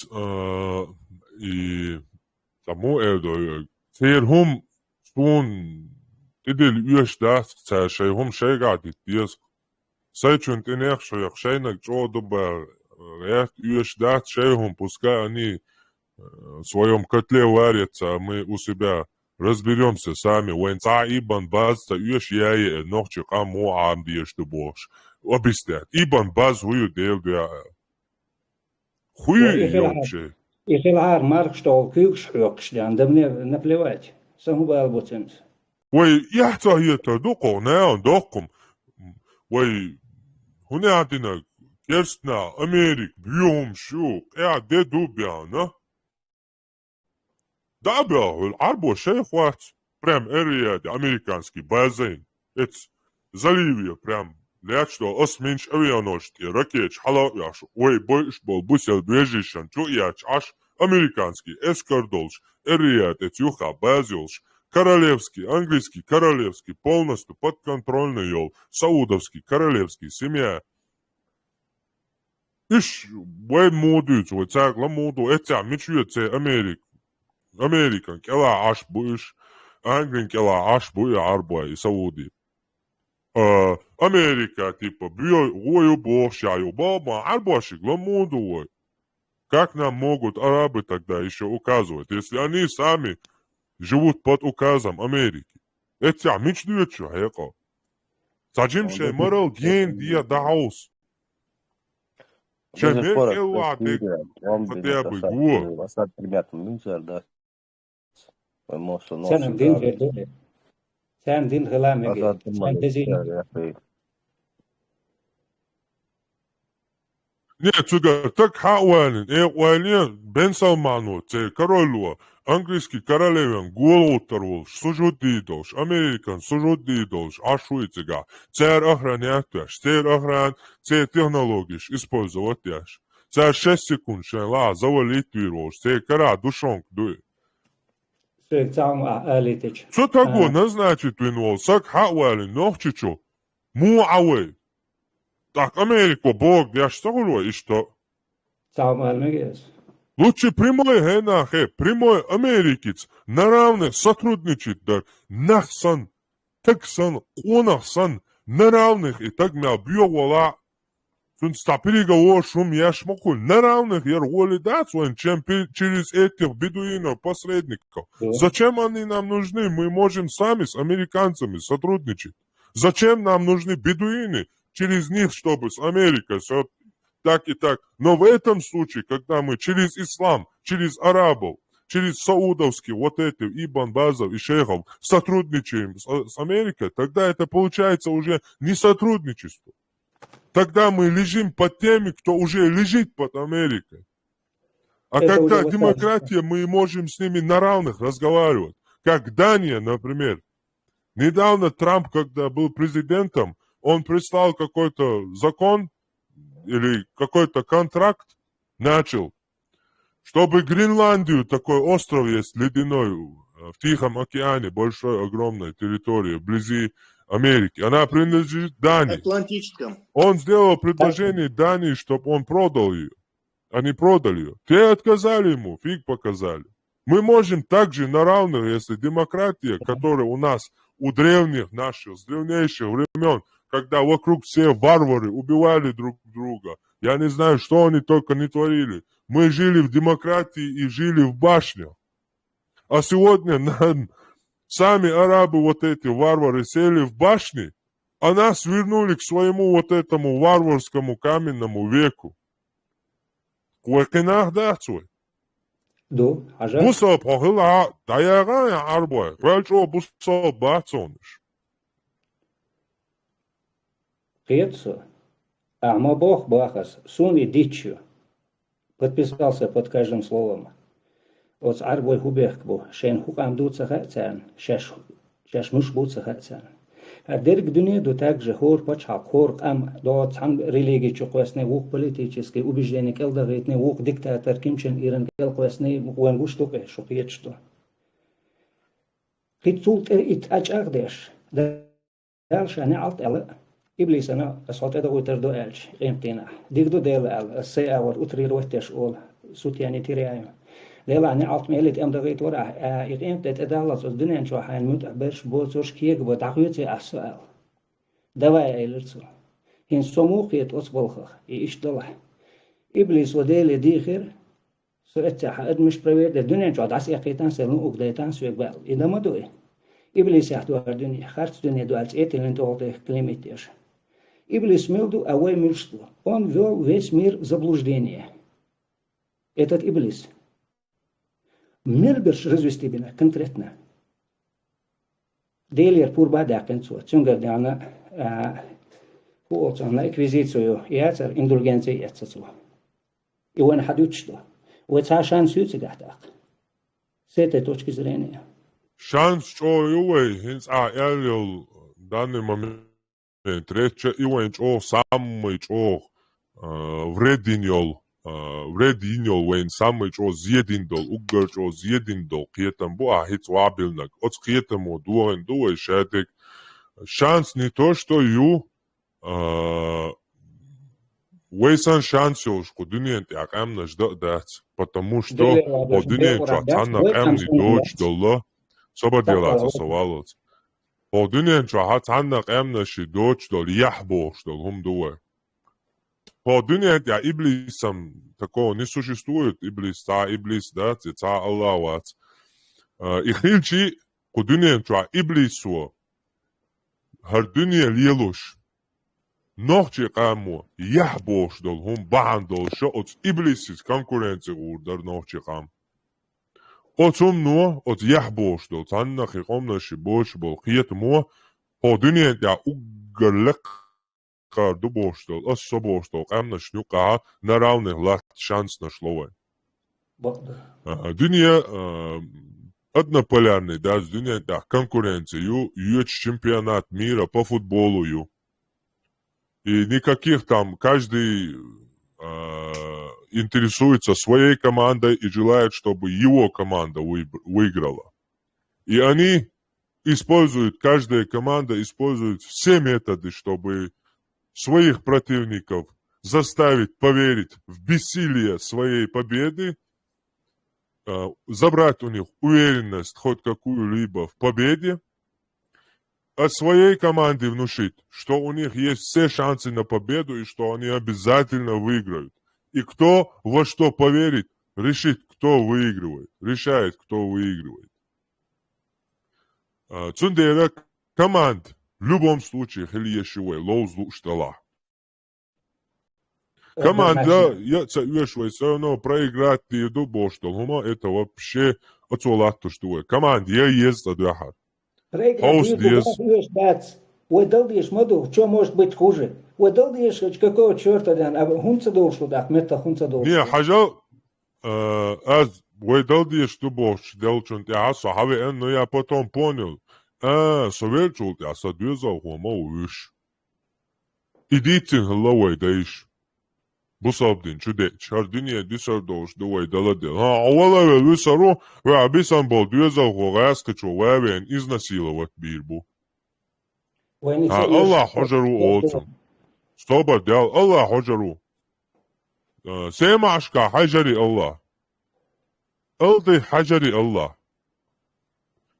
تمو ايدو تير هم سون تدل يوش دات شي هم شي قاعد يتيز سايچون تنيخ شيخ شينك جو دبا غيرت يوش دات شي هم пускай они в своем котле варятся, мы у себя разберемся сами. Венца ибан баз, юш яе нохчик аму амдиеш ты бош. Объяснять. Ибан баз хую дел гя. Хую ёбче. Если лар марк что кюкш хёкш дан да мне наплевать. Саму балбутен. Ой, яхта это доко, не доком. Ой, хуне атина керстна Америк бьем шук. Де дубяна. Да, арбо шейхват, прям эрияди, американский базин. Это заливия, прям, лячто, осминч авианошти, ракеч, халавяш, ой, бойш бол, бусел, движишан, чуяч, аш, американский, эскардолш, эрияд, это юха, базилш, королевский, английский, королевский, полностью подконтрольный йол, саудовский, королевский, семья. Иш, ой, модуец, ой, цягла моду, это, мичуется, Америк. Amerikan kela ash buish, Anglin kela ash buia arboy Saudi. Америка, типа, ой, уборщаю, баба, арбошик, ламуду, как нам могут арабы тогда еще указывать, если они сами живут под указом Америки? Это мечтаю, что это. Зачем же морал ген дия даус? Чем мекела ты хотя бы гуа? Sen din verdole. Sen din glamege. Sen dizin. Нет, цуга, так хауанин, вайлин, Бен Салману, це королева, английский королевен, голову торвол, сужуди долж, американ, сужуди долж, ашуицега, цер охранятяш, цер охран, це технологиш, использовать яш. Це 6 секунд, шайла, завалить вирож, це кара, душонк, дуй. Что такое, назначит винвол, сак хауанин, нохчичу, муавей. Так, Америку, Бог, я что говорю, и что? Лучше прямой генахе, прямой америкец, на равных сотрудничает, да, нахсан, таксан, конахсан, на равных, и так меня бьёвала, ста переговор, шум, я шмакуль, на равных, я роли дать, чем через этих бедуинов, посредников. Зачем они нам нужны? Мы можем сами с американцами сотрудничать. Зачем нам нужны бедуины? Через них, чтобы с Америкой все так и так. Но в этом случае, когда мы через ислам, через арабов, через саудовские вот эти Ибн Базов и шейхов сотрудничаем с Америкой, тогда это получается уже не сотрудничество. Тогда мы лежим под теми, кто уже лежит под Америкой. А это когда демократия, мы можем с ними на равных разговаривать. Как Дания, например. Недавно Трамп, когда был президентом, он прислал какой-то закон или какой-то контракт, начал Чтобы Гренландию, такой остров есть ледяной в Тихом океане, большой, огромной территории, вблизи Америки. Она принадлежит Дании. Атлантическом. Он сделал предложение Дании, чтобы он продал ее. Они продали ее. Те отказали ему, фиг показали. Мы можем также на равных, если демократия, которая у нас, у древних наших, с древнейших времен, когда вокруг все варвары убивали друг друга, я не знаю, что они только не творили. Мы жили в демократии и жили в башнях. А сегодня сами арабы, вот эти варвары, сели в башни, а нас вернули к своему вот этому варварскому каменному веку. Куэкинах дацуй. До, ажа. Бусо похила даяга арбой. Вельчо бусо бацоныш. Кецу. Ама бог бахас, сун и дичью. Подписался под каждым словом. Вот с арбой хубехкбу, шен хукам дуца хацан, шаш нуш буца хацан. А дерг дунеду также хор почхак, хор ам до цан религии чуквесны, вух политический, убеждение келдагитный, вух диктатор Кимчен Иран келквесны, вуэн гуштуке, шукьечту. Хитцулт ит ачагдеш, дальше они алт эла. إبليس أنا أصوات هذا ويتردو ألش قيمتنا ديك دو ديل الساعة وتري روتش أول صوت يعني تريايو ديل أنا عط ميلت أم دقيت ورا يقيمت أدالة الدنيا شو حين متعبرش بوزوش كيك بتعقيتي السؤال دواء إلرسو هن سموقيت أصبلخ إيش دلح إبليس وديل ديخر سرتها حد مش بريد الدنيا شو عدس يقيتان سلو أقديتان سويق بال إذا ما دوي إبليس يحتوى الدنيا خارج الدنيا دو ألس إيتي لين توقع كلمتيش Иблис милду, а вы мирство. Он вел весь мир в заблуждение. Этот Иблис. Мир берш развести бина конкретно. Делер пурба дакенцу. Цунгардяна на эквизицию яцер индульгенции яцацу. И он хадучто. Вот шанс юцигатак. С этой точки зрения. Шанс, что ювей, хинс элил данный момент. Treće, iwenč o samыč o vredinjol wen samыč o zjedindol, ugrč o zjedindol, kijetam bu ahit wabilnak, od kijetam o duoren duo šedek. Šans ni to što ju вейсан шанс что дуньян так амнаш дать, потому что о дуньян чатанак амни дочь долла, соба делаться совалоц. По дуньян чахат аннак амнаши дочь дол яхбош дол хум дуэ. По дуньян я иблисам такого не существует, иблис, да, ца Аллах. Ихилчи по дуньян чах иблису, хар дунья лилуш. Нохчи каму яхбош дол хум бахан дол шо от иблисис конкуренция урдар нохчи кам. Отсум но от яхбош дол таннах иқомнаши бош бол қиет мо по дунья я угарлак карду бош дол осо бош дол камнаш нюка на равных лат шанс нашло. Дунья однополярный, да, дунья да конкуренцию, ю чемпионат мира по футболу ю. И никаких там, каждый интересуется своей командой и желает, чтобы его команда выиграла. И они используют, каждая команда использует все методы, чтобы своих противников заставить поверить в бессилие своей победы, забрать у них уверенность хоть какую-либо в победе, от своей команде внушить, что у них есть все шансы на победу и что они обязательно выиграют. И кто во что поверит, решит, кто выигрывает. Решает, кто выигрывает. Цундера команд в любом случае хельешивой лоузлу штала. Команда, я цаюшвай все равно проиграть еду боштал. Хума это вообще отцолатто что. Команд я есть адахар. Выдалдишь моду, что может быть хуже? Выдалдишь, какого черта, а хунца должен, да, мета хунца должен. Не, хажа, аз выдалдишь, что бош, делчун, я сахаве, но я потом понял, соверчул, я садвезал, хума уж. Идите, лавай, даишь. بصابدين شو دي شاردينيا دي سردوش دوي دلدل ها أولا بيسارو وعبيسان بولدوزا وغاس كتشو وابين إذن سيلوات بيربو وين ها الله حجرو أوتم صوبر ديال الله حجرو سيمعشكا حجري الله ألدي حجري الله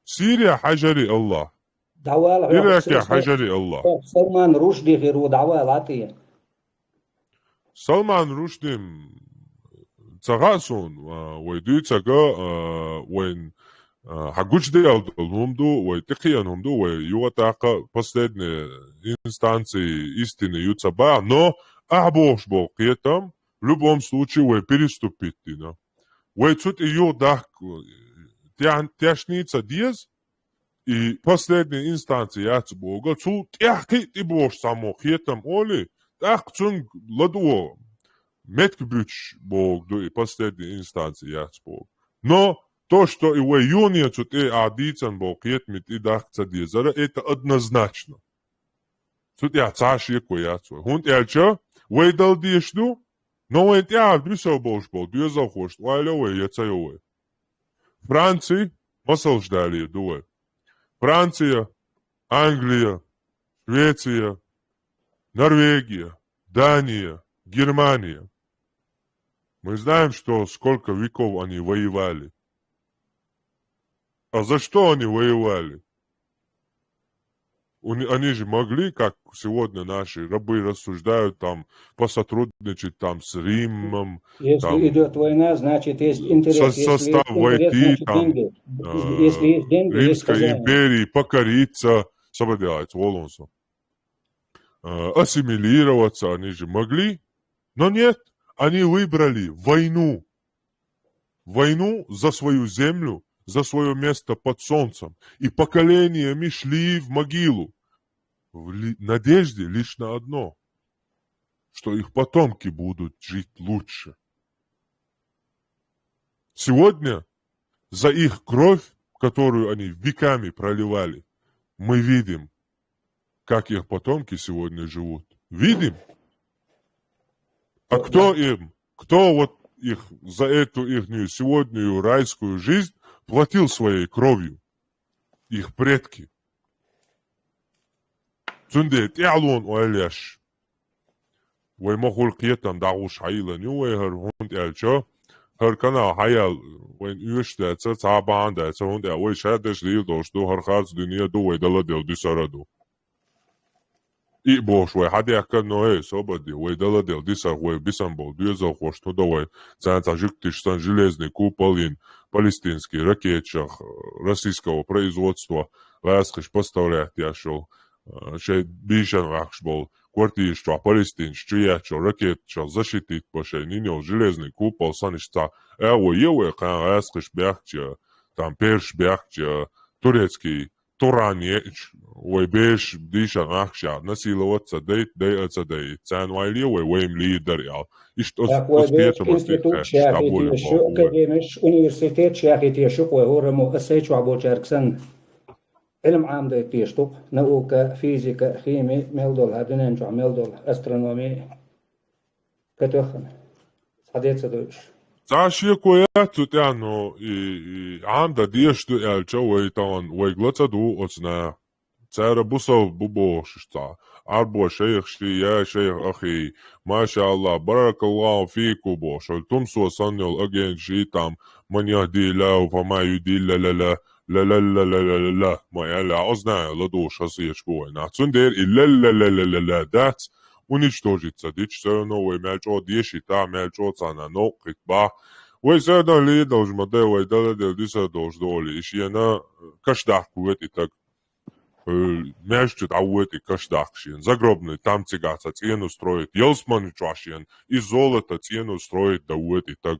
سيريا حجري الله دعوال إراك حجري الله سلمان رشدي غير دعوال عطية سلمان رشدي تغاسون ويدو تغا وين حقوش دي هم دو ويتقيان هم دو ويواتاقا последние инстанции истины юцаба, но абош бол қиетам в любом случае вы переступите, да. Вы тут ее дах тяшница диез и последние инстанции яц бога цу тяхи ти бош само қиетам оли так цун ладуо метк бюч бог до и последние инстанции яц бог. Но то, что и в июне тут и адицан бог қиетмит и дахца диезара, это однозначно. Тут я цаши кояцу. Хунт ялча вы дал диешду но вы тя Брюссел бош бол дуезал хош вайлове яцайове. Франция масал ждали дуе. Франция, Англия, Швеция, Норвегия, Дания, Германия. Мы знаем, что сколько веков они воевали. А за что они воевали? Они же могли, как сегодня наши рабы рассуждают, там, посотрудничать там с Римом. Если там, идет война, значит есть интерес. Состав войти, там, Если есть деньги, Римской есть империи, покориться, что бы делать, волонсу. Ассимилироваться они же могли, но нет, они выбрали войну. Войну за свою землю, за свое место под солнцем. И поколениями шли в могилу. В надежде лишь на одно, что их потомки будут жить лучше. Сегодня за их кровь, которую они веками проливали, мы видим, как их потомки сегодня живут. Видим? А кто им, кто вот их за эту ихнюю сегодняшнюю райскую жизнь платил своей кровью? Их предки. Цундет ялон оэлеш. Вой мохул киетам дагуш хайлан юэхэр хунд ялчо. Хэр кана хайал вэн юэштэцэ цаабаандэцэ хунд я вой шадэш лил дошту хэр хац дүния ду вэй даладэл дисараду. И бош вэй хадяка ноэ собади вэй даладэл дисар вэй бисамбол дуэзал хошту да вэй цэнца жиктишсан железный куполин палестинский ракетчах российского производства ласхиш поставлять яшел шей бишан вахшбол квартирища палестинщи ячо ракетча защитить пошей нинел железный купол санишца эво еве кан ласхиш бяхча там перш бяхча турецкий Туранеч, ой беш дишан ахша, насиловаться дей цадей, цан вайли ой им лидер ял. И что институт шахити шу академиш университет шахити шу хорому асечу абочарксан علم عام ده تيشتوق نوكا فيزيكا خيمي ميلدول هادنين جو ميلدول استرونومي كتوخن صديت صدوش Цаши кояцу тяно и анда диешто ялчо вейтан вейглацаду оцна цара бусов бубошта арбо шейх шия шейх ахи машаллах баракаллаху фику бош тумсо саньол аген шитам man yahdi lahu fama yudilla la لا لا لا لا لا لا ما يعني عاوزنا لدوش هسي شبوه نحن دير إلا لا لا لا لا لا دات уничтожится дичь новый мячо деши та мячо цана но китба вы сюда ли должно делать да диса должно ли еще на каштах кует и так мяч чуть аует и каштах шин загробный там цигаться цену строит елсман чашин и золото цену строит да ует и так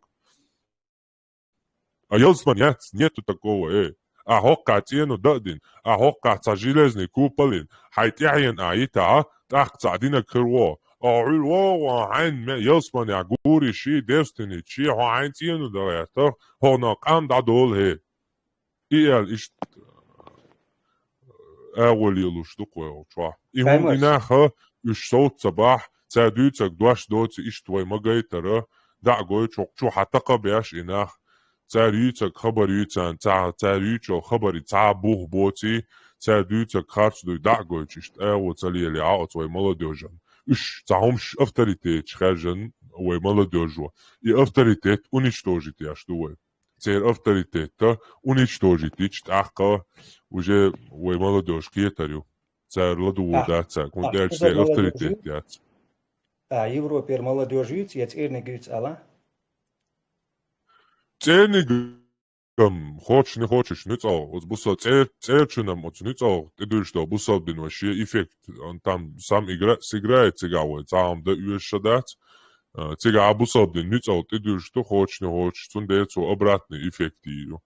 а елсман нету такого а хокка цену дадин а хокка железный куполин хайтяин аита так цадина крво О, عين يلسمن يعقوري شي ديستني شي هو عين تينو دغياتر هو نقام دا دول هي إيال إشت أول يلوش دقوة وشوا إيهم إناخا إش صوت صباح تادويتك دواش دوتي إشتوي مجيترا دعجوي شو حتى بياش إناخ تاريتك خبريتان تاريتشو خبري تعبوه بوتي تادويتك خارج دو دعجوي تشت وتلي اللي عاقت وي مولوديوجن إش تعهمش أفتريتيت خارجن وي مولوديوجو إي أفتريتيت уничтожить أشتوي تير أفتريتيت уничтожить تحقق وجه وي مولوديوج كيتريو تير لدو داتسا كنت что إيش за تير молодежь? أفتريتيت يات Европе молодежь jetzt irgendwas alla. تاني хочешь не хочешь нützauch вот бусал церчунам вот нützauch ты думаешь что бусал дин вообще эффект он там сам сыграет цигавой там да уешадать цигава бусал дин нützauch ты думаешь что хочешь не хочешь он дает обратный эффект ее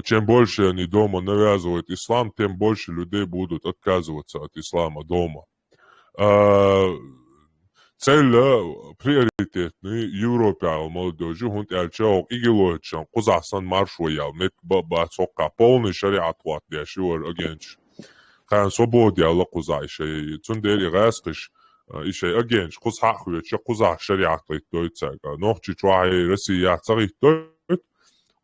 чем больше они дома навязывают ислам, тем больше людей будут отказываться от ислама дома. Цель приоритетный Европе молодежи хунт ялчау игилоичан кузасан маршуял нет бацока полный шариат ват яшур агенч. Хан свободе алла кузайши цундери гасқиш ишей агенч кузахуя ча кузах шариат литойцага нохчи чуай Россия царитойт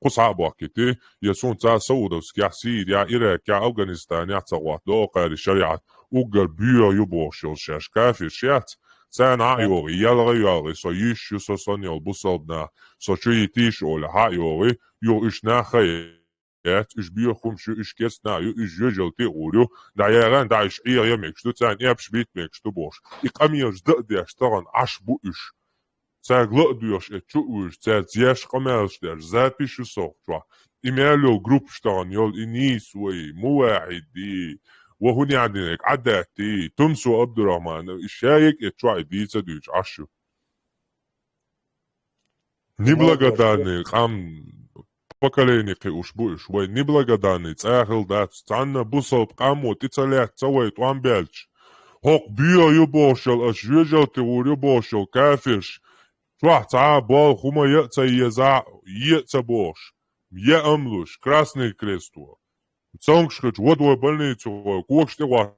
قصابوكتي يسون تا سودوس يا سيريا إيراك يا أفغانستان يا تغوات دو قاري الشريعة وقال بيو يبوشل شاش كافي شيات سان عيوغي يلغي سو يشو سو صنيل بصلبنا سو شو يتيش أولا هايوغي يو إشنا خيات إش بيو خمشو إش كيسنا يو إش يجلتي أوليو دا يغان دا إش إير يميكشتو تان إيبش بيت ميكشتو بوش إقاميوش دقدي أشتغن عش بو إش Цаглодуешь чуешь, цаdziешь коммерчдер, запиши сохчва. Имело групп штан, йол ини свои, муаиди, وهني عندك عداتي تنسو عبد الرحمن الشايك اتشوا ديتا دوش عشو. نبلغداني قام поколение ушбуш, وين نبلغداني تاهل دات تعنا بصل قامو تتلاك تسوي توان بيلش. هوق بيا يبوشل اشجل تقول يبوشل كافرش. شوح تعا بال хума يأتا бош, يأملوش, красный кресту. Цонгшкач, вот твой больницу, кокште ва.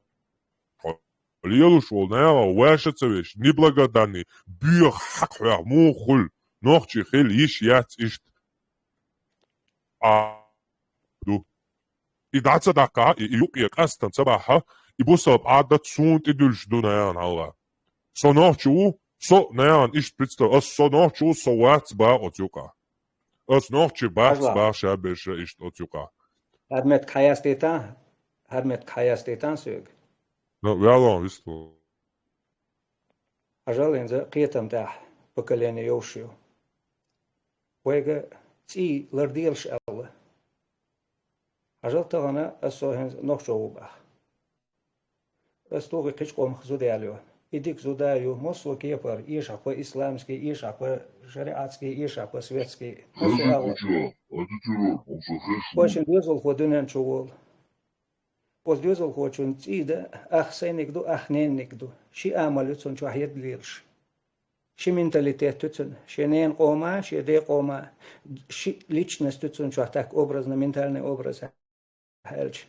Лелуш вол, наяла, уашаться вещь, неблагодарный, бьё хаква, мухуль, нохчи хель, иш яц, ишт. ду. И даца дака, и юки кастан цабаха, и бусаб адат сунт и дульш ду наян алла. Со нохчу, со наян ишт представ, ас со нохчу, со вац ба отюка. Ас нохчи бац ба шабеша ишт отюка. Hörmet kajasteten sög. Ну, вяло, висто. Ажалин за қиетам да поколение ёшио. Уэга ти лардилш алла. Ажал тагана асоһен нохшоуба. Астоги қичқом хзудалио. Идик зудаю мосло кепар, ишаква исламский, ишаква шариатский, ишаква светский. Очень дёзал ходунен чувол. Поздёзал хочун цида ахсеникду ахненникду. Ши амалютсон чухед лирш. Ши менталитетутсон, ши нен кома, ши де кома. Ши личностутсон чух так образно, ментальный образ. Хелч.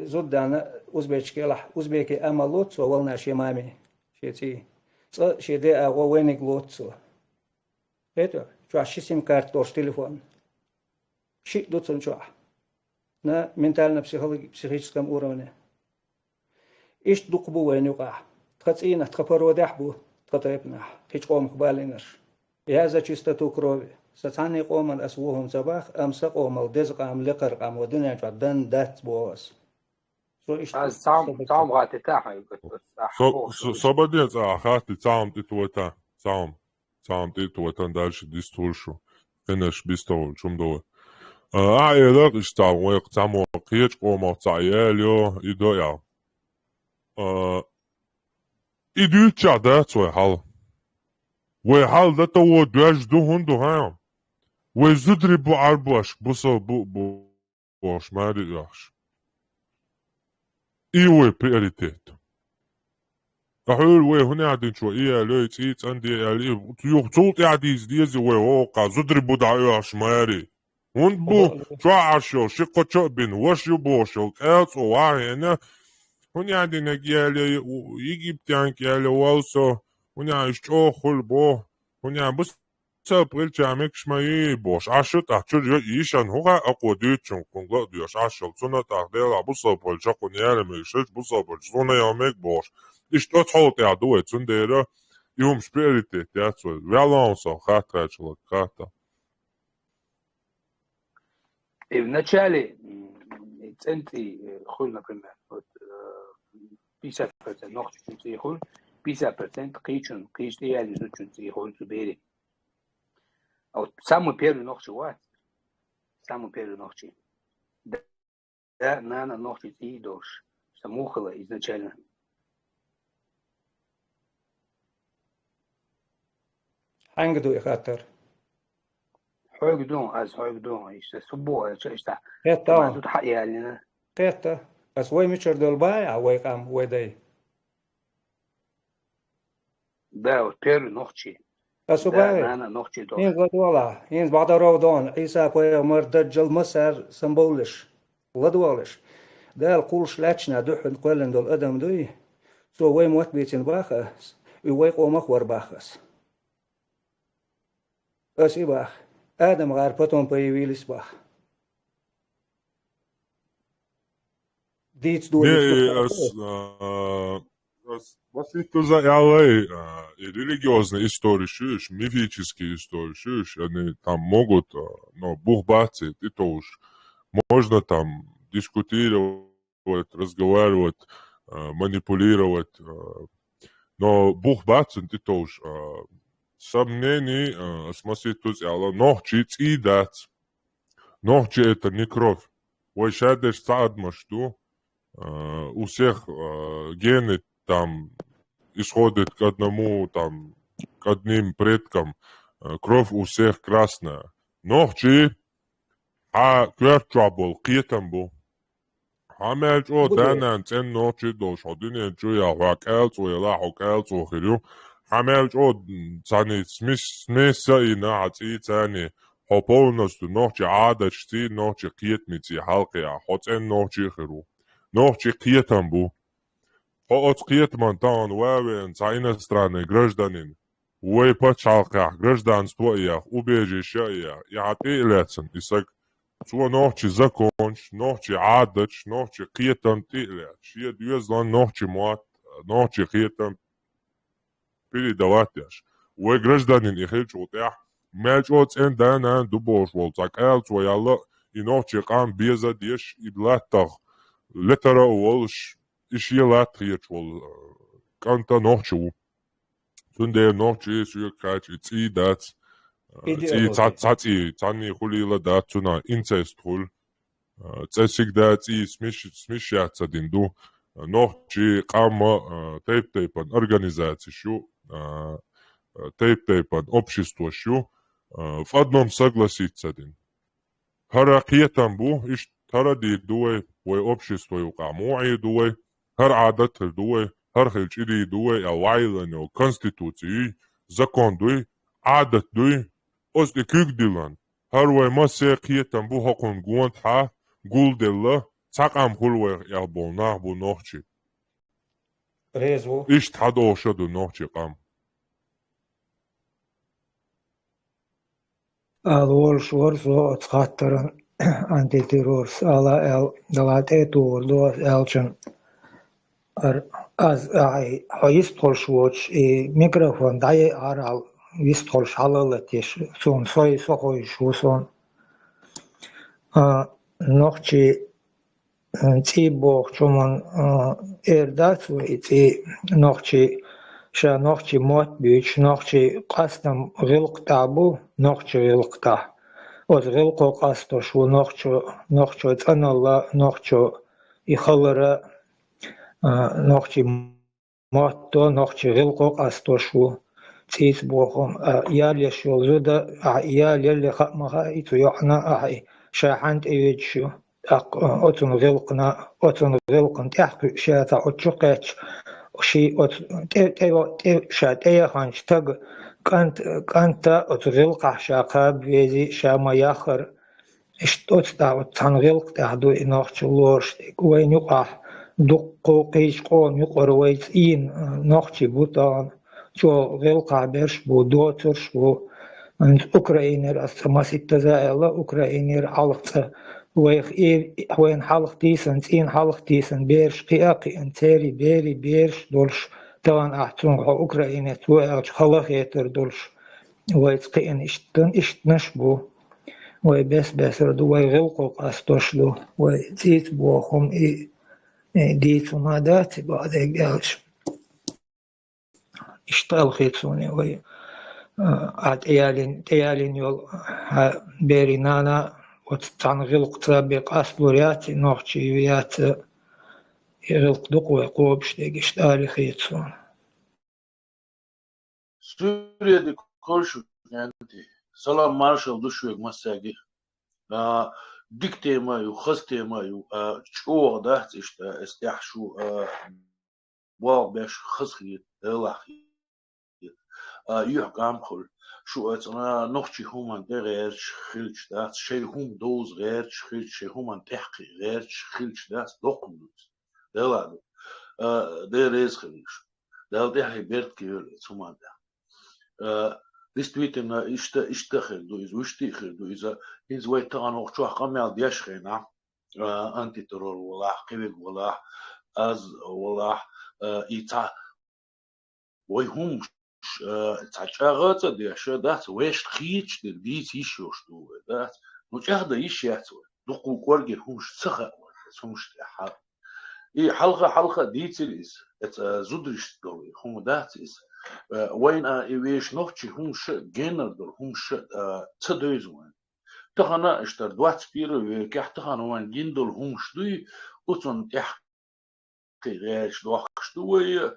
زودنا أوزبيكي لح أوزبيكي أما لوتسو ولنا شي مامي شي شي دي أغو وينك لوتسو это شو شي سيم كارت توش تليفون شي دوتسون شو на ментально-психическом уровне إيش دقبو وين يقع تخطينا تخبروا دحبو تخطيبنا هيش قوم قبالينش بهذا чистоту крови ساتاني قوم أسوهم صباح أمس قوم الدزق أم لقر قام ودنيا جدًا دات بوس. سام غاتي تاعها يقول. صبديت أخاتي سام تتوتا سام تتوتا دالش ديستولشو. فينش بيستول شوم دو. أيضا إشتغل ويقتامو قيش قوم تعياليو يدويا. يدو تشادات ويحال. ويحال ده تو دواج دو هندو هايم. ويزدري بو عربوش بوصو بوش ما رياش ايوه بريوريتيت احول وي هنا قاعدين شو ايه لو تيت عندي يوصوت قاعدين ديزي وي وقع زدري بو دعياش ماري وند بو شو عشو شقو شو بين وش يبوشو كاتس وواهينا هنيا دينك يالي يجيبتانك يالي والسو هنيا اشتو خل بو هنيا بس سابريل جامك شماي بوش عشت أحجر يشان هو أقوى ديتشن كونغلا ديوش عشل سنة تحديلا بصابريل شاقون يالي ميشش بصابريل سنة يومك بوش اشتو تحوط يعدوه تسنديرا يوم شبيريتي تياتسوي вялонсо хата человек хата. И вначале центы хуй, например, вот 50% ногти чунцы хуй, 50% кичун, кичти я лизу чунцы хуй зубери. А вот самый первый ногти вот, самый первый ногти, да, на ногти ты идешь, самухала изначально. Hangi du خاطر حقدون از حقدون işte subuh işte قطة mazut hayalina قطة بس وين مشر دول بايع وين قام ويدي da первый ногти بس da بايع na nogti doš. ينز لدوالا ينز بعد رودون عيسى كوي مر دجل مصر سمبولش لدوالش ده القولش لاتشنا دوحن قولن دول ادم دوي سو وين موت بيتين باخس وين قومك ور باخس أسي باخ آدم غار потом появились бах. Дить Was ich за ялай религиозные истории шиш, мифические истории шиш, они там могут, но Бог бацит, и то уж можно там дискутировать, разговаривать, манипулировать, но Бог бацит, и то уж сомнений, смысл тут ялай, ногчи цидать, ногчи это не кровь, вы шадешь садма, что у всех гены там исходит к одному, там, к одним предкам, кровь у всех красная. Ногчи, кверчабол, киетамбо. Хамелч о данан цен ногчи дош, один чуя хакелцо, ела хакелцо хирю. Хамелч о цани смеса и наци цани. Полностью ногчи адачти, ногчи киетмици, халкия, хоцен ногчи хирю. Ногчи киетамбо. От Киетмантан Уэвен, иностранный гражданин, Уэйпа Чалках, гражданство их, убежище их, и отелецен, и сак, что ночи законч, ночи адач, ночи Киетам тилеч, и двезлан ночи мат, ночи Киетам передавать. Уэ гражданин их хечут, меч от эндан дубош волцак, элцу ялла, и ночи кам беза деш, и блаттах, летера волш, Ишьелат речвол, канта ночу. Тунде ночи сюкач, ци дац, ци цаци, цани хулила дацуна, инцест хул, цесик даци смешаться динду, ночи кама тейп-тейпан организации шу, тейп-тейпан общество шу, в одном согласиться дин. Харакиетам бу, иш таради дуэ, уэ общество юкамуи дуэ, هر عادت دوی هر خلچی دوی اوایلن او کنستیتوسی زکان دوی عادت دوی از دکیک دیلن هر وی مسیحیتم بو حکم گوند ها گول دله تاقم خلوی یالبونه بو نخچی ريزو ایش تادو شد نخچی قم الورش ورزو اتخاطرن انتي تيروس على ال دلاتي تور دوس الچن از هایستولش وچ میکروفون دای آرال ویستولش حالالتیش سون سوی سخویش وسون نخچی تی بوخ چومن اردات و تی نخچی شا نخچی موت بیچ نخچی قصدم غلق تابو نخچی غلق تا از غلقو قصدش و نخچو تن الله نخچو يخلر نخچی ماتو نخچی غلقو قصدشو تیس بوخم یالیش یلزوده یالی خمها ایتو یحنا شاحنت ایویدشو اتون غلقن تحقی شاتا اتشقیتش شي شاتيا خانش تق كانت اتغلق شاقاب بيزي شاما ياخر اشتوت تا تنغلق تهدو انوخش لورش وين يقع دقو قيش قون يقرويت إين نوختي بوتان شو غيلقع برش بو دوترش بو أنت أوكرانير أستماسي تزايلا أوكرانير حلقة ويخ وين حلق تيسن تين حلق تيسن بيرش قياقي انتيري بيري بيرش دولش طبعا أحتون أوكرانيا توقعش خلق يتر دولش ويتقين اشتنش بو بس ردو ويغلقو قاستوش دو ويتيت بوخم ديت وما داتي بعد قالش اشتغل خيتسوني وي عاد عيالين يول بيري نانا وتتعن غلق ترابيق أسبورياتي نوخشي ويات يغلق دقو يقوب شتيق آلي خيتسون Suriye'de konuşuyor yani. Salam Marshall düşüyor masaya. Dik temayı, xız temayı, çoğu da işte istih şu bu beş xız xiyet, Allah xiyet. Yuh gamkul. Şu etna nokçi human der xilç da şey hum doz ger xilç şey human tehqi ger xilç da dokundut. Allah. Der xilç. Der bert ki tsumanda. Действительно, иштахерду из уштихерду из вайтану чух камел дяшхена антитеррор валах кивик валах аз валах ита вайхум тачагата дяша дат веш хич дит ишо что дат ну чахда ишяц дуку коргер хумш цха сумш ха и حلقة ديتليس زودرش دوي هم داتيس وين إيش نوتشي هم ش جنردل هم ش تصدقوا وين تخنا اشتر دوات بيرو وكح تخنا وين جندل هم شدوي وتون تحقي غيرش دوخش دوي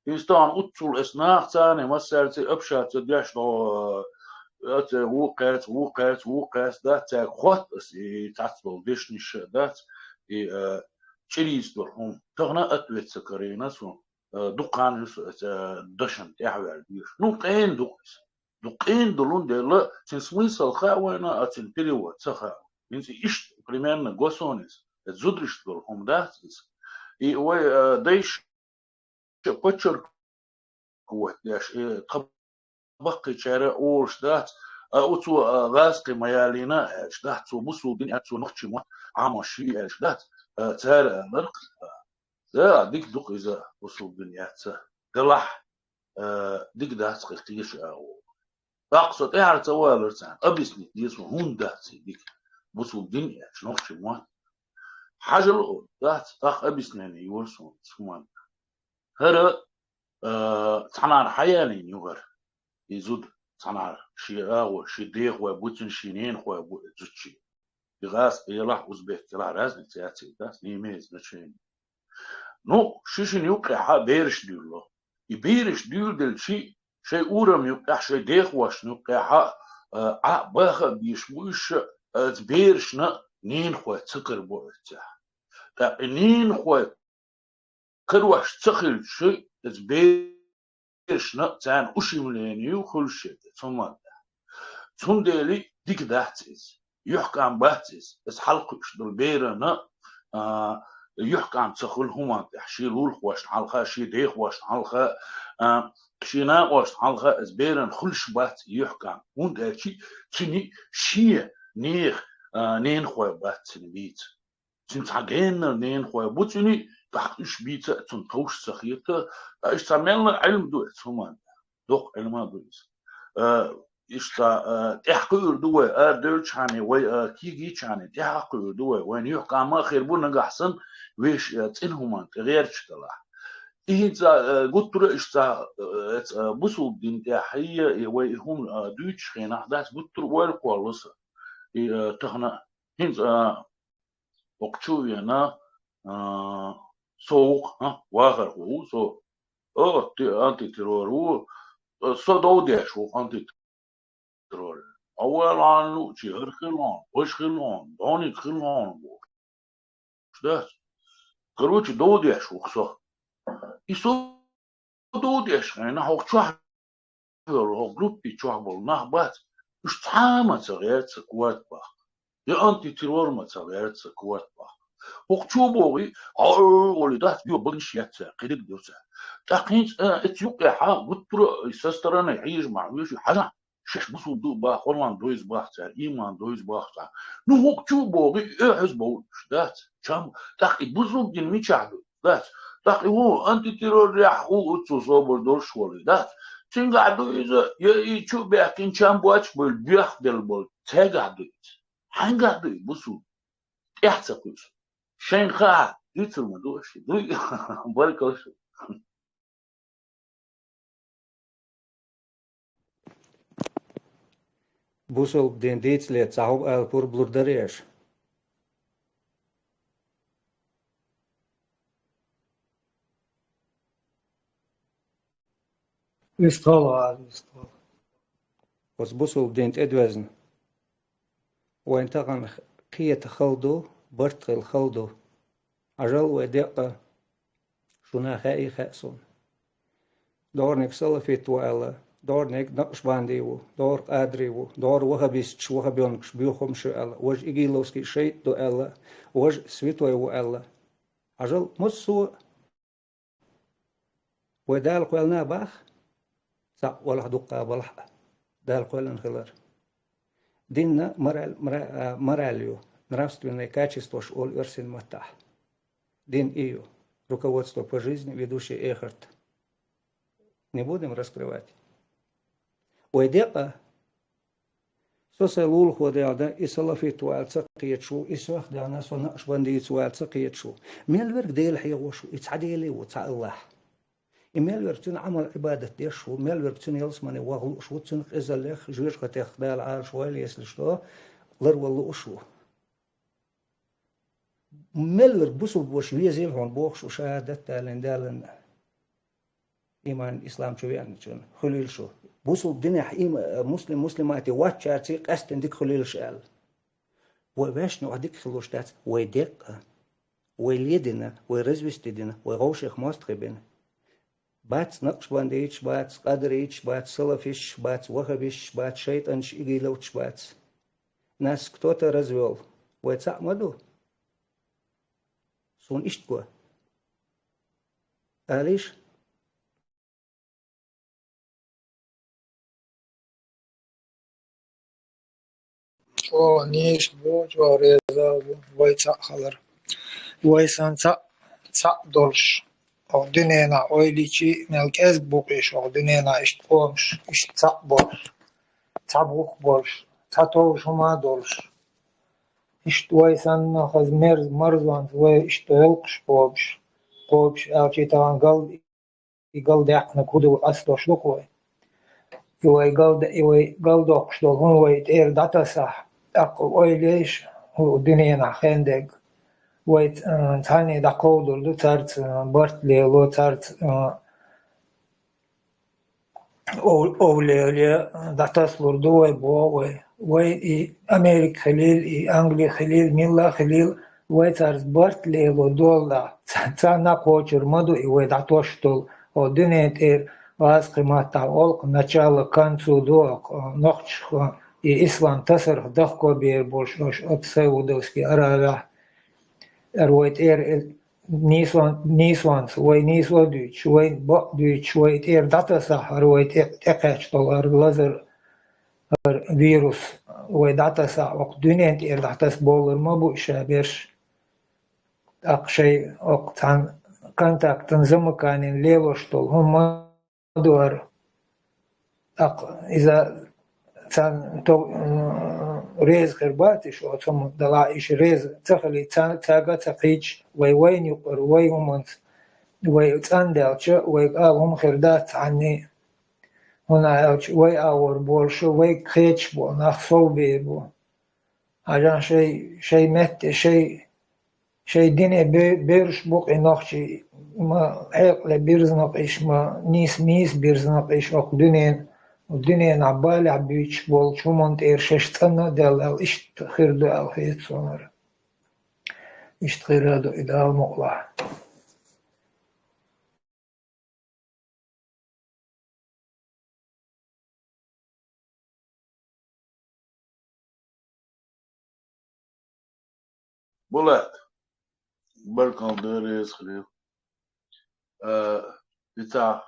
إنستان أتصل إسناخ تاني مسألة أبشات تديش دو وقعت دات خط تعطل ديشنش دات چریز دور هم تغنا اتویت سکرینه سو دکان دشن تحول دیش نقطين دقين دلون دلا تنسمي سالخاوينا اتنتري واتسخا ينسي إيش примерно госонис زودرش دور هم داتس и وي دايش بتشر قوة داش طبقي شارع أورش دات أوتو غاسقي ميالينا إيش دات سو مسو دين أتو نختي ما عامشي إيش دات تار مرق لا ديك دوق إذا وصل بنيات قلح ديك دات قيش أو أقصد إيه على توالر تان أبيسني ديسو هون داتي ديك وصل بنيات نختي ما حاجة الأول دات أبيسني يورسون سمان هذا تعنار حيالين يوغر يزود تعنار شيء أو شيء ديخ وبوتن شينين وبوتشي يغاس يلاح أزبك يلاح رازن تياتي داس نيميز نشين نو شيشن يوقع بيرش ديولو يبيرش ديول دل شيء أورم يوقع شيء ديخ واش يوقع باخ بيشموش تبيرش نين خو تسكر بوتها نين خو كرواش تسخل شيء تبيرش تان أشيملينيو كل شيء ثم ديلي ديك داتيز يحكم باتيس بس حلقة دول بيرنا يحكم تسخل هما تحشيلول واش حلقة شي ديخ واش حلقة شي نا واش حلقة بيرن خلش بات يحكم وند هالشي شني شي نيخ نين خوي بات بيت تنتعجين نين خوي بوتني تحقش بيت تنتوش سخيته استعملنا علم دوت هما دوق علم دوت إشتا تحقير دوه دولش هاني وي كيجي هاني تحقير دوه وين يحكم ما خير بونا قحسن ويش تنهما غيرش طلع إذا قلت له إشتا بسوا دين تحية وي هم دوتش خينا أحداث قلت له ويل كوالس تهنا هنز وقتشوينا سوق واخر هو سو أنتي ترور هو صدودي شو أنتي ترول أول عنو شهر خلون وش خلون دوني خلون ده كروش دودي شو خصه يسو دودي أنا هو شو هو جروبي شو هو نهبات مش تعامل صغير سكوات بخ يا أنتي ترول ما صغير سكوات بخ وقتشو بوغي ولي دات بيو بنش ياتسا قيدك دوسا تاقين اتيوقع حا قطر سسترنا يعيش مع ويش حاجة شش بسو دو باخ والله دويز باخ تار إيمان دويز باخ تار نو وقتشو بوغي حزبو دات شام تاقي بزوب دين ميشاهدو دات تاقي هو أنت تيرور يح هو اتسو صوبر دور شوالي دات تنقعدو إذا يشو بيحكين شام بواتش بول بيخ دل بول تاقعدو حنقعدو بسو يحتقوش شين خا يتر مدوش دوي بركوش Busel den Dietzliet zahub al pur blurdaresh. يستغل Was busel den Edwesen. وين تغن قية خلدو برتغل خلدو أجل ودقة شنا خائي خأسون دورنك سلفيت وعلا دورنك نقش بانديو دور قادريو دور وهبيستش وهبيونكش بيوخم شو ألا وج إيجيلوسكي شيء دو ألا وج سويتوي وألا أجل مصو ودال قولنا باخ سا ولا دقة بلح دال قولن خلر ديننا моралью, нравственные качества школ Эрсин Матах. Дин Ию, руководство по жизни, ведущий Эхарт. Не будем раскрывать. Уйдека, сосалул ходеада, и салафит уальца قيتشو, и сох дана сона швандиц уальца قيتشو. ميلورك ديل حيوشو, اتعديلي وتع الله. إميل تن عمل عبادة ديشو ميل تن يلسمني وغلو شو تن إزاليخ جويش قتيخ دال عال شوالي يسلشتو لر والله أشو ميل بوصل بوش ويزيل هون بوخش وشهادة تالين دالن إيمان إسلام شويان تن خليل شو بوصل دنيا مسلماتي واتشاتي قستن ديك خليل شال وباش نوعدك خلوشتات ويدق ويليدنا ويرزوستدنا ويغوشيخ ماستخبين بات نقشبنديش بات قادريش بات سلفيش بات وهبيش بات شيطانش إيجيلوش بات ناس кто-то развел ويتسع مدو سون إشتكوا أليش شو نيش بو جو ريزا بو ويتسع خلر ويسان تسع دولش أو دنينا أويليشي ملكز بوقيش أو دنينا إشتقومش إشتسع بولش تسعبوخ بولش تسعتوش هما دولش إشت ويسان نخز مرزوان وإشتويلقش بوبش قوبش أوشي تاوان قلد يحقنا كودو أسلوش لقوي يوي قلدوكش دول هون ويتير داتا صح أقو أويليش هو دنينا خندق ويت تاني دقودر دو تارت برتلي لو تارت أولي داتاسلور دوي بوي وي أمريك خليل أنجلي خليل ميلا خليل وي تارت برتلي لو دولا تانا كوچر مدو وي داتوشتول о дынет вазқимата олқ начало концу до нохч и ислам тасар дахко бер больш от саудовский аравия رويت نيسوانس وي نيسوا دوتش وي بق دوتش وي داتا صح رويت اقاش طلار لازر فيروس وي داتا صح وق دنيا داتا بولر ما بو شابيرش اق شيء اق تان كونتاكت تنظم كان ليلوش طول هم دور اق اذا تان تو ريز خرباتي شو ثم دلائش ريز تخلي تاغا تقيج وين يقر ويمنت ويتاندلش ويقالهم خردات عني هنا وي اور بولش وي خيتش بو نخصو بيبو عشان شيء مت شيء ديني بيرش بوق نخشي ما عقل بيرزنق إيش ما نيس بيرزنق إيش وق الدنيا نعبالي عبيتش بول شو منت إيرشش تنا دل إيش تخير دو الخيط صنر إيش تخير دو إذا المقلع بولات بالكم داريس خليل بتاع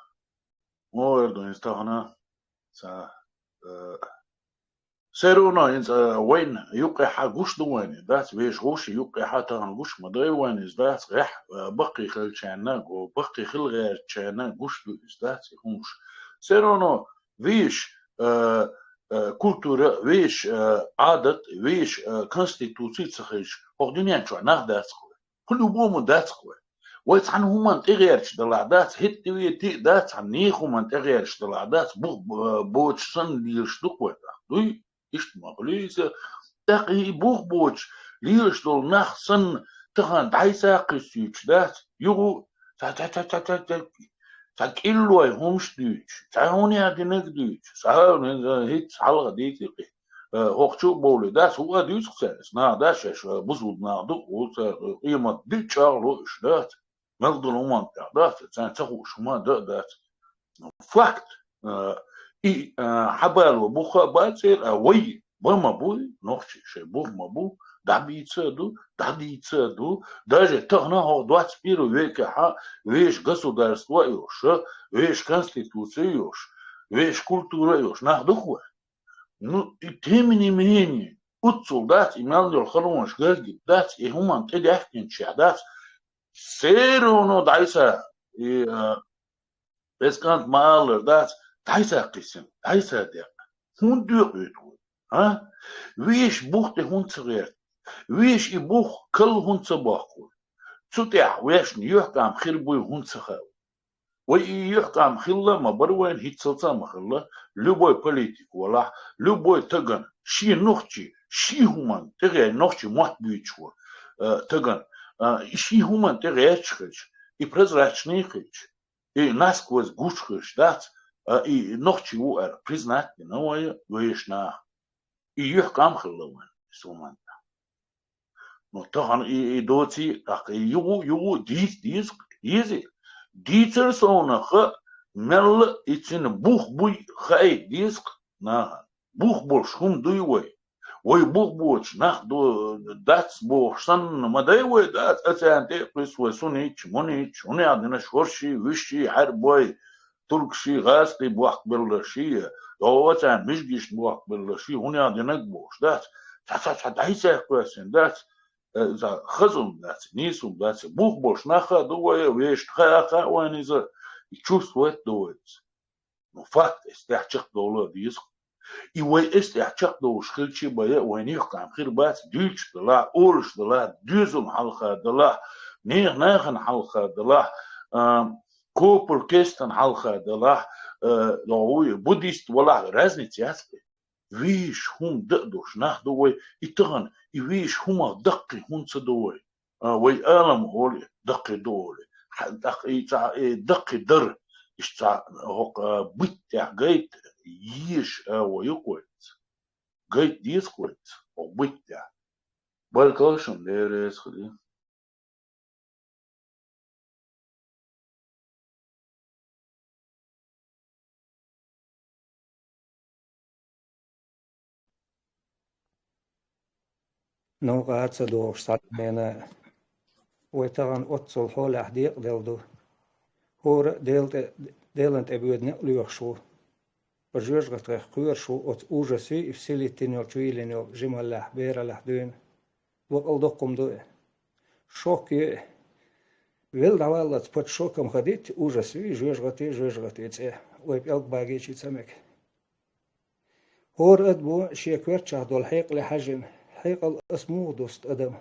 موردو يستغنى سيرونا ينز وين يوقع حقوش دواني ذات بيش غوش يوقع حتى غوش مدري وين ذات غح بقي خل شانا و بقي خل غير شانا غوش ذات هوش سيرونا ويش كولتورا ويش عادة ويش كونستيتوسي تخيش هردنيان شو ناخدات كل يوم دات خوي ويت عن هما تغيرش دلعدات هت ويتي دات عن نيخو من تغيرش دلعدات بوش سن ليش دقوة دوي إيش مغليزة تقي بوش ليش دول نخ سن تغان دعيسا قسيوش دات يغو تاك إلوي همش دوش تعوني هادينك دوش تعوني هيت حلقة ديك هوكشو بولي داس هو دوش خسارس نا داش بزود ناقدو قيمة دي تشارلو إش دات ملدن همان دات تان تخوش هما دات فاكت إي حبالو بوخا باتير أوي بما بوي نوخشي شي بوما بو دعبي تصدو даже تغنا هو دوات سبيرو ويكا ويش государство يوش ويش конституция يوش ويش культура يوش ناخدوه ну и темени мнение утцул дать имел дел خلونش газги дать и همان تدحكن شعدات سيرونو دايسا и بس كانت مالر دات دايسا قسم دايسا ديق هون دوغيتو ها ويش بوخت هون صغير ويش يبوخ كل هون صباحو تسوتيح ويش نيوحكام خير بوي هون صخاو ويحكام خلا ما بروين هيت سلطة مخلا لبوي بوليتيك ولا لبوي تغن شي نوختي شي همان تغي نوختي موت بيتشو تغن شي همان تغي اتشخش и прозрачный хыч и насквозь гуш хыч дат и нохчи уэр признать новое вышна и юхкам хыллован суман но тохан и доти ак югу диз дитер сонах мел итин бух буй хай диск на бух больш хум дуйвой ой бух больш нах до дац больш сан мадайвой дац ацанте присвой сунич монич уни адна шорши виши харбой туркши гасти бух берлаши овацан мишгиш бух берлаши уни адна больш дац дайса квасен дац за хазум дац нисум дац бух больш наха дуйвой веш хаха ваниза и чувствует дует но факт استحقق دولار ديس и وي استحقق دو شخلشي بايا وين يحكم خير بات ديش دلا اورش دلا دوزم حلقه دلا نيغن حلقه دلا كوبر كيستن حلقه دلا لو بوديست ولا разница яске виш хум ддош нахдовой и тган и виш хума дقي хун цдовой وي алам هول دقي دول دقي در اشتاع هوك بيتع جيت يش ويقوت جيت ديسكوت او بيتع بالكوشن ديرس خدي نوقات صدوق صدمنا ويتغن أتصل حول أحديق دلدو هور ديلنت أبيود نقليوخ شو برجوش غتغيخ قوير شو أت أوجسي إفسيلي تنيو تويلينيو جمال لح بيرا لح دوين وقل دقم دوي شوكي ويل دعوالة تبت شوكم خديت أوجسي جوش غتي تسيه ويب يلق باقيشي تسمك هور أدبو شيكوير شاهدو الحيق لحجم حيق الاسمو دوست أدم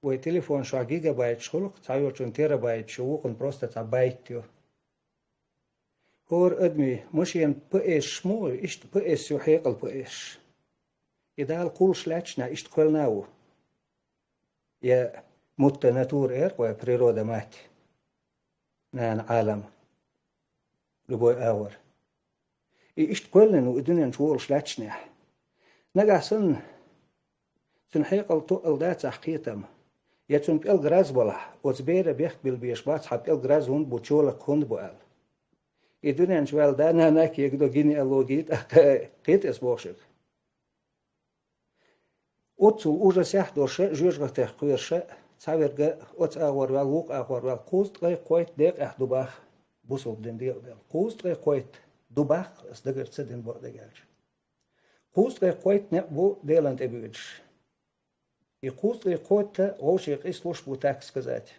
وي تليفون شو جيجا بايت شغلق تعيو 1 تيرا بايت شوقن بروستا تاع بايتيو هور ادمي مشين بئش مو اشت بئش يحيق البئش اذا القولش لاتشنا اشت قلناو يا مت ناتور اير و بريرودا مات نان عالم لبوي اور اشت قلن الدنيا نشولش لاتشنا نجا سن حيق التقل دا تحقيتم يتم بيل غراز بلح وزبير بيخ بالبيشبات حب بيل غراز هون بوتشولك هون بوال الدنيا نشوال دا ناك يقدو جيني اللوجيت قيت اسبوشك اوتسو اوجا سيح دورشا جوج غتاخ قويرشا ساورجا أوت أور والوق أور والقوست غير قويت ديك أحدباخ بوسوب دين ديل قوست غير قويت دباخ أصدقر تسدين بو دجاج قوست غير قويت نبو ديلانت أبيدش يقوست غير قويت غوش يقيس لوش بو تاكس كذات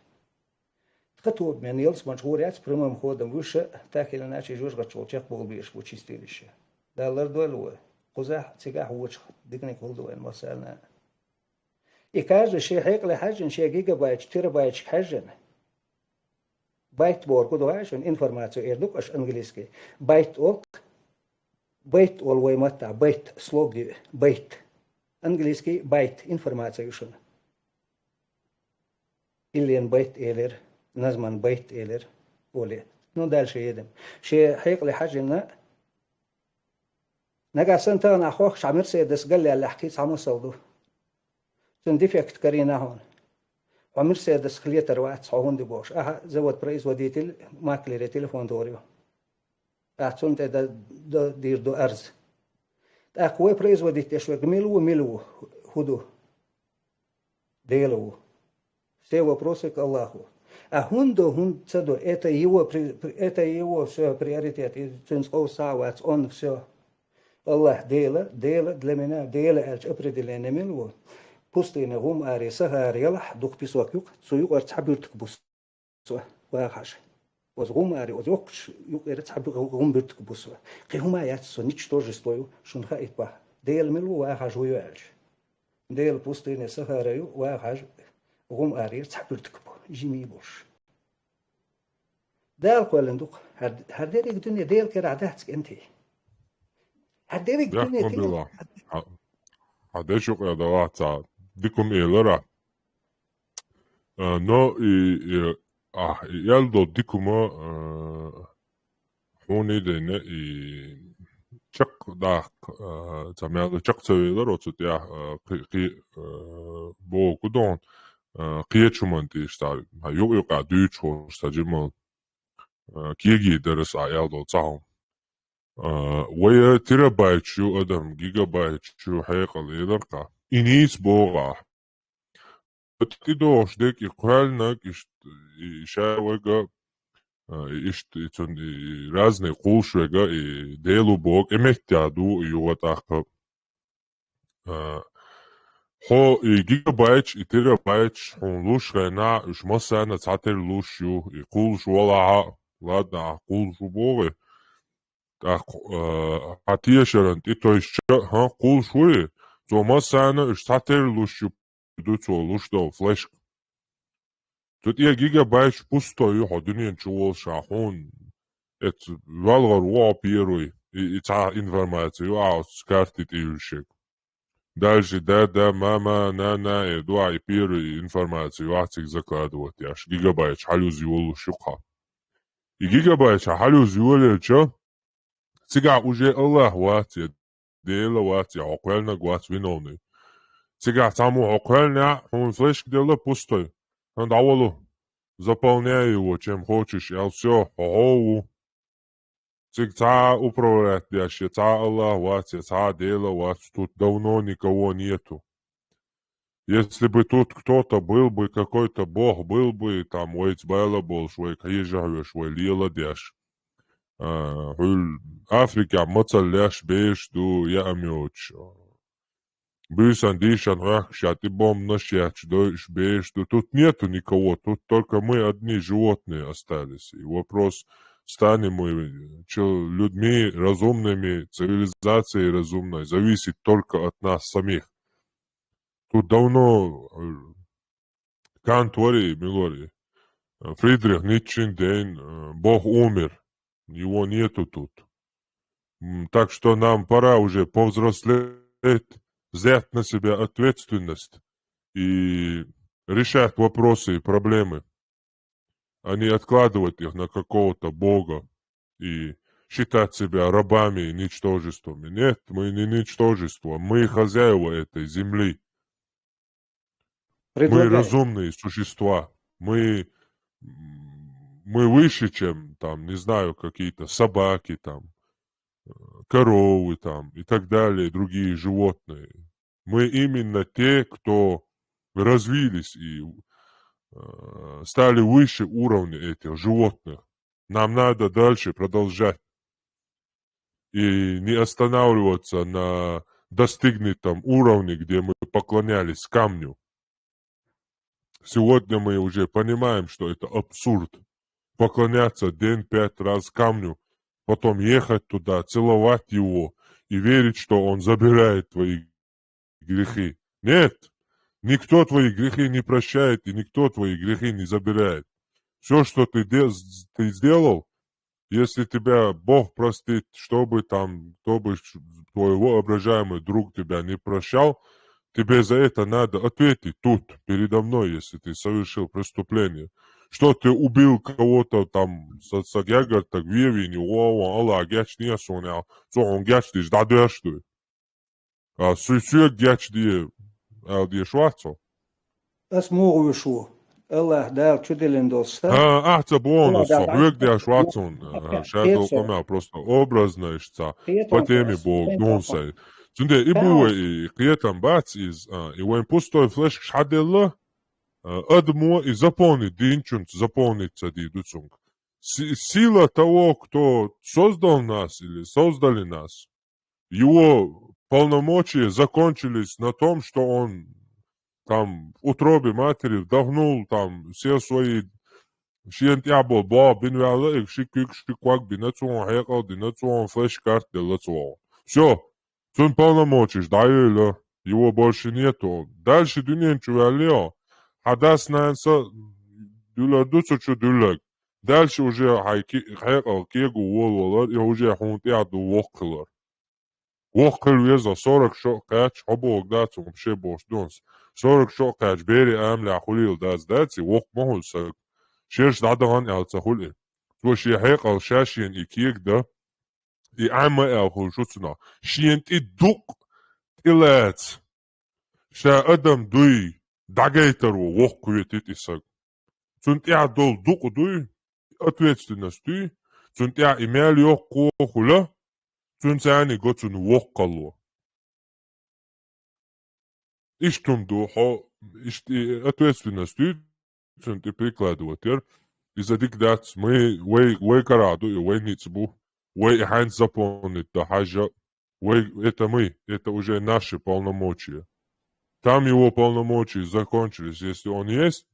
تكتب من يلس مجهوريات برمم خودم وش تاكل ناشي جوش غتشو تشق بول بيش بو تشيستيلش دالر دول قزح تجاه وش دقني كل دوين مسألة إكاز شيء حيق لحاجن شيء جيجا بايت تير بايت حاجن بايت بور كده عشان إنفورماتيو إيردوك أش إنجليزي بايت أوك بايت والوي متى بايت سلوجي بايت إنجليزي بايت إنفورماتيو شون إلين بايت إيلر نزمان بايت إيلر ولي نو دال شيء يدم شيء حيق لحاجن نجا سنتنا أخوك شعمر سيدس قال لي اللي حكيت عمو صودو تندفعت كرينا هون عمر سيدس خليه تروات هون دي بوش زود بريز وديتل ما كليري تليفون دوريو تونت دا دير دو أرز أقوى بريز وديت شوي ميلو هدو ديلو سيوا بروسك الله هون تدو это его все приоритет и цинского сават он все الله дела для меня дела определение мило пустыня гум ари сахар ялах дух писок юк суюк арцабиртк бус واخش was гум ари was юк арцабиртк гум биртк бус кихума яцсо ничтожествую шунха итба дел мило واخش уялж дел пустыня сахара юк واخش гум ари арцабиртк جيمي بوش دال كولندوق هرديرك الدنيا ديل كده عداتك انت هرديرك الدنيا يحكم بالله هديشوك يا دوات ديكم إيلرا نو يالدو ديكما هوني دينا چق داق تمام چق سويلر وتتيا قي بو كدون قيتشمنتي اشتار يوقع دوتشو استجمل كيجي درس عيالدو تصاهم ويا تيرا بايت شو ادم جيجا بايت شو حقيقة ليدرقا إنيس بوغا تدوش ديك يقالنك شاوغا разные кулшвега и делу бог эмехтяду югатаха хо и гигабайт и терабайт он луш гана уж масана цатер луш ю и кулш вала ладно кулш бог так атиешерен и то есть кулш вы то масана уж цатер луш ю дуцо луш до флеш тут я гигабайт пустой ходунин чувол шахун это валгар ва первый и та информацию а скартит ильшек дальше да мама на и два и первый информацию атик закладывать яш гигабайт халюз юлу шуха и гигабайт халюз юлу чё сега уже Allah вати дела вати оквелна гват виновный сега саму оквелна он флеш дела пустой он давало заполняй его чем хочешь я все хоо Та управлять дальше, та Аллах вати, та дело вати, тут давно никого нету. Если бы тут кто-то был бы, какой-то бог был бы, там, уэйцбайла был, швей каежаве, швей лила дяш. Африка, мацаляш, беш, ду, я амёч. Бюсан, дишан, рах, шат, и бом, нашяч, дойш, беш, ду. Тут нету никого, тут только мы одни животные остались. И вопрос... Станем мы людьми разумными, цивилизацией разумной, зависит только от нас самих. Тут давно Кант говорит, Милори, Фридрих Ницше день, Бог умер, его нету тут. Так что нам пора уже повзрослеть, взять на себя ответственность и решать вопросы и проблемы, а не откладывать их на какого-то бога и считать себя рабами и ничтожествами. Нет, мы не ничтожество, мы хозяева этой земли. Мы разумные существа. Мы выше, чем, там, не знаю, какие-то собаки, там, коровы, там, и так далее, другие животные. Мы именно те, кто развились и стали выше уровня этих животных. Нам надо дальше продолжать и не останавливаться на достигнутом уровне, где мы поклонялись камню. Сегодня мы уже понимаем, что это абсурд. Поклоняться день 5 раз камню, потом ехать туда, целовать его и верить, что он забирает твои грехи. Нет, никто твои грехи не прощает и никто твои грехи не забирает. Все, что ты сделал, если тебя Бог простит, чтобы там, кто бы твой воображаемый друг тебя не прощал, тебе за это надо ответить тут, передо мной, если ты совершил преступление. Что ты убил кого-то там, сагягартак, вевини, Аллах, гяч не сонял, он гяч ты ждадешты. А суйсуек гяч дие, алдие шварцо. اسمه وشو الله دال чуделен долса. Ахца бонусо, хвегдя шварцон, шадо камя, просто образнаешься по теме Бог, донсай. Цунде и буе, и киетам бац из, и вен пустой флеш шаделла, адмо и заполнит, динчунц заполнится дидуцунг. Сила того, кто создал нас или создали нас, его полномочия закончились на том, что он там в утробе матери вдохнул там все свои шиентябо, бинвялы, шикик, шиквак, бинацуон, хайкал, динацуон, флеш-карт, делацуон. Все, сон полномочий, ждаю, его больше нету. Дальше дуненчу хадас нанса дуцучу дулаг. Дальше уже хайкал, кегу, волвалар, и уже хунтяду воккалар. Воккал веза 40 шокач, обок дацу, вообще бош донс. 40 шокач, бери амля хулил даци, вок могулса. شيرش دادغان ال تقول تو شيء قال شاشين إكيك ده إعمى أو شوتنا شين تدق إلات شا أدم دوي دعيتر ووقوي تيسك تنت دول دق دوي أتويتستنس دوي تنت إيميل يوقو خلا تنت يعني قتن وقلو إشتم دو حو أتويتستنس دوي تنت прикладывать тер. Из-за дикдats мы вей караду и вей ницбу, вей хайн заполнит да хаджа, это мы, это уже наши полномочия. Там его полномочия закончились. Если он есть,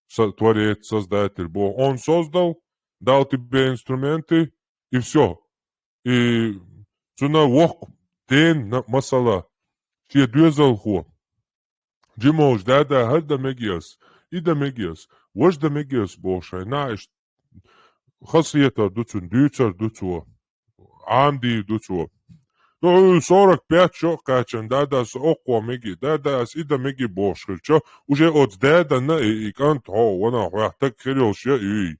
творец, создатель, Бог, он создал, дал тебе инструменты, и все. И цуна вок ден масала, че дуезал хо. Джимош, да, хадда мегиас, ида мегиас. Вожда мегиас бошай, наиш, خاصيته دوتسون ديوتشر دوتسو عندي دوتسو 45 شوكاتشن داداس اوقو ميجي داداس اذا ميجي بوشكلشو وجي اوت دادا نا ايكانت هو وانا هحتاج خير شيء اي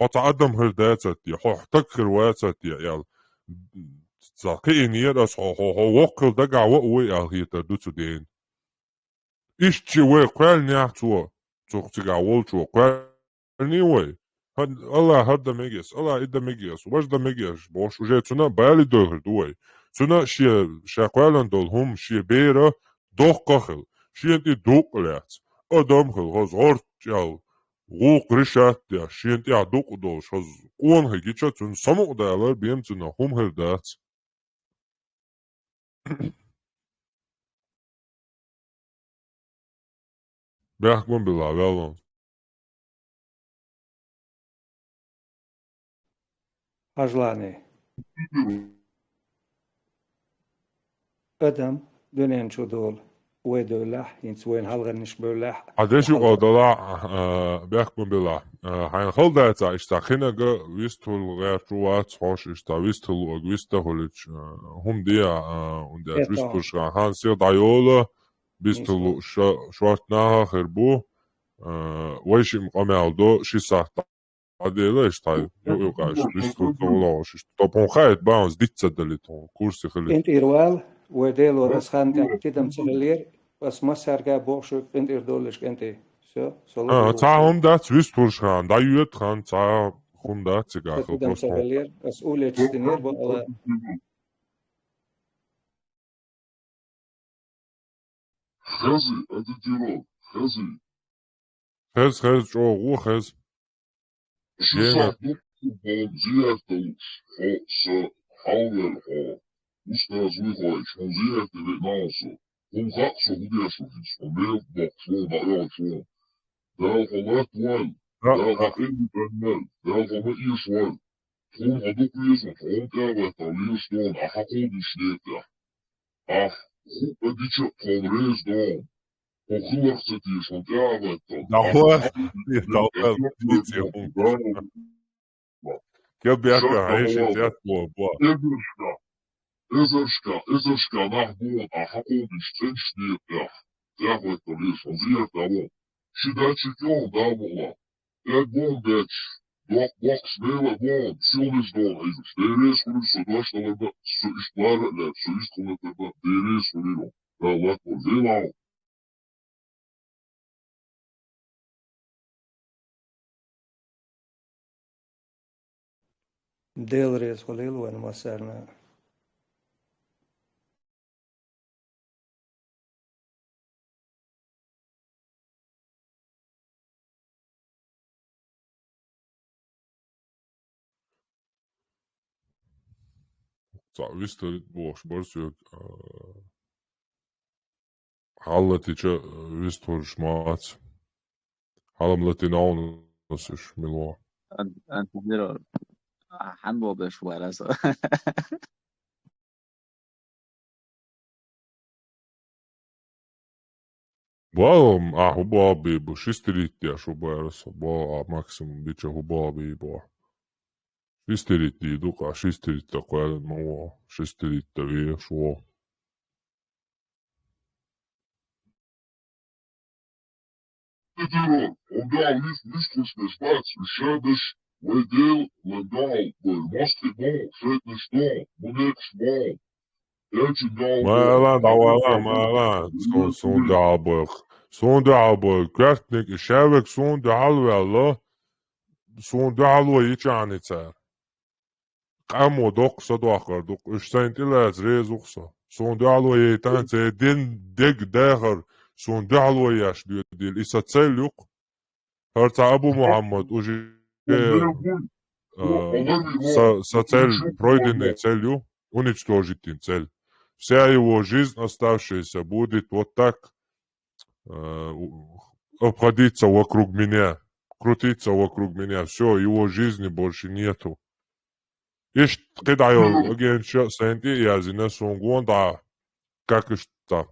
هتعدم هرداتي هحتاج واتاتي يال ساقي نيراس هو وكل دقع وقوي الهيتا دوتسو دين ايشتي وي قال نيحتو تقتقع والشو قال نيوي Allah hada megias, Allah ida megias, wajda megias, bosh uje cuna bali dohir duay. Cuna shia shaqalan dol hum shia beera doch kachel. Shia ti dok leats. Adam khel has hort jal. Guk rishat ya shia ti adok dol has kuan hegicha cun samuk dalar biem cuna hum her daats. Behkman bila velon. Ажланы. أدم دونين شو دول ويدولح ينسوين هالغنش بولح Adeshu odala behkman bila. Hein khaldata ishta khinaga wistul gärtuat hosh ishta wistul og wistahulich hum dia und der wistul schra han sehr dayola wistul shwartnaha khirbu ويشم قمالدو شيساتا عديلا اشتاي يوقاش wistul tolosh topon khayt bounce ditsadaliton kursi khili انت إروال وديلو رسخان كدم تغلير بس ما سارقا بوشك انت إردولش انت شو تعهم دات wistul schran da yut khan ta khunda tsiga كدم تغلير بس أولي تستنير بقى خزي أدي ديرو خزي خز شو خز شو جيمة صعدوك بون زيادة خو حاول أستاذ ويخوي شو زيادة بناصر هم خاصة هدي أشوفيس وميل بقصون دعيا شون دعا خلات وال دعا خاقين بنال دعا خمئيش وال تكون هدوك يسو تكون كابا تاليش دون أحاقون يشنيتا أح خو أديشة تونريز دون وخلق ستيش وكابا تال دعوة أحاقون دعوة تيتي هم كيف بيأكل عيش زيادة بوا Izerška nahbon a hakodiš cenšnietah, tēvlietalies un zietavo. Šidači kjon davola. Bon beč, doks mele bon, silnis don izus. Dēries kuris su doštalaba, su išplārēlē, su izkuletaba, dēries kuriro. Tā lako zilao. Dēlries lielu masarnā. Viss tur būs borsjūt. Halletiča viss tur šmāc. Hallam latinaunas iš Milo. أنت مدير حنبو بشوارع Bolam, hubabi bu šistirītie šubēras, maksimum biča hubabi bu. Šistirītie duka, šistirīta kvēlen malo, šistirīta viešo. Titiron, ongal viskusnes pats, visēdeš, vai dēl, lai gal, vai masti bon, šeitnes don, monēks bon. Mēlēn, Sondālbog, kērtnik, šēvek sondālvēla, sondālo ičānicēr. Kāmo doksa dokar, išsaintilēts reizuksa. Sondālo ietāncē deg dēhar, sondālo jāšļiedil, isa ceļuk. Harca Abu Muhammad, uži sa цель, пройденный целью, уничтожить цель. Вся его жизнь оставшаяся будет вот так обходиться вокруг меня, крутиться вокруг меня. Все, его жизни больше нету. Ишь, когда я агенча сенти, я зина сунгонда, как ишта.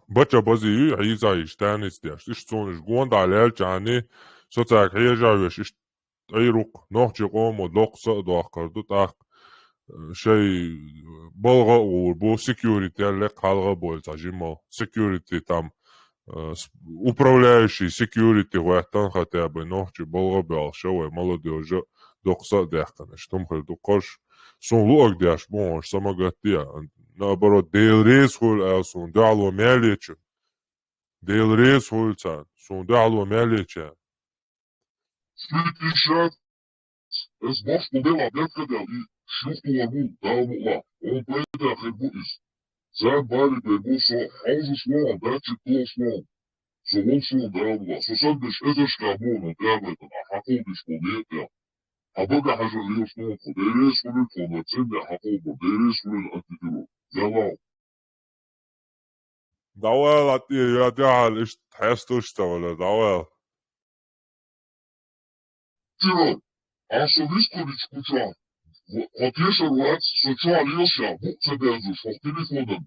Бача бази, айза иштанец дяш. Ишь сониш гонда лялчани, соцак хейжавеш, ишь айрук, нохчи гомо, локса дуахкарду так. شيء بلغة وبو security اللي خالغة بول تاجيمو security там управляющий security وقتان хотя бы нохчи بلغة بالشوي молодежь докса дехкана что мы докош сон луак дяш бонш самогатия наоборот дейлрейс хул сон дало мялече дейлрейс хулца сон дало мялече Святишат, es boš modela bjetkadel I šluftu lagu, dalmula, on pēdē herbuis. Zēn bari bēbu so hauzu slon, dači to slon. So on slon dalmula, so sandiš ezeškā būna tēvētan, a hakuldiš ko vietā. A baga haža liyo slon, ko dēries kulil, ko na cinde hakulbo, dēries kulil antitilu. Zēlau. دوال يا تعال ايش تحس تشتغل دوال Tiron, a so viskolič kuča. Hotieša ruac, so čua liosja, bukce bezus, ho telefonan.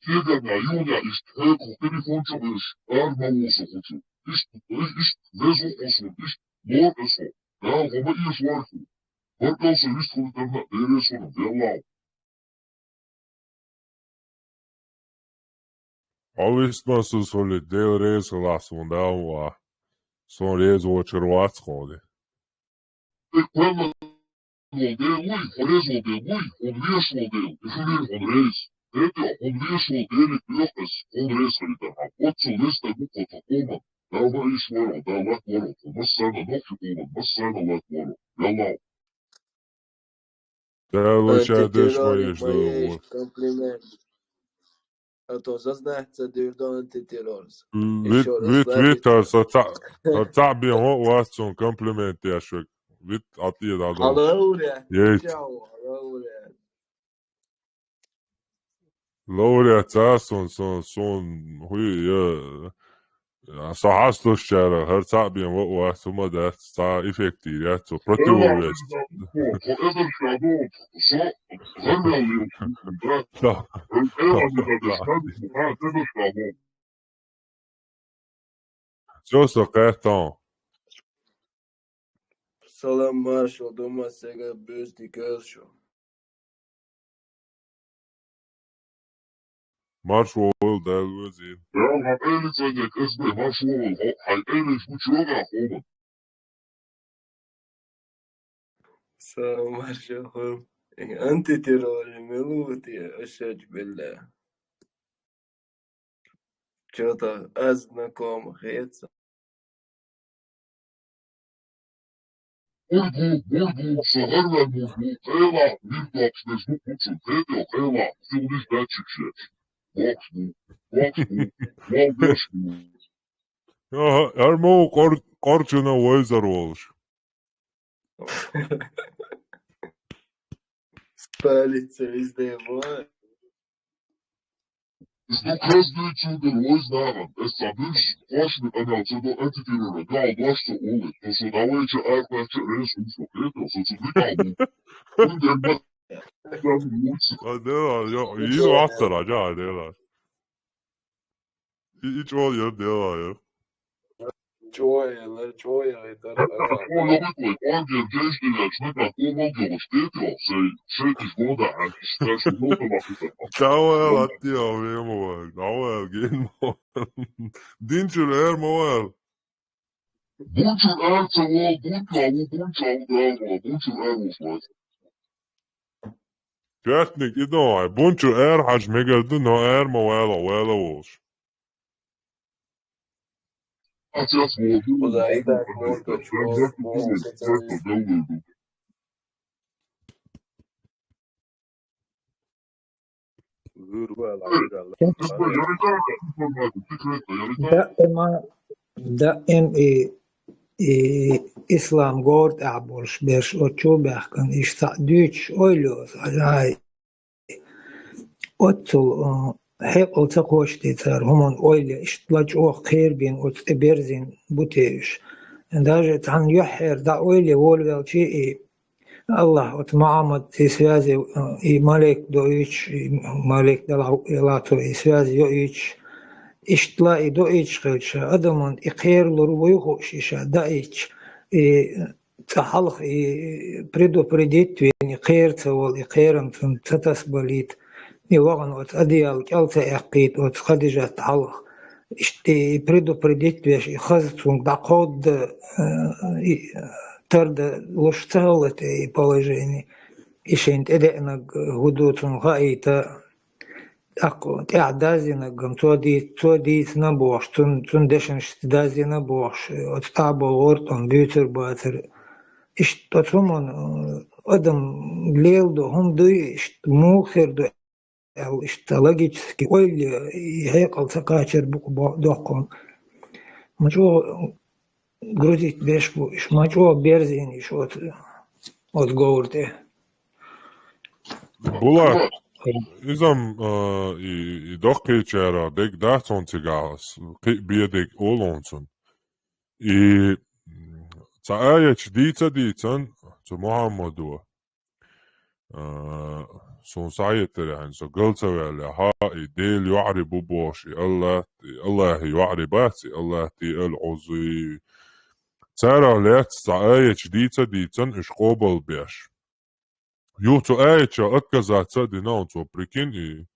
Kegana Julia ist höko telefončoviš, armavoso hoću. Ist vezu osu, ist lor eso. Ja, homa ieš varhu. Varkal se viskolitarna, deresona, velao. Avisma su soli del reis lasun dawa. Son reis oči ruac hodi. Quella model, lui, horezo de lui, on vies model, ifulir on reis. Ete, on vies model, piokas, on reis kalitaha. Otsu lista buko takoma. Dava ishwaro, da lakwaro, masana nokshikuman, masana lakwaro. Velao. Tēlu šēdeš Антитиролик majiš моей dawa. комплимент. Entonces nähtäytyy tiloissa. Vittar så تعبي هو واسون كومبلمنت يا شوك vit عطيه ده Halloria. ييت Ciao, halloria. لوريا son hui ja sa hastoshara her تعبي هو واسون ده sa effektiv ja så protivovest Čo sa kætão Salam Marshall, doma sega bösti körsho. Marshall ده الوزير Ja, han ehrlich sein, der Christen, war schon, ein ehrlich gut Schwager, Robert. Salam Marshall. أنت ترى ملوتي أشهد بالله. شوطة أزنكم خيتsa. Burgu, Saharla, Burgu, Kayla, Wilcox, Nesbu, Kutsu, Peter, Kayla, Filnis, Batchik, Boxbu, Waldesbu. Ja, Ermo Korčina Weiser olmuş. Spalice izdevuma. Ist du krasnüy der Loiznaran, es sabüş, hoş mit einer Zedo Entityröre, gal başta olet, to so davajče Arpače res usko Peter, so su prikalu. Und der Mann, Ja, ja, idu attara, ja, delar. Hiç ol ya, delar ya. Čoja, Angel Geistnieks nekā Kovalģelas Pietjals, šeit izgodā, es Tauēl attijā vienmoēl, tauēl ginmoēl. Dinčur ērmoēl. Bunčur ērcevēl, bunčavu, dēlā, bunčur ērmoslēs. Kērtnik idāja, bunčur ērhaģ megardu no ērmoēla vēla volš. Uzaiták voltač, دائم إسلام قورت أعبرش بيرش أتشوبح كان إشتعدوش أولوز على أتل حق تقوش تيتر همون أولي إشتلاج أوخ خير بين أتبرزين بوتيش даже عن يحر دا أولي وولوال شيء الله وتمعامد سيسوازي مالك دويش مالك دلاتو سيسوازي يويش إشتلاقي دويش خلشا أدمان إقير لربويخوش إشا دايش تحلق بريدو بريديت وين إقير تول إقيرم تتسبليت يوغن وت أديال كالتا إقيت وت خديجة تحلق إشتي بريدو بريديت ويش إخذتون دقود ترد لشتغلت положение إشين تدعنا هدوتون غايتا أقو تعدازينا قم تودي نبوش تندشن اشتدازينا بوش وتتعبو غورتون بيوتر باتر اشتتهمون أدم ليلدو هم دوي موخر دو أو اشتلاجيتسكي ويلي هيقل تقاشر بقو دوقون مجو грузить бешку, шмачо берзин, еще от гоурте. Bular, izam I dohkīčērā deg dāconcigās, biedeg olonsun. I ca āječ dīcen, ca Muhammadu, son sajetere, so gulcavēlē, I dēļ ju'aribu boši, Allah ju'aribāci, Allah ti al-uzi, Цара лет саэч дицен ишкобал беш. Юцу эча отказаться динаунцу прикин и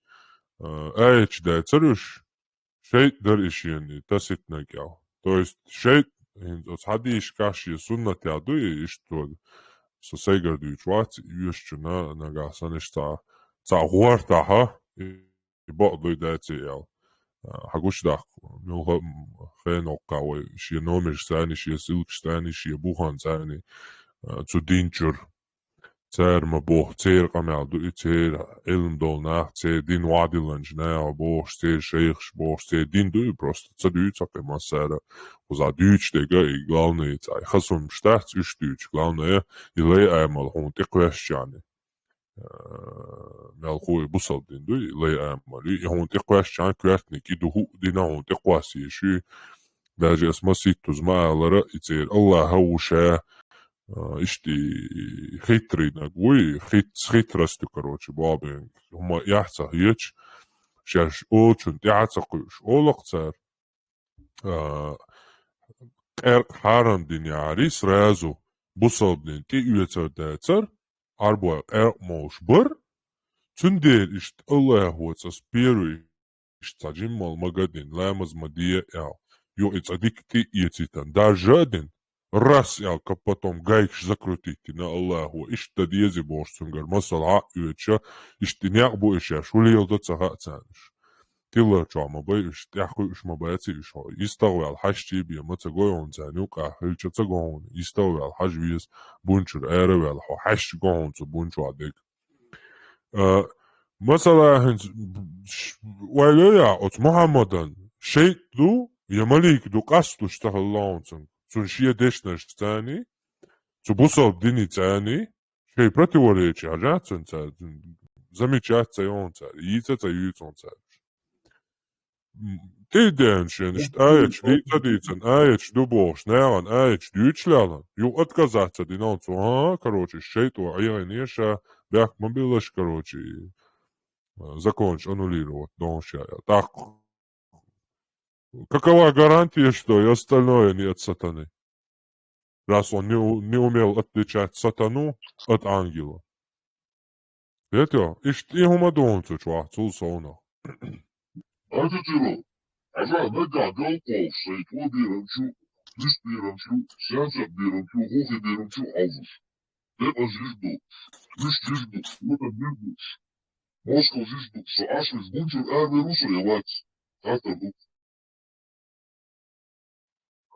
эч децерюш шейт дар ишин тасит нагял. То есть шейт хадиш каши суннат яду и что со сейгарду чвац юшчу на гасаништа ца хуарта ха и бодой дециял. Хагуш дах милха Fenokkauj, šie nomiri stēni, šie silki stēni, šie buhan stēni, zu dinčur. تار ما بوح تير قمع دو تير علم دول ناخ تير دين وادي لنجنا بوش تير شيخ بوش تير دين دو просто цадю цапе масара за дюч дега и главное цай хасум штат үш дюч главное илей аймал хун теквешчани мел хуй бусал дин ду илей аймал и хун теквешчан квертник иду ху дина хун текваси ши даже смасит тузма лара ицер الله هوشا اشتي خيترينا قوي خيترستو كروتش بابين هما يحصى هيتش شاش اوتشن يحصى قيوش اولق تار حارن دين يعريس رازو بصل دين تي يوتر داتر اربو موش بر تندير اشت الله هو تسبيري اشت جمال مقدين لامز مدية يو اتساديك تي يتيتن دا جادين раз я потом гайкш закрутить на Аллаху ишта диези борсунгар масала юча иштиняк бу иша шулил до цага цанш тила чама бай иштяху ишма байци иша иставал хашти би мацагой он цанука хилча цагон иставал хажвис бунчур эревал хаш гон цу бунчу адек масала вайля от мухаммадан шейду ямалик ду qasdu штахаллаунцун Цуншия дешнаш цани, цубусал дини цани, шей противоречия, ажацун цани, замечаться он цани, яйца юйцон цани. Ты деншен, аеч лицадицен, аеч дубош, неан, аеч дючлялан, ю отказаться динонцу, короче, шейту, айранеша, бях мобилаш, короче, закончить, аннулировать, доншая. Так, какова гарантия, что и остальное не от сатаны? Раз он не умел отличать сатану от ангела. Это и гумадонцу чуахцул сауна. Антитило, ажа нега галпол шейт лобиранчу, лиспиранчу, сянсят биранчу, хохи биранчу, алзуш. Тепа жижду, лиш жижду, лута бирдуш. Москва жижду, со ашвиз гунчур эрверуса явать. Хатарду.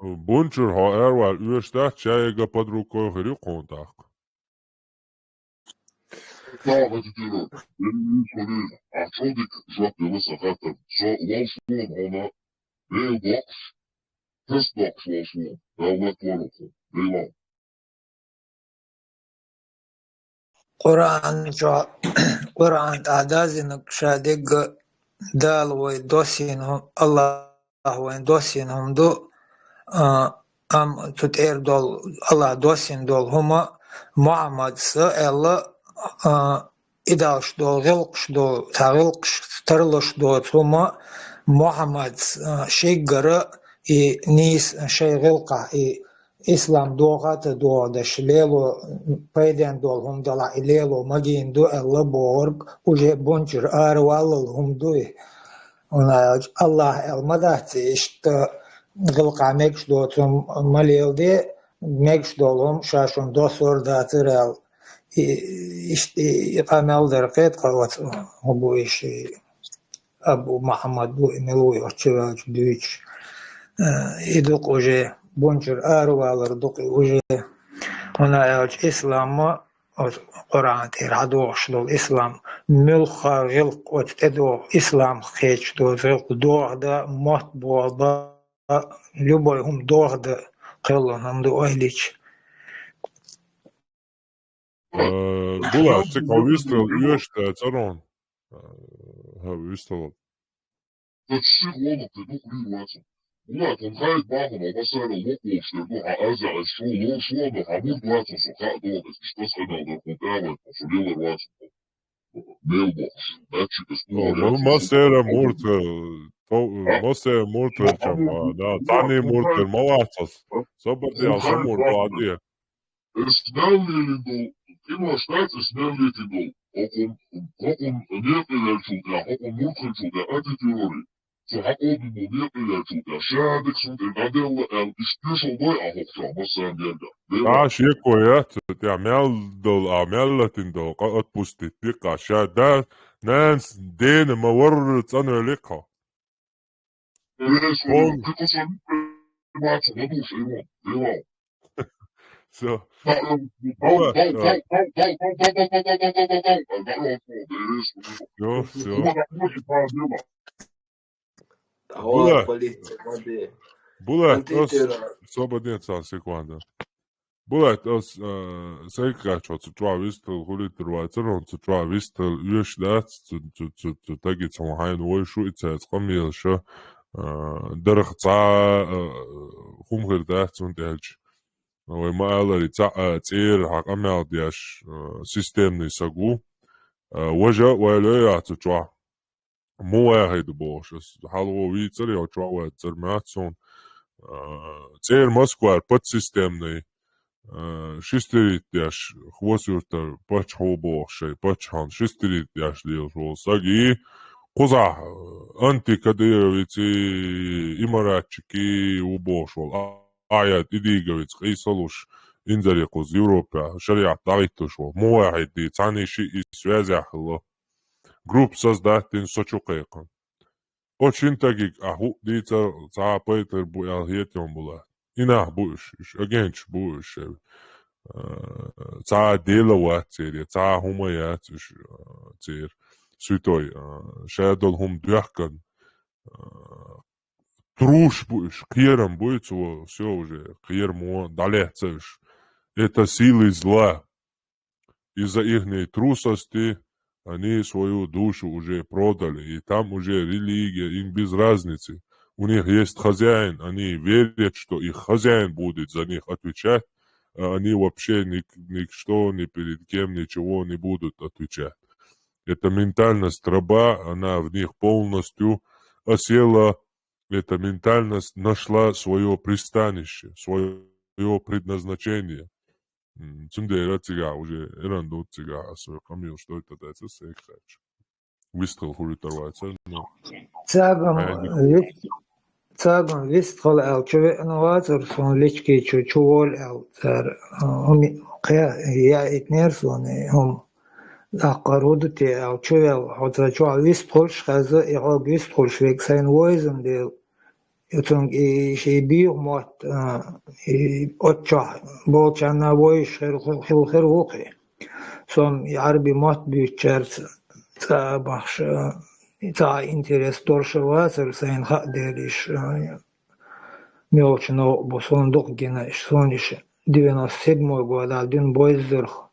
Бунчур ха эрвал üestät чайга под рукой хрю контак. Да, антитило, коллег, а чодик жапела сахатар, со волшвон она, mailbox, testbox волшвон, давлет воруку, дейлам. قرآن أعدازنك شادق دال ويدوسينهم الله ويدوسينهم دو أم تتير دول الله دوسين دول هما محمد سأل إداش دول غلقش دول تغلقش ترلش دول هما محمد شيقر نيس شي غلقه إسلام دوغات دو دش ليلو بيدن دول هم دلا ليلو مجين دو الله بورب وجه بونجر أروال هم دوي الله المدات إشت غلقة ميكش دوتهم مليل دي ميكش دولهم شاشون دو سور داترال إشت يقامل درقيت قوات هبو إش أبو محمد بو إملوي وشواج دويش إدوق وجه بونجر أروال ردوق وجه هنا إسلام قرآن تير عدوش دول إسلام ملخا غلق وتدو إسلام خيش دو غلق دوغ دا موت بوضا لبوي هم دوغ دا قلن هم دو أهليش Bula, cik au izstrēl ieštēts aron? Havi izstrēl. Tad šī loma te du krīvācam. Bula, kon hait bāhumā vasāra lokošs te du ha azā es šo lošoda ha mūt vācam so kā dodas. Iš tas kanāl dar kon tēvēt, kon so lielar vācam. Mailbox, dačikas kūrē. Masē murtverčam, da, tani murtver malācas. Sabatījā samur klātie. Es nelīdol, ima štāts es nelīdol, okon nepieļaučūtā, okon murtverčūtā antitirori. So hakodin mu nepieļaučūtā, šādeks un te gadēla el iztiešal doj ahokšā masām jērgā. Taas iekojat, ja mellatindol, atpustit pika, šādā, nēns dēne ma varrat anēlikā. Es varu, tikas an mācu, nadūšu, Ivan, Ivan. Все. Все. Ahora polícia, cadê? Bullet, Antitera. slobodniec sekunda. Bullet, sei kā šo citru vistu hulitru atceru, citru vistu üšdāts, tu tagad savu hainu oišu icēts qamilša, darqca humhirdāts un tēlč. Vai maalari цир haqamel diash sistemni sagu, waja wailaya citru. مو واحد بوش حلو ويتر يو تروا ترماتون цер Москва под системный шестерит яш хвосюртер пач хобошей пачхан шестерит яш лил саги куза антикадыровици имаратчики убошол аят идиговиц қисалуш инзарикуз Европа шариат дагитушол му واحد دي цаниши и связяхло групп создатель сочукайкан. Очень таких дица запайтер буял хетем була. Инах буш, агенч буш. За деловат цер, за хумаят цер. Святой, шадол хум дяхкан. Труш буш, кьером будет все уже, кьермо далецеш. Это силы зла. Из-за ихней трусости они свою душу уже продали, и там уже религия, им без разницы. У них есть хозяин, они верят, что их хозяин будет за них отвечать, а они вообще никто, ни перед кем, ничего не будут отвечать. Эта ментальность раба, она в них полностью осела, эта ментальность нашла свое пристанище, свое предназначение. Цундера цига уже эранду цига асо камил что это дается секач. Вистел хулитарвайца, но Цагам вистхол эл чуве новатор сон лички чувол эл цар я итнерсоне хом ақарудти эл чувел хотра чуа вистхолш хаза иог вистхолш век сайн войзен дел يتونج شيء بيو مات أتشا بولشنا ويش خير وقي سوم يعربي مات بيتشرت تا بخش تا إنترس دورش واسر سين خا ديريش ميوشنو بصندوق جناش سونيش 97 года один бойзерх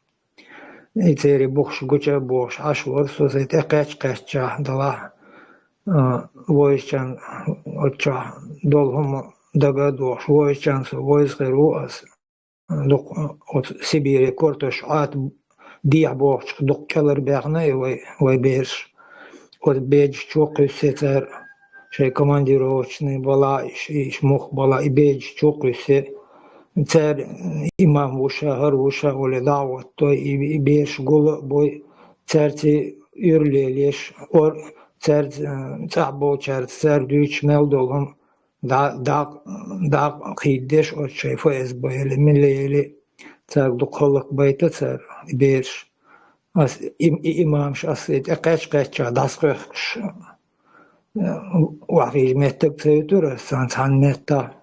يتيري بخش جوجا بوش عشور سوسيت قاش دلا ويشان أتشا دولهم دعادوش ويشان ويزغروس دق سيبيري كورتش عات ديع بوش دق كلر بيغني ويبيرش بيج شوقي ستر شي командировочный بلا إيش مخ بلا بيج شوقي ست تر إمام وشهر ولا دعوة توي بيش قول بوي ترتي يرليش or цер цабо цер дүйч мелдолом да хиддеш от шей ФСБ или милели цер духолок байта цер берш ас имамш асет экачкача дасхш вахиж метек цейтур санцаннета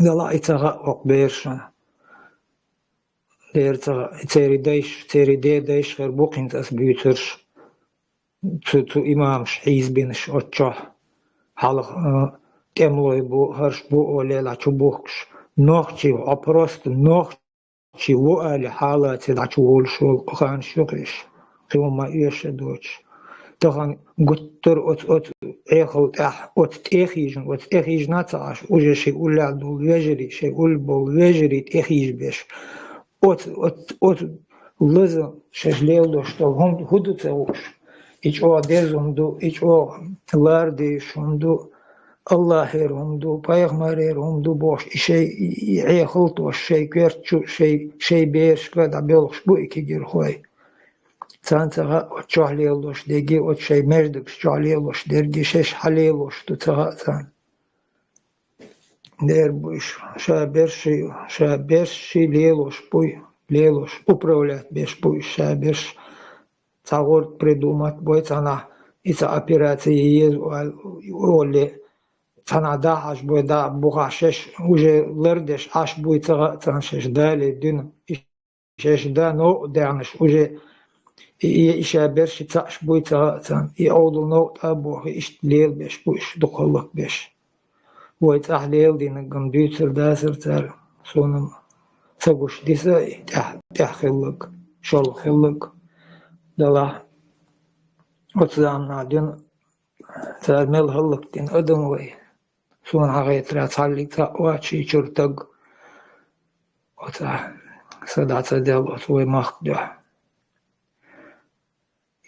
дала ицага окберш дерца церидейш хербукинт ас бютерш تو إمام حيز بينش أتشاه حلق تملوي بو هرش بو ولا لا تبوكش نوختي أبرست نوختي وقال حالات لا تقول شو خان شقش قيوم ما يشدوش تخان قطر أت إخل أت إخيج نتعش وجه شيء ولا دول يجري شيء ولا بول يجري إخيج بيش أت لازم شجليل دوش تهم هدو تروش إيش أو ديزوندو إيش أو لاردي شوندو الله هيروندو بايغمار هيروندو بوش شيء يعيخلتو شيء كيرتشو شيء بيرش كذا بيلخش بو إكيجر خوي تانتها أتشاليلوش ديجي أت شيء مجدك شاليلوش درجي شش حليلوش تان دير بوش شابرشي ليلوش بوي ليلوش управлять беш буй шаберш цагор придумать будет она из операции есть оли تنادا عش بوي دا بوغاشش وجه لردش عش بوي تنشش دالي دين إيش دا نو دانش وجه إيشابرش تعش بوي تان يعودل نو تابوه إيش ليل بيش بوش دخلك بيش ويتاح ليل دين كمبيوتر داسر تار سونم تقوش ديسا تح خلق شل خلق دلا وتزام نادين تعمل خلق دين أدم وي سون حقيت را تعلق تقواتشي شرطق وتا صدعت ديال وي مخدع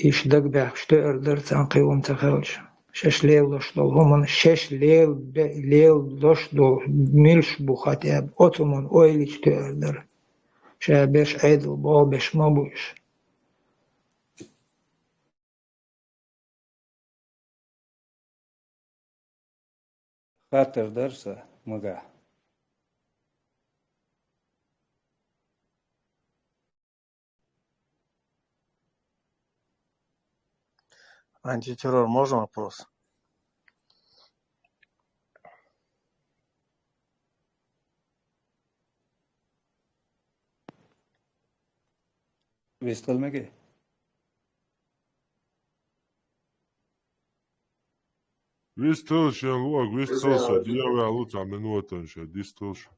إيش دق بيح شتقر درت عن قيوم تخوش شش ليل لشدل همون شش ليل لشدل ملش بخاتيب أتمون أويلي شتقر در شابش عيدل بابش مبوش خاطر درسه مقع Антитеррор, можно вопрос? بيستلمك Viss lūk, viss Dievā lūdzām nenotanšā, distilšu.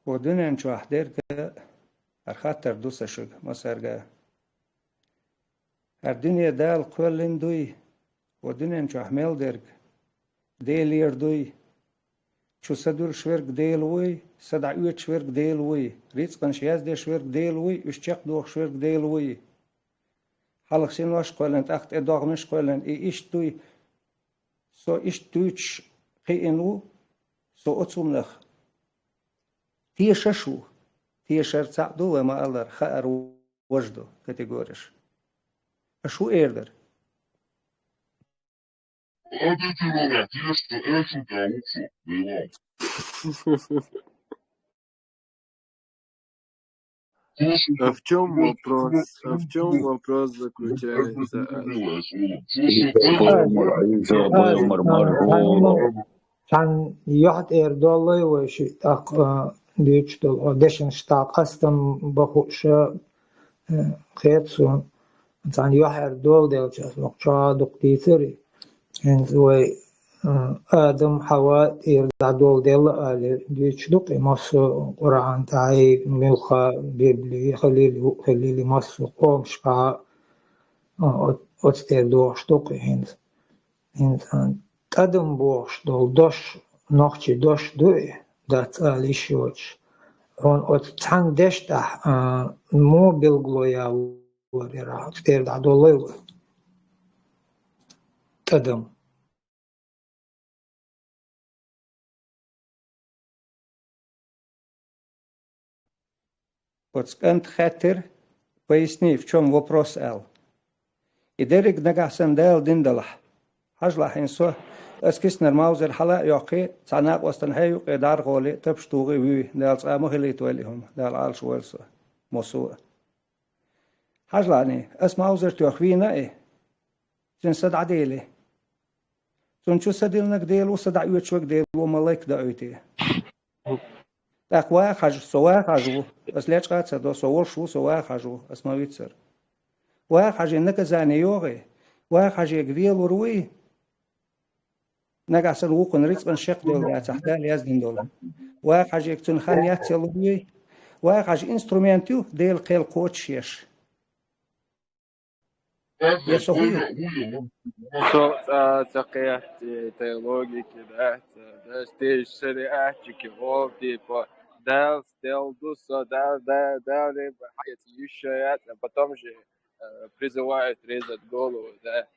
ودنيا شو أحدرك أخاطر دوسة شو مسارجا الدنيا دال كلن دوي ودنيا شو أحمل درك ديلير دوي شو صدور شورك ديل وي صدعوت شورك ديل وي ريتس كان شياز دي شورك ديل وي وشتق دوخ شورك ديل وي حلق سين واش قولن تحت اداغ مش قولن إيش دوي سو إيش دويتش قينو سو أتصوم لخ تيششو تيشر تعدو وما ألر خأر وجدو كاتيجوريش أشو إيردر Антитеррор, тесто, эшу каучу, дела. А в чем вопрос заключается? كان يحد إردالله وشي تاق ديش دول أوديشن شتاق أستم بخوشة خيرسون كان يحد دول ديل جاس مقشا دقتيتري إنزوي آدم حواء إردع دول ديل آلي ديش دقي مصر قرآن تاعي ملخا بيبلي خليلي مصر قوم شقا أتستير دوش دقي إنسان Adam boš dol doš noći doš duje da lišioč on od tang dešta mobil gloja urira ter da dolel Adam подскант хатер поясни в чем вопрос эл и дерек нагасан дел диндалах هجلح إنسو أسكسنر ماوزر حلا يقي تعناق وستنهايو قدار غولي تبشتوغي وي دال صامو هلي تواليهم دال عال شوالسو موسوء هجلعني أس ماوزر تيوخوينا إيه تنسد عديلي تنشو سديلنك ديل وصدع يوتشوك ديل وملايك دعوتي تاقوا خاج سوا خاجو أس ليش قاد سدو سوال شو سوا خاجو أس ماويتسر واخاج إنك زاني يوغي واخاج يقبيل وروي نقع سلوق نريد نشق دول يا تحتال يزدن دول واخاج يكتن خان ياتلوي واخاج انسترومنتو ديل قيل كوتشيش يا صغير تقيت تيولوجي كده داش شريعة كيفو типа дал стел дуса дал حاجة يشيات потом же призывает резать голову да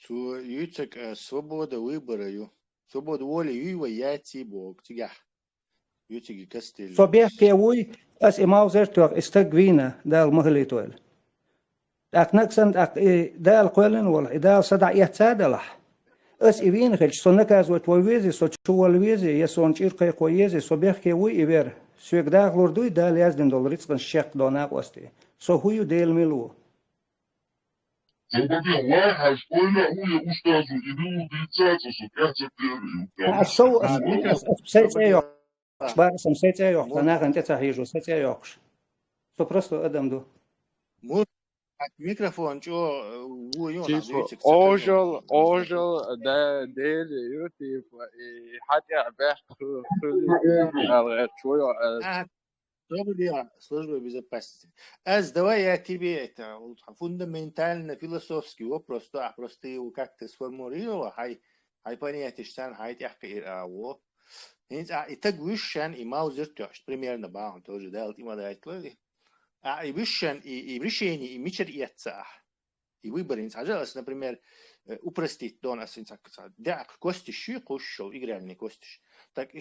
Юцек свобода выбора свобода воли юйва яти бог тигах юцеги кастель صبيح كيوي أس إماوزر توق استقوينا دال مهليتوال أك نكسن أك دال قولن ولا دال صدع يتسادلح أس إبين خلش صنك أزوت ويزي صوتشو الويزي يسون شير قي قويزي صبيح كيوي إبر Всегда глордуй дали $1 рицкан шек дона гости. Сохую дел милу. Собаки лахаш, ойла уя устазу, иду дицацу, сукаца первый. Сو سيتي يوقش مدير بارسم سيتي يوقش أنا أنت تحيجو سيتي يوقش. سو برستو أدم دو. مو ميكروفون جو هو يون Типа, عدويتك ожил, да, дели, юти, хотя бы шوية. служба безопасности. Аз давай я тебе это фундаментально философский вопрос, да, просто его как-то сформулировал, хай понятие, что хай тяхкир аво. И так вышен и маузер тёж, примерно баун тоже дал им дать лоди. И вышен и решение и мичер и отца. И выбор, например, упростить донос, да, кости щи кушал, игральный костиш. Так и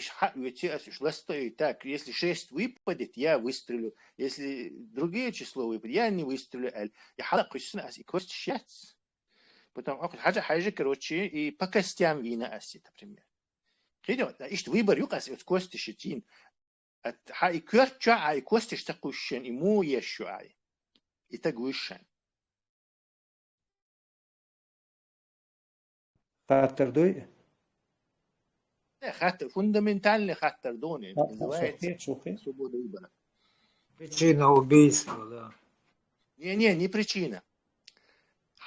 так, если 6 выпадет, я выстрелю. Если другие число выпадет, я не выстрелю. Я халак и кость счастье. Потом, хаджа, короче, и по костям вина аси, например. Идет, ишь выбор юкас от кости щетин. И кёрча, и кости штакущен, и му ещё ай. И так вышен. خاطر دوي. خاطر фундаментальный خاطر дони называется شوخي. свобода выбора. Причина убийства, да. Не причина.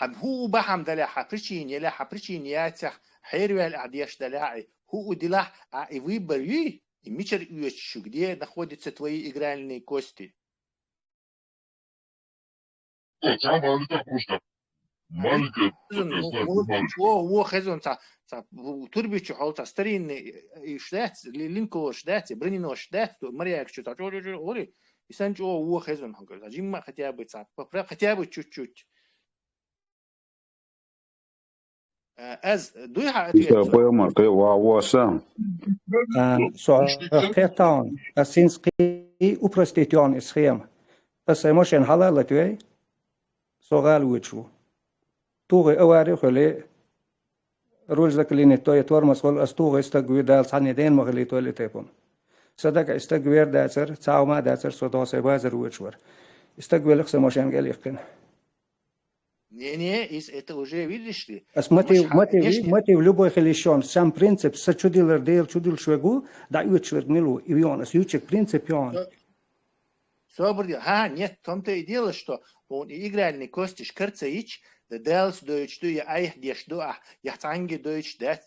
هو بحم دلع причине لا причине ياتح حيروي الأعديش دلعي هو دلع и выбор и мичер уещу, где находятся твои игральные кости. О, хезон турбичу холта старинный штат, линковый штат, броненый штат, Мария что-то, ори, и санчо о хезон хангал, жимма хотя бы хотя бы чуть-чуть. Аз дуйха ответ. Поемар, ты вауаса. Сохетан, асинский упроститён схем. Асэмошен халала твей. Согал вычу. Тугы авари хөле рульзак лини той тормас вол астугы истагвир дал саниден махли той тепон. Садака истагвир дацер, цаума дацер содосе базер вычвар. Истагвир сэмошен галихкен. Не, это уже видишь ли. Мотив любой хелищон, сам принцип, сочудил дел, чудил швегу, да ючвер гнилу, и он, ючек принцип он. Собрал, нет, в том-то и дело, что он игральный костиш карцаич, да делс дойч, да я айх деш, да я танги дойч, да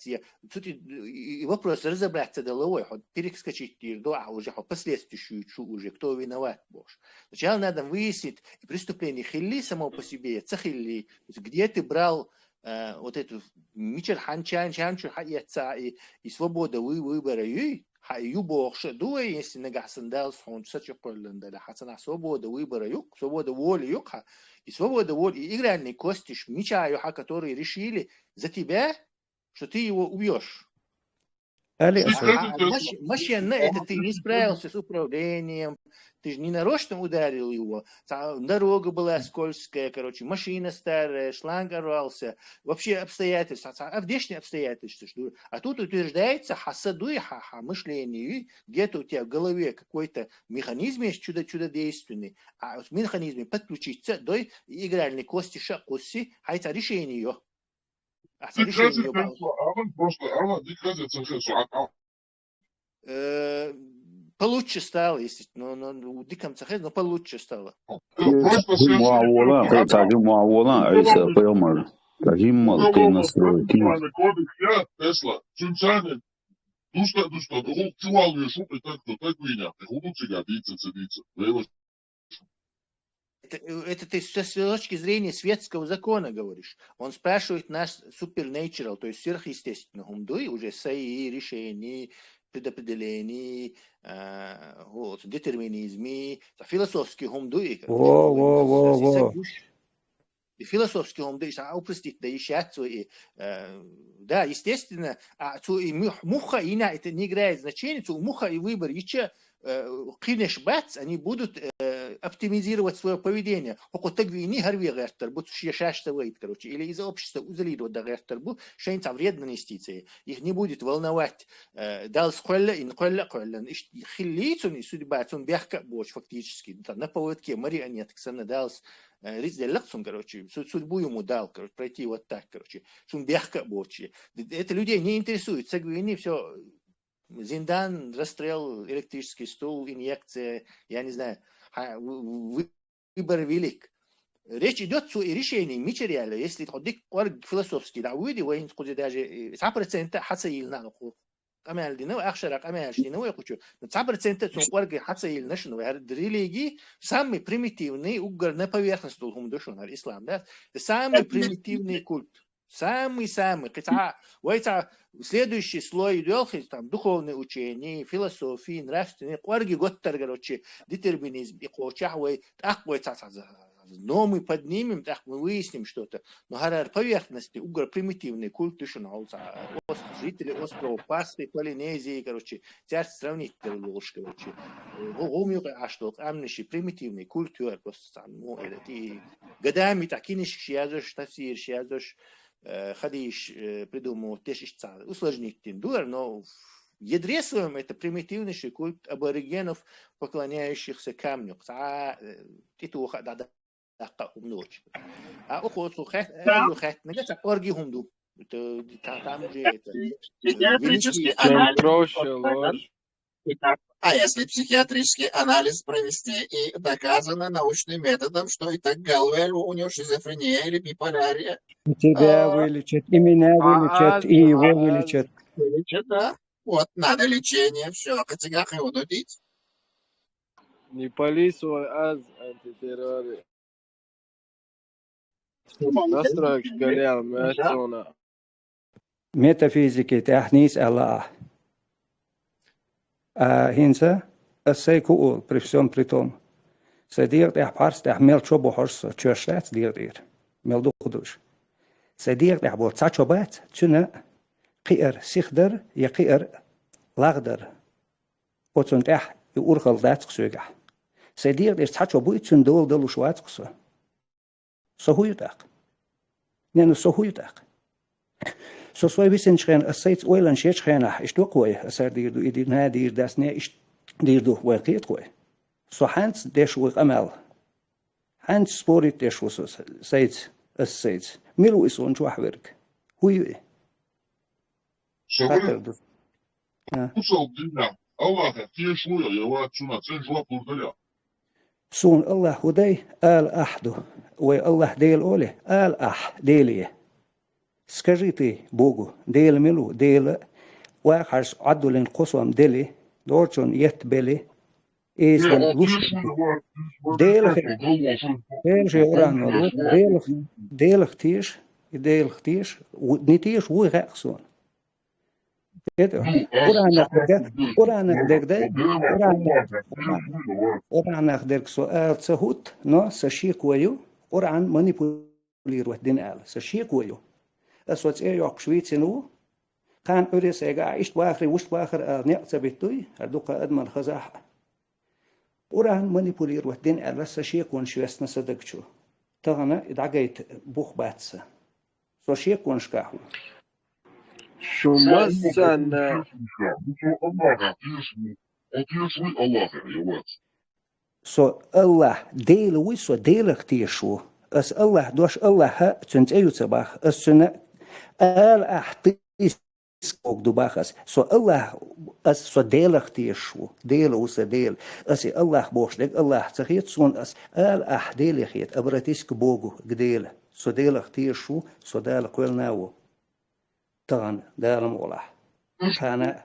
тут и вопрос разобраться деловой, хоть перескочить, да уже последствия уже кто виноват больше. Сначала надо выяснить преступление хилли само по себе, цахилли, где ты брал вот эту мичер ханчан чанчу хаяца и свобода выбора и юбохш дуэ если нагасан дал сон сачо колланда да хасана свобода выбора юк свобода воли юк и свобода воли и игральный костиш мичаю которые решили за тебя что ты его убьешь. Машина, это ты не справился с управлением, ты же не нарочно ударил его, дорога была скользкая, короче, машина старая, шланг орвался, вообще обстоятельства, внешние обстоятельства. А тут утверждается хасадуй мышление, где-то у тебя в голове какой-то механизм есть чудодейственный, а в механизме подключиться до игральной кости шакуси, а это решение ее. Получше стало, если в диком цехе, но получше стало. Муавола, кстати, муавола, это поемар. Гиммал, ты настроил. Это ты с точки зрения светского закона говоришь. Он спрашивает нас supernatural, то есть сверхъестественно. Хумдуй уже свои решения, предопределений, детерминизме, философский хумдуй. Философский хумдуй, упростить, да ищать свои. Да, естественно, муха и на это не играет значения, муха и выбор еще قينش бац, они будут оптимизировать свое поведение. Хокотаг вини харви гертер, будут шашта вейт, короче, или из общества узалидут да гертер, бу шейнца вредно нестицы. Их не будет волновать. Дал сколла, ин колла, хиллицун и судьбацун бяхка боч фактически. На поводке марионеток сана далс ризделлаксун, короче, судьбу ему дал, короче, пройти вот так, короче. Сун бяхка бочи. Это людей не интересует. Сагвини все. Зиндан, расстрел, электрический стул, инъекция, я не знаю, выбор велик. Речь идет о решении материала. Если ходить философски, да, увидите, вы даже 100% حصيل ناقو. أمال دينه أخشرك أمال دينه يقولوا 100% تنقرق حصيل نشنو. هذا ريليجي самый примитивный угор на поверхность должен дошел на ислам, да? Самый примитивный культ. Самый-самый. Следующий слой идет, там, духовные учения, философии, нравственные, кварги готтер, короче, детерминизм, и кочахвай, такой, но мы поднимем, так мы выясним что-то. Но харар поверхности, угор примитивный культ, жители острова Пасхи, Полинезии, короче, теперь сравнить, короче, а что, амниши, примитивный культур, просто, ну, это, годами такие шиязош, тафсир, шиязош, Хадиш придумал тешичца, усложнить тиндур, но в ядре своем это примитивнейший культ аборигенов, поклоняющихся камню. Титуха да умночь. А уход сухать, нагаться орги хунду. Это там же это. Чем проще ложь. А если психиатрический анализ провести и доказано научным методом, что и так Галвель, у него шизофрения или биполярия. Тебя вылечат, и меня вылечат, и его вылечат. Вылечат, да. Вот, надо лечение, все, категах его дудить. Не пали свой аз антитеррорист. Настроек шкалял, мясона. Метафизики тяхнись Аллах. А хинца, ассейку при всем при том. Садир я парс я мел чобо хорс чёшрат дир. Мел духдуш. Садир я бо цачобат чуна قئر سيخدر يقئر لاغدر وتنت اح يورخل داتق سوغح سيدير دير تحچو بو تشن دول دلو شواتقسو سهويتاق نانو سهويتاق سو سوي بيسن شخين السيت ويلان شيچ خينا اشتو قوي اسر دير دو يدير نا دير داسني دير دو وقيت قوي سو حانس ديش وق امل حانس سبوريت ديش وسوس سيت السيت ميلو اسون جو حورك هوي سون الله هدي آل أحده والله ديل أولي آل أح ديليه скажите Богу ديل ملو ديل واخرس عدلن قصوم ديلي دورچون يت بلي إيسون لوش ديل جوران ديل ختيش ونتيش وغاقسون Оранах дерк соал цахут, но сашикую, оран манипулирует динал, сашикую. Асоц эйок швейцину, кан урис эга ишт вахри вушт вахр неqtabituy, ардука адман khazah. Оран манипулирует динал, сашикун швестна садакчу. Тагана идагайт бухбатса. Сашикун шкаху. شو مسنا So Allah deel we so deelig tieshu as Allah dos Allah ha tunt eyutsabach as sunna al ahtis ook dubachas so Allah as so deelig tieshu deel us deel as Allah boshlik Allah tsakhit sun as al ahdelikhit abratisk bogu gdeel so deelig tieshu so dal qelnawo طبعا ده الموضح أنا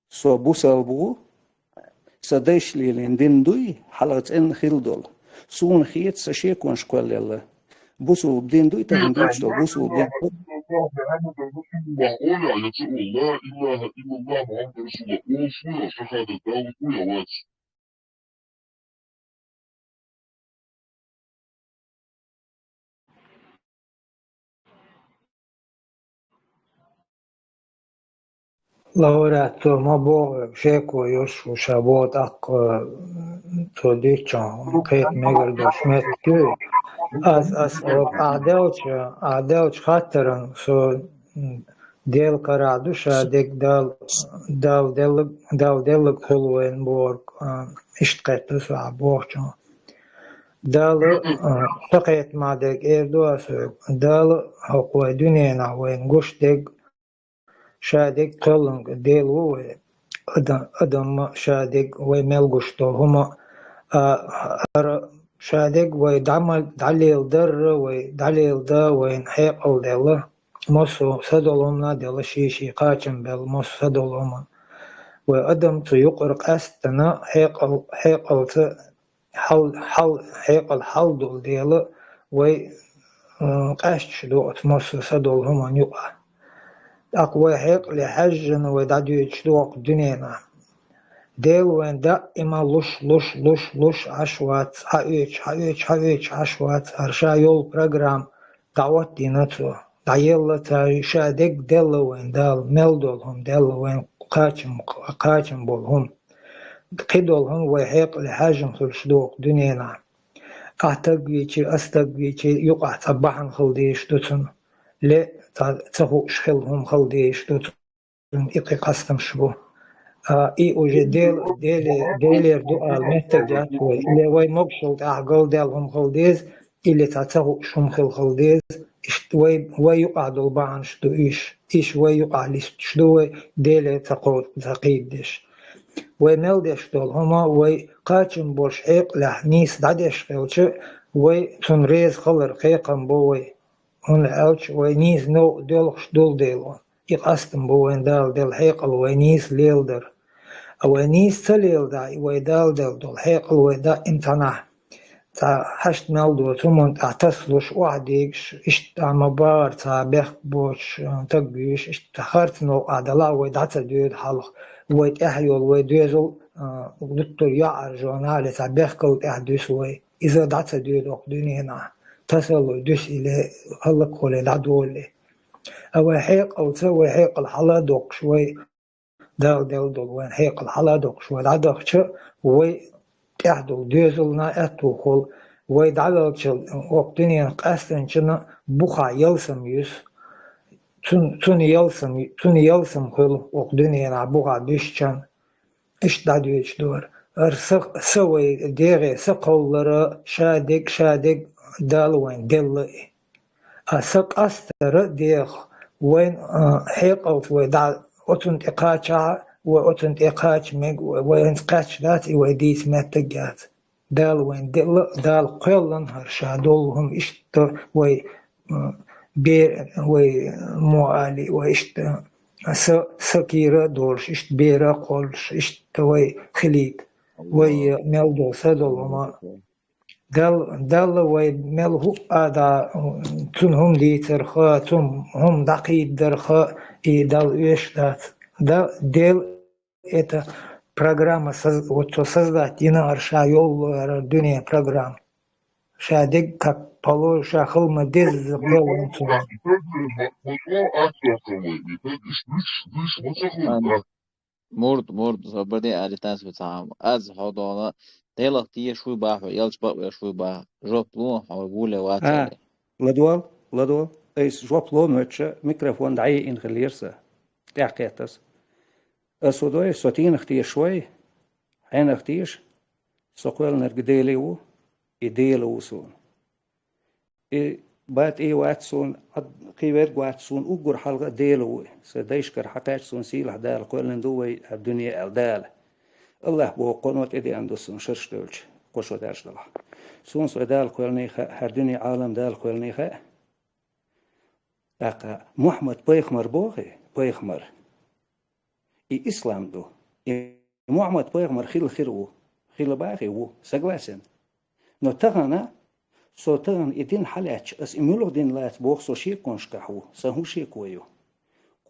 سو بوسالبو سداش لي لندن دوي حلقة إن خيلدول سون خيت سشيكون شكوال يلا بوسو بدين دوي تهندوش دو بوسو بدين Laureato Mabo Sheko Yoshu Shabot Ak Tradition Kate Megal Doshmet Kö as Adelch Hatteran so Del Karadusha Dek Dal Hulwenborg Ishtketus Abortion Dal Paket Madek Erdoas Dal Hokwe Dunena Wen Gush Deg شادق تولنگ دیل و ادم شادق و ملگوشتو هما شادق و دلیل در و دلیل دا و حق الدلا مصو صدولمنا دلا شیشی قاچم بل مصو صدولمنا و ادم تو يقرق استنا حق الحل دول دلا و قاشش دوت مصو صدولهما يقع أقوى حق لحجن ودادو يجلوق دنينا ديل وين دائما لش عشوات حويج عشوات هرشا يول برنامج دعوت ديناتو دايلا تاريشا ديك ديل وين دال ملدولهم ديل وين قاچم بولهم قيدولهم وحق لحجن خلشلوق دنينا أستقويتي يقع صباحا خلديش دوتن لا تهو شخلهم خلديش دوتن إقي قسم شبو إي أوجي ديلير دؤال مهتجات وي مقشل تعقل ديلهم خلديز إلي تهو شمخل خلديز وي يقع دلبان شدو إيش وي يقع ليش شدو ديلي تقيدش وي ملدش دول هما وي قاچم بوش حيق لحنيس دادش خلش وي تنريز خلر قيقم بوي هون أوش وينيس نو دلخش دول ديلو يقستم بوين دال دل حيقل وينيس ليلدر وينيس تليل دا ويدال دل حيقل ويدا امتنع تا حشت ملدو تمون تعتصلش وعديكش اشت عمبار تا بيخ بوش تقبيش اشت تخارت نو عدلا ويدعتا ديود حلق ويد احيول ويدوزل دكتور يعر جونالي تا بيخكل احدوس وي إذا دعتا ديود وقدونينا تصلوا دوس إلى هلق خلي دعدولي أو حيق أو تسوي حيق الحلا دوق شوي دال وين حيق الحلا دوق شوي دعدق شو وي تحدو دوزلنا أتوخل وي دعدق شو وقتني قاستن شنا بخا يلسم يس تون يلسم خل وقتني بخا بيشان إيش دعدو إيش دور سوي ديغي سقولر شادق دال وين دل أسق أستر ديخ وين حيقوت ودا أتنت قاچا وأتنت قاچ مج وين قاچ ذات ويديس متجات دال وين دال قلن هرشا دولهم إشت وي بير وي موالي وإشت سكيرة دولش إشت بيرة قولش إشت وي خليت وي ملدو سدولما دل وي ملهو أدا تنهم دي ترخا هم دقيق درخا إي دل إيش دات دل это программа вот создать инарша ёл дунья программ шадик как положа хылма дез забрал туда مرد زبردي أريتاس بتاعهم از هذا تيلا تيه شوي باحو يلش بقى شوي باح جوب لون حاولوا واتساب لدول ايس جوب لون متش ميكروفون دعي ان خليرسا تعقيتس اسودوي صوتين اختي شوي حين اختيش سقول نرجديليو يديلو سون اي بات اي واتسون قيبات واتسون اجر حلقه ديلو سدايشكر حقاش سون سيل حدال قولن دوي الدنيا الدال الله بو قنوت ادي اندوسون شرشتولش قشو داشدلا سون سودال قولني هر دنيا عالم دال قولني خ دقه محمد بيخمر بوغي بيخمر اي اسلام دو محمد بيخمر خيل خيل باغي و سغلاسن نو تغنا سوتان إدين حالاتش أس إمولو دين لات بوخ سو شير كونشكاحو سهو شيكويو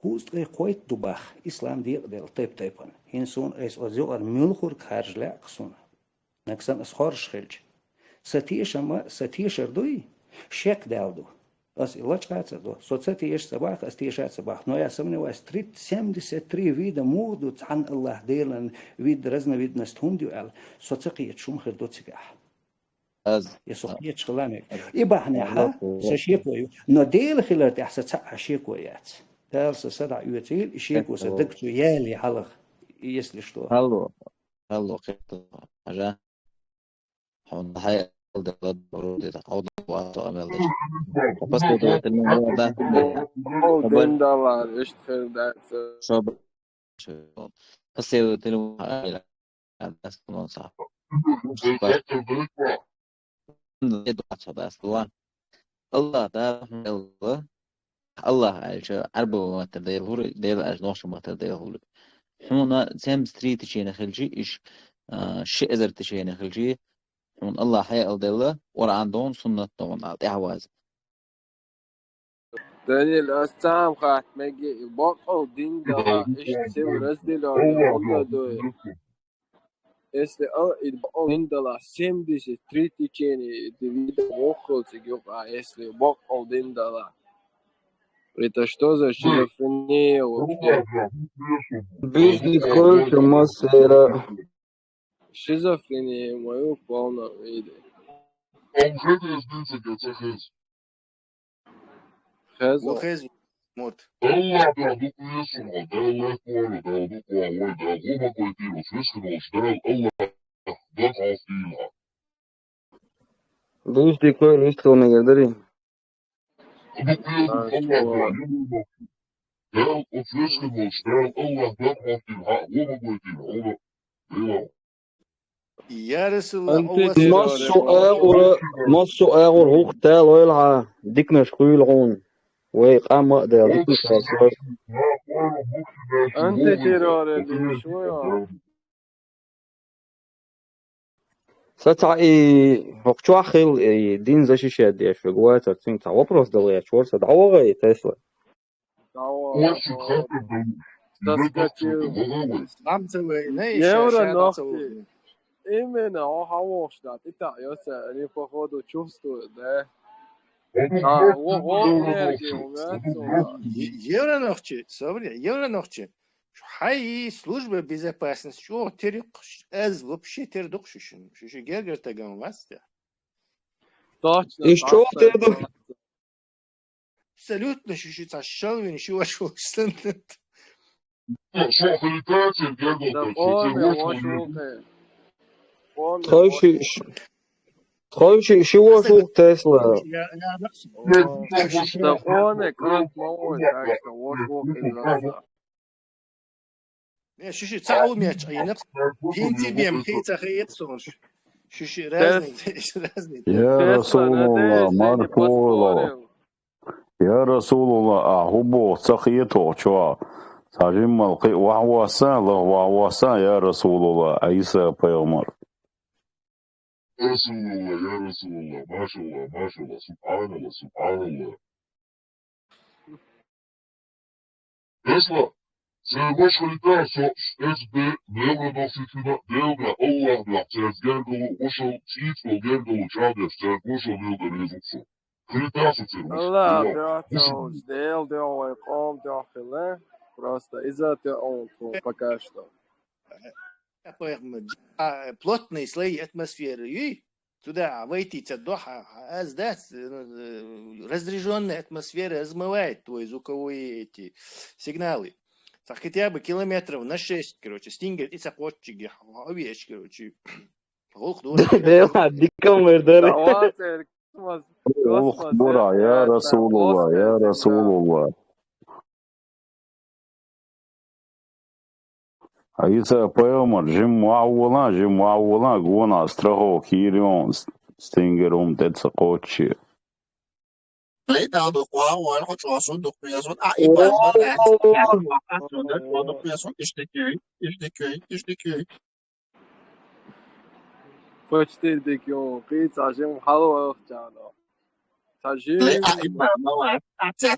كوست غي قويت دوباخ إسلام ديق ديل تيبان هنسون إس أزيو ملخور كارج لاقسون نكسن أس خارج خلج ستيش أما ستيش أردوي شيك دالدو As illočkāca do. Societieši sabāk, as tiešāt sabāk. No ja samnevās 73 vida mūdu can Allah dēlan vid raznovidnost hundju al. Societiet šumher docikā. Ja societ šalamek. Ibahneha sashiekoju. No dēla khilāt ahsa tsa'a shiekoyats. Taalsa sada yötil shiekosa diktu yali halaq. Если что. Алло, кто? Ага. Он хай الضروري تعوض وأمل بس بدو الموضوع ده $10 ايش تخيل ده شو بس يدو الناس كلهم صح بس الله تعالى الله عايش أربعة ما تدير هو دير أجناش ما تدير هو هنا سام ستريت شيء نخلجي إيش شيء إذا تشيء نخلجي هون الله حياة الله ورا عندهم سنة طبعا أعواز دانيال أستعم خات مجي بقى دين ده إيش تسوي رزق له الله ده este indala 73 течение девида вохолцы гёка если бог indala это что за шизофрения вообще Бизнес кольца массера шизофрения мою полном виде وخز موت الله بعدك يسمع ده الله يقوله ده ودك وعوي ده غوما كويتينو سويسكن واشتغل الله ده عاصيلها Бизнес кольца что не говори ده وسويسكن واشتغل الله ده عاصيلها غوما كويتينو هو ايوه يا رسول الله مصو اغور هوخ تال ويلعا ديكنا شخويلعون ويقام ده أنت ترى اللي شوية ستعي هوخشوا خيل دين زشي شادي في جوات تين تاع وبروس دليا شورس دعوة تسلا يورا نختي إيمنا هواش ده تتا يوسا اللي فخودو чувствую да Евронохчи, смотри, Евронохчи. Хай служба безопасности, что терек, аз вообще тердок шишин, шиши гергер таган васте. Точно. И что тердок? Абсолютно шиши цашал вин шо шо стендет. Шо хилитацин гергер так. Тройши чего шук Тесла? Да он экран мой, так что вот шук Не, шиши цау мяч, а я не пинтибем, хейцахает сон. Шиши разный. يا رسول الله مرفوضة يا رسول الله أحبه سخيته شو سجم القي وعواسا الله وعواسا يا رسول الله عيسى بيومر رسول الله يا رسول الله ما شاء الله ما شاء الله سبحان الله سبحان الله اسمع سيبوش خليتا اس بي نيوغا نوفيتنا نيوغا الله بلاحتاج جرغلو وشو تيتو جرغلو جابيش تاك وشو نيوغا نيزوكسو خليتا ستير الله بيعتو جديل ديو ويقوم داخله просто из-за этого пока что плотные слои атмосферы. Туда войти доха, а сдать разряженная атмосфера размывает твои звуковые эти сигналы. Так хотя бы километров на 6, короче, стингер и цапотчики, овечь, короче. Да, диком мердер. أخبر يا رسول الله يا رسول الله عيسى بيومر جم معولا قونا استرخو كيريون ستينجرهم تتسقوتشي Legal do qual o ano continuação do preço a do preço estiquei. Почти дикион пицца жим халва вчано Тажи Até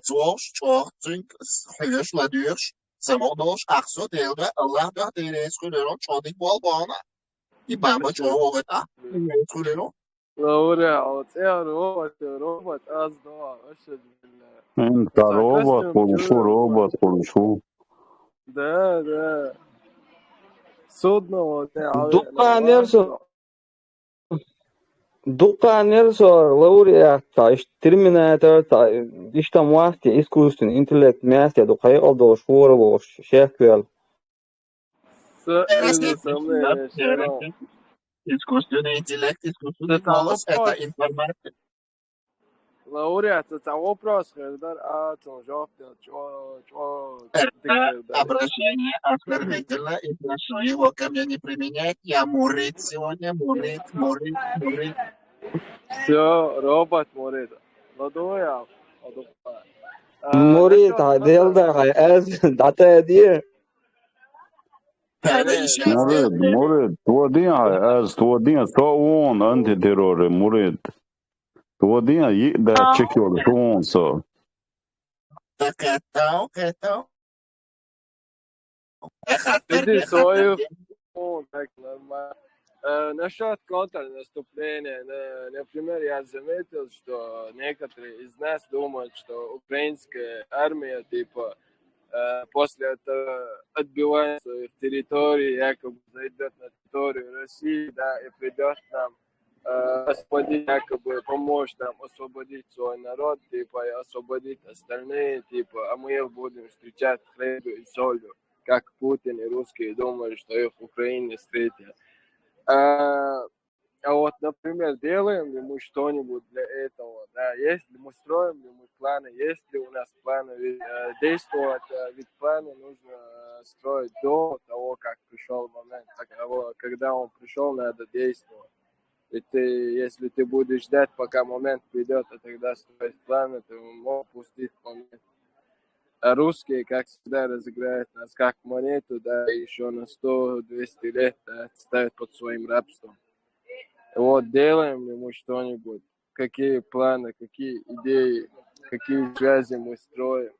hörs ladurs Samodos axo delda Allah da deres kuleron çodik bol bana. İbama çoğu oveta. Kuleron. لوري يا روبوت أصدقاء أشهد بالله انت روبوت ساكستم كل شو روبوت كل شو ده صوتنا Duqa Nelson, Duqa Nelson, laureat, Terminator, işte muasti искусственный интеллект, месте, Duqa oldu şuuru, şehkel. Искусственный интеллект, искусственный голос — это информация. Лауреат, это вопрос, когда Это обращение оскорбительно, и прошу его ко мне не применять. Я мурит сегодня, мурит. Все, робот мурит. Ладоя. Murid, delda, ez, data diye. مريد توديها از توديها صوون انت تيرور مريد توديها يقدر تشكيو شون صار Então. Ты свою насчет контрнаступления, например, я заметил, что некоторые из нас думают, что украинская армия, типа, после этого отбивания своих территорий, якобы зайдет на территорию России, да, и придет нам освободить, якобы помочь нам освободить свой народ, типа, и освободить остальные, типа, а мы их будем встречать хлебом и солью, как Путин и русские думают, что их в Украине встретят. А вот, например, делаем ли мы что-нибудь для этого, да, есть ли мы строим ли мы планы, есть ли у нас планы действовать, ведь планы нужно строить до того, как пришел момент, когда он пришел, надо действовать. Ведь если ты будешь ждать, пока момент придет, а тогда строить планы, ты можешь упустить момент. А русские, как всегда, разыграют нас как монету, да, еще на 100-200 лет, да, ставят под своим рабством. Вот, делаем ли мы что-нибудь, какие планы, какие идеи, какие связи мы строим,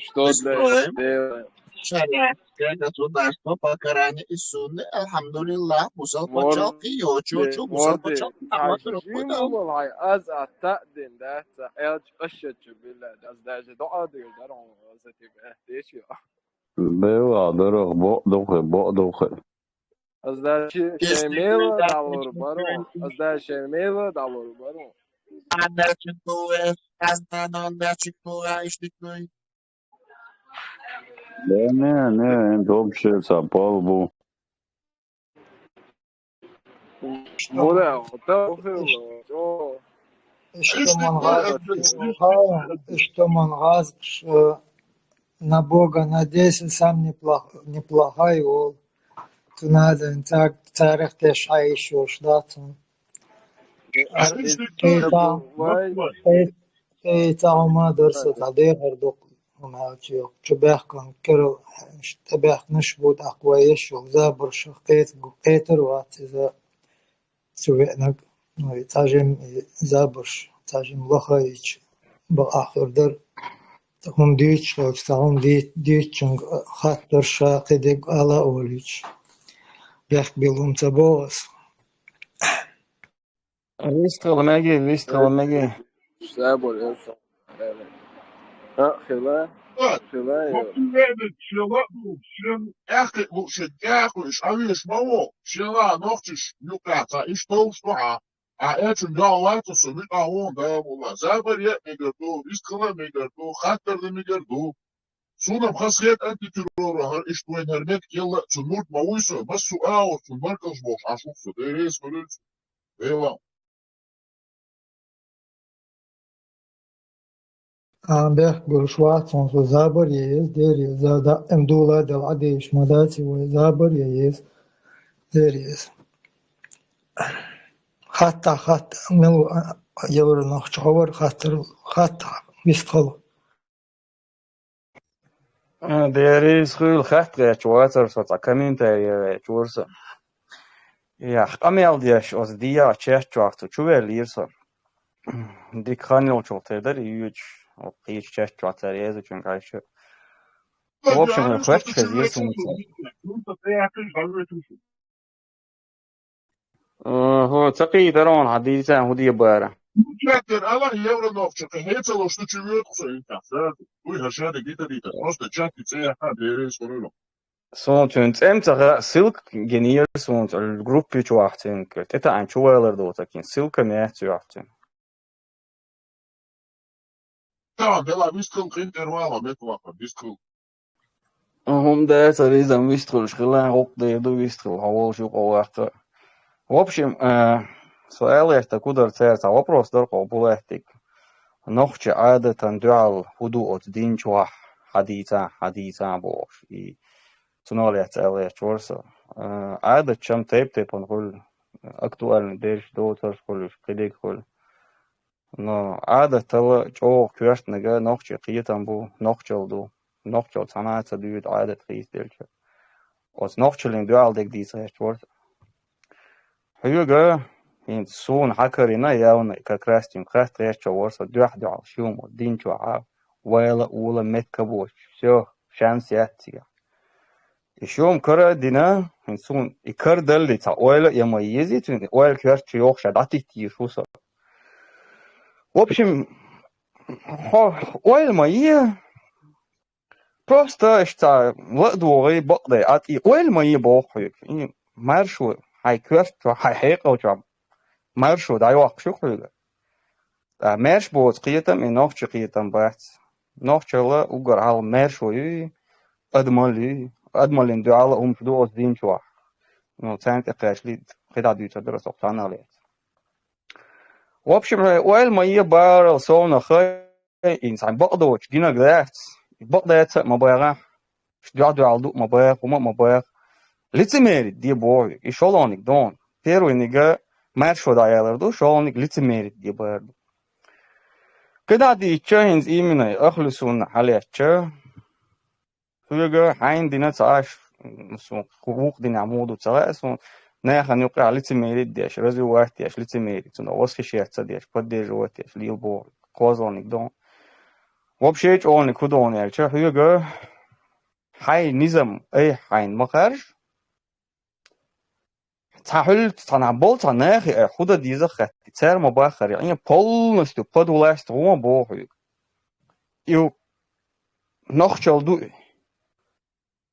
что для этого делаем. Шариатское государство по Коране и Сунне, алхамдулиллах, мусал почал и йочу, мусал почал. Az atta'din da ta elç aşçı billah az da doğa diyor da on zaten değişiyor. بيوا درخ بق Az da şemela dalur baro az da şemela dalur baro. не انت вообще сапалбу Море то что мангаз, что на Бога надейся, сам неплохой ол. Tu надо так царих тешайшо штатом. Кейта дърса таде хардок умалчио. Чубехкан керо табех нишбуд акваешо забршо кейтер ватиза сувенак. Ну и тажем забрш, тажем лохаич. Ба ахырдар هم دیچ هم دیچنگ خاطر شاقیدگ علا اولیچ بیخ بیلوم تباس. Выстрел маги. Sabor insan. خلا Şun erkek bu şedgâkul şaviş mavu şila noktiş yukata iş tavuştuğa Aetun dağlar tusu bir ağun dağımula zabar yetmegerdu iskala megerdu hattırdı megerdu Sunam khasiyet anti terror har iş tuğen hermet yalla tunmurt mavuysa bas suağır tun markaz boş aşufsa deres ölürsün. Eyvallah. Бех гуршват сон со забор есть, дери зада эмдула дел адиш мадати во забор есть, дери. Хатта мелу явр нахчавар хатта вискал. Deri schul khatre chwater so ta commentary chwarsa. Ja, amel diash os dia chest chwartu chuvel yirsa. Dik khanil chwarter yuch qich chest chwarter yezu chungayshu. В общем, хватит здесь. هو تقي ترون حديثا هدي بارا Chatter alla euro nog heet al als je wilt zijn café. Hoe ga je dit niet? Als de chat iets er is voor سونت امتى سلك جنير سونت الجروب بيجو احتين تتا عن شو ويلر دوتا كين سلك نيحتو احتين Tamam, dela viskel intervala metlapa, viskel. هم ده تريزا ميستخل شغلان غوق ديدو ميستخل هوا شو قواحتا В общем, سؤال يحتكودر تيرتا вопрос در قبولاتك نوخش عادة دعال هدوء دين جواح حديثا بوش تنال يحتالي جورسا عادة شم تيب نقول أكتوال ديش دوتر كلش قديك كل نو عادة تلا جو كوشت نجا نوخش قيتن بو نوخشل دو نوخشل تناتا ديود عادة قيت ديلش وس نوخشلين دعال ديك ديسا جورسا هيوغا إن سون حكرنا ياون ككراستيم كراست ريتشا ورسا دعال شوم ودين جوا ويلا أولا متكبوش شو شمس ياتيا شوم كرا دينا إن سون إكر دللي تا ويلا يميزي تون ويلا كراست يوخش داتي تيشوسا В общем, ويلا ما просто что ладوي بقدر أتي ويلا ما بوخي مرشو هاي كراست هاي حقيقة مرشو داي وقت شو خلق مرش بود قيتم إن نوخش قيتم بحث نوخش لا أقر على مرشو أدمالين دعالة شدوس دين شوا نو تانت إقاشلي قدا ديوتا درس أقتانا ليت В общем, ويل ما بار صونا خي إنسان بقدوش دينا قدرت بقدرت ما بيغا شجعدو عالدو ما بيغ وما ما بيغ لتميري دي بوي إشولونيك دون بيرو إنيغا مرشو دايالردو شولونيك لتميري دي بيردو كدا دي تشاينز إيمينا أخلصون حالياتشا هوغا حين دينا تعاش حقوق دين عمودو تعاسون ناخن يقع لتميري ديش رزو واحتياش لتميري تنو وصخي شيحتا ديش بدي جواتياش ليل بور قوزونيك دون وبشيج أوني كودوني ألشا هوغا حي نظام أي حين مخارج تحل تنعبول تناخي خدا ديزا خطي تسير مباخر يعني بول نستو بدولاست هو بوحي يو نخشل دوئي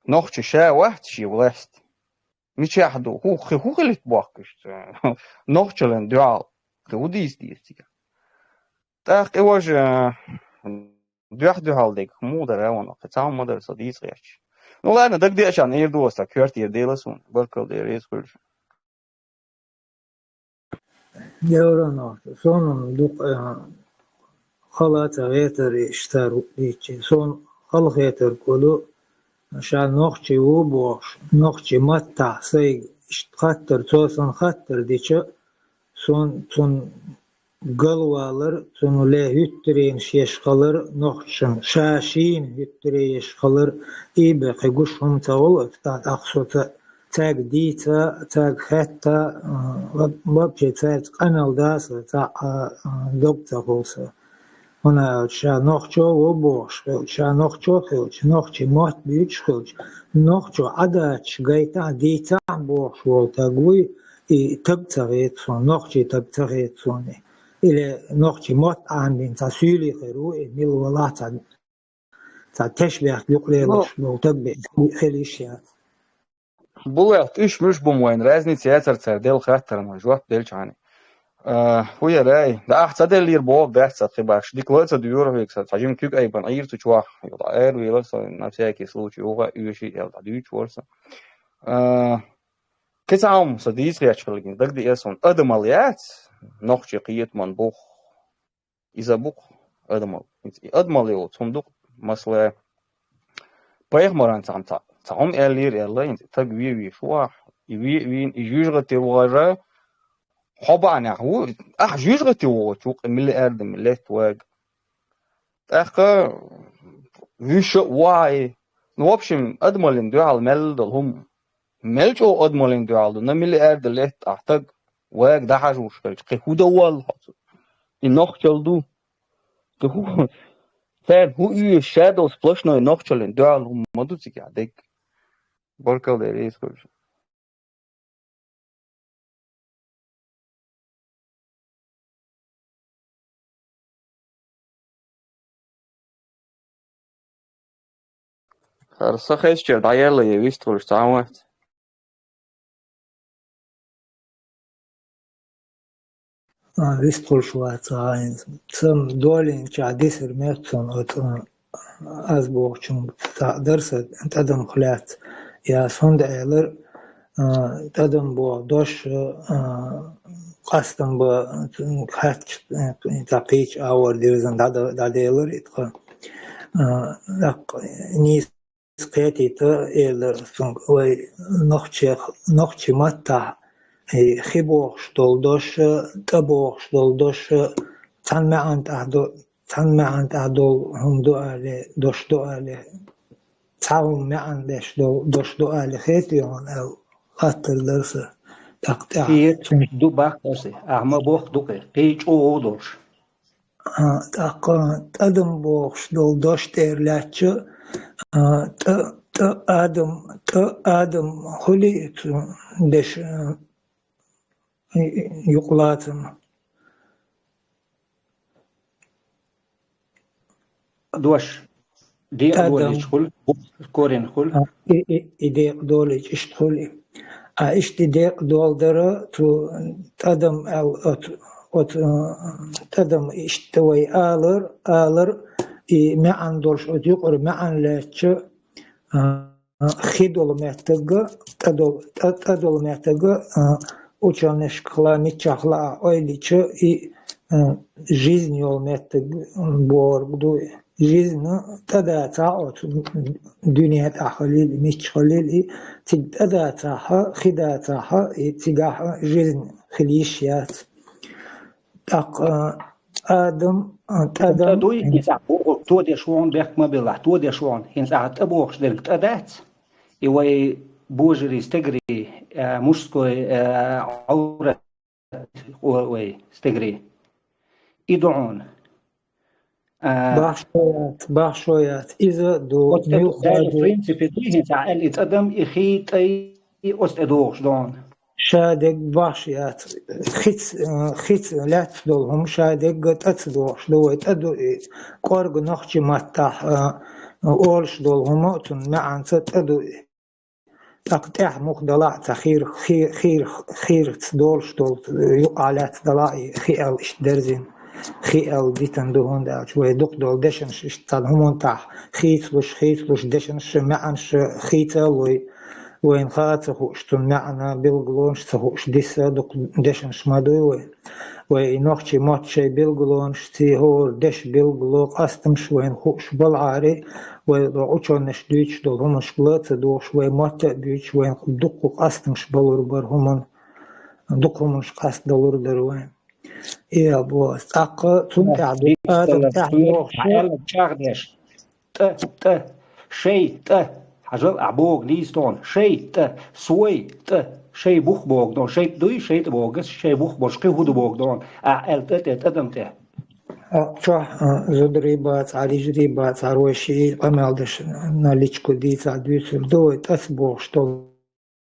نخش شا واحد شي ولاست مش يحدو هو اللي تباكش نخشلن دعال هو ديز تيكا تاق إواج دعال ديك مودر وانا قطعم مدر صديس غيش نولا أنا دك دي عشان إير دوستا كورتي ديلسون بركل دي ريز كلش يورانو سون دوق خلاص غيتر اشتروا ديتشي سون خلغيتر كلو عشان نوخشي وبوش نوخشي متع سيج اشتخطر توسن خطر ديتشا سون قلوالر سون لا هترين شيشخلر نوخشن شاشين هتري يشخلر إيبقى قشهم تول افتاد أقصوتا تاق ديتا تاق خطة وبجي تاق قنال داسة تاق دوبتا غوصة هنا شا نوخشو وبوش شا نوخشو خلش نوخشي موت بيوش خلش نوخشو عداتش غيتا ديتا بوش والتاقوي تبتغيتسون نوخشي تبتغيتسوني إلى نوخشي موت عندين تسيلي خيروي ميل ولا تا تشبه يقليلش لو تبع خليشيات بولات إيش مش بموين رازني تياتر ترديل خاطر مجوات ديلش عني هو راي ده أحسن اللي يربوه ده أحسن خباش ديك وقت ديور هيك سجيم كيك أي بن عير تجوا يلا إير ويلا نفسه كيسلوش يوغا يوشي يلا ديوش ورسا كتعم صديق يا شغلين دك دي أصلا أدماليات نخشي قيت من بوخ إذا بوخ أدماليو صندوق مثلا بايخ مران تعم إلير يلا أنت تقوي شو وين يجوز تروارا حبا هو جوز غتيو توق ملي أرد ملي تواج ويش واي نوبشم أدمالين دوال ملدهم ملجو أدمالين دوال نملي أرد ليت أحتاج واج ده حاجة مشكلة هو دوال النخجل هو فعلا هو الشادو سبلشنا النخجل دوال هم مدو تيجي عدك بركة لريس كلش خرصخيش جرد عيالي يستغلش تعاوات يستغل شوات عين تم دولين كعديس الميتون أزبوغ شون درس تدم خلات يا صند عيلر تدم بو دوش قصدم بو خات تقيش أور ديرزن دا عيلر إتقا لق نيس قيتي تا عيلر سنگ وي نخشي متع خيبوخش دولدوش تبوخش دولدوش تن معن تعدو هم دؤالي دوش دؤالي تعاون معن ليش دوش دؤالي خيتيون أو خاطر درسه تقطع كير دو باك درسه أعمى بوخ دوكي قيج أو دوش تقدم بوخش دولدوش تيرلاتش آدم خلي دش يقلاتم دوش دي أدوليش خل كورين خل إديق دوليش اشتخلي اشتديق دول درا تو تدم أو تدم اشتوي آلر معن دولش أديقر معن لاتش خيدول محتاجة تدول محتاجة учённый школа мечахла ойличо и жизнь олметтиг боргду жизнь тада таот дюния тахлил мечхлил и тада таха хида таха и тига жизнь хлишят так адам تدوي نسا تودي شوان بيك ما بيلا تودي شوان هنسا تبوخش دلك تدات يوي بوجري استجري مشكوي عورة وي استجري يدعون باشويات إذا دو برينسيبي دي تعال يتقدم يخيط أي أستدوغش دون شادق باشيات خيت لا تدولهم شادق تدوغش دو تدو قرق نخشي متاح أولش دولهم تن معن تدو تقطع مخدلع خير دولش دول يقالات دلائي خيال اشتدرزين خيال ديتن دهون دا شوي دوق دول دشنش اشتال همون تاح خيتلوش دشنش معنش خيتل وين خاطر اشتن معنا بالقلونش تهوش ديسا دوق دشنش مادوي وينوخشي ماتشي بالقلونش تيهور دش بالقلو قاستمش وين خوش بالعاري وعوشونش دوش دول همون شبلات دوش وين ماتا دوش وين دوقو قاستمش بالوربر همون دوق همونش قاست دولور دروين إيه بوس أقا تنتع دوقات تحيوخش شاغدش شي حجل أعبوغ ليستون شي سوي شي بوخ بوغ دون شي دوي شي تبوغس شي بوخ بوشقي هدو بوغ دون تدمته صح زدريبات على جريبات عروشي قمالدش ناليشكو دي تعدوس الدوي تسبوغ شتول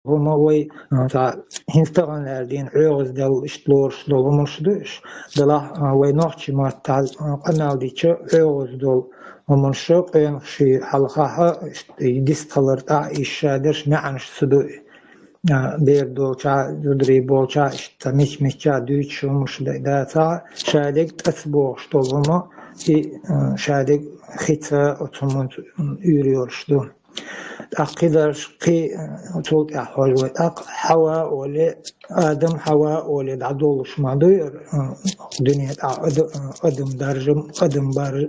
هما وي هنستغن الدين عوز دل اشتلور شتول هما شدوش دلا وي نوخشي ما تعال قمالديش عوز دول هما شوق ينخشي حلقها يدستغلر تا إشادرش معنش سدوي بير دولشا جدري بولشا مش دويتش مش داتا شادق تسبوغ شتولما شادق خيتا أتمنى يوريورشدو أقدرش قي تقول أحوال حواء ولا آدم حواء ولا عدولش ما دير دنيا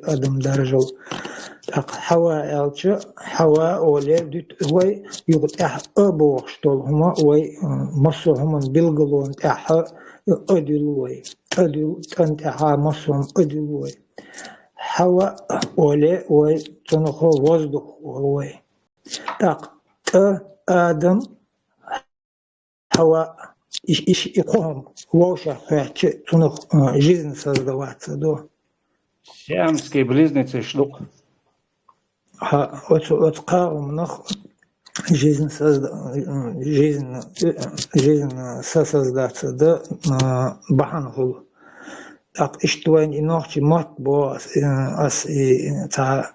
أدم درجة حواء ألش حواء ولا دت هو يقول أبوه شتول هما وي مصهم بالقلون أدلوي تنتها مصهم أدلوي حواء ولا وي تنخو وزدخ وي آدم حواء إيش يقوم ووشة فاتش تنخ жизнь создаваться до Сиамские близнецы шлюх. От قاوم نخ жизнь создаться до بحنه так иштвайн инохчи мат бо ас та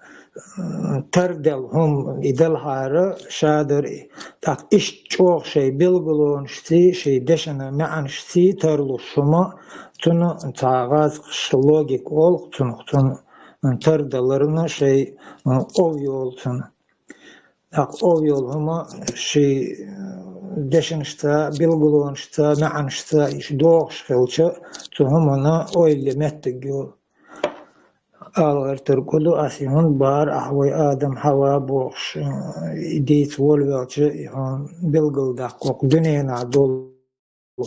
تردل هم إدل هارا شادر تاك إش چوغ شي بلغلون شتي شي دشنا معن شتي ترلو شما تنو تاغاز شلوغيك أول تنو تردلرنا شي أو يول تنو تاك أو يول هما شي دشن شتا بلغلون شتا معن شتا إش دوغ شخلشا تهمنا أويل متقيول آلغر تركلو أسيهن بار أحوي آدم حوا بوش ديت والوالش يهون بلغل دقوق دنينا عدول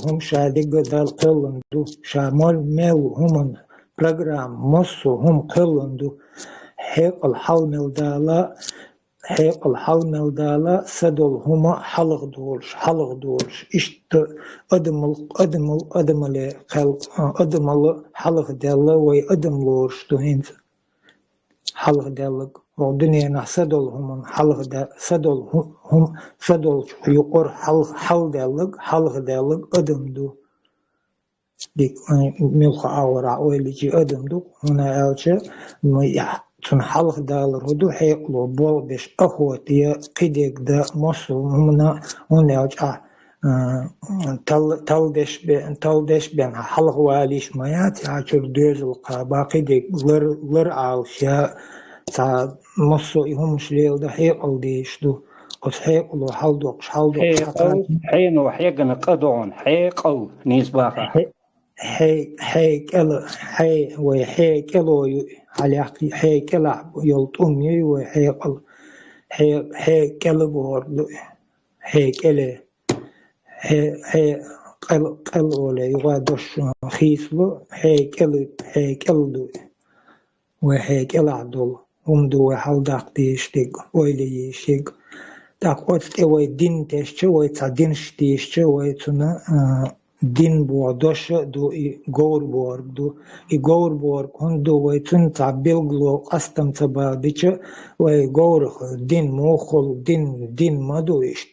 هم شادق دال قلندو شامل ميو هم برنامج مصو هم قلندو حيق الحل ملدالا سدول هما حلق دولش إشت أدمل حلق دالا وي أدم لورش تهينت حلق دالك ودنيا نحسدول هم حلق دا سدول يقر حل دالك أدم دو ديك ملخ آورا ويلي أدم دو هنا ألشا تن حلق دالر هدو حيقلو بول بيش أخوتي قديك دا مصر هنا ألشا تلدش بين حلق واليش مايات عشر دوز القابا قديك لر عالشا تا مصر هم شليل دا حيقل ديش دو قد حيقلو حلدوقش حين وحيقن قدعون حيقل نيسباقا حيكلو على حيكلا يلطمي وحيقل حيكل بورد حيكل قل ولا يغادش خيسلو حيكل دو وحيكل عدل هم دو حال داق ديشتيق ويلي يشتيق داق واتت وي دين تشتي وي تعدين شتيشتي وي تنا دين بوادش دو غور بورغ دو غور بورغ هون دو ويتن تعبيل غلو قستم تباديش وي غور دين موخل دين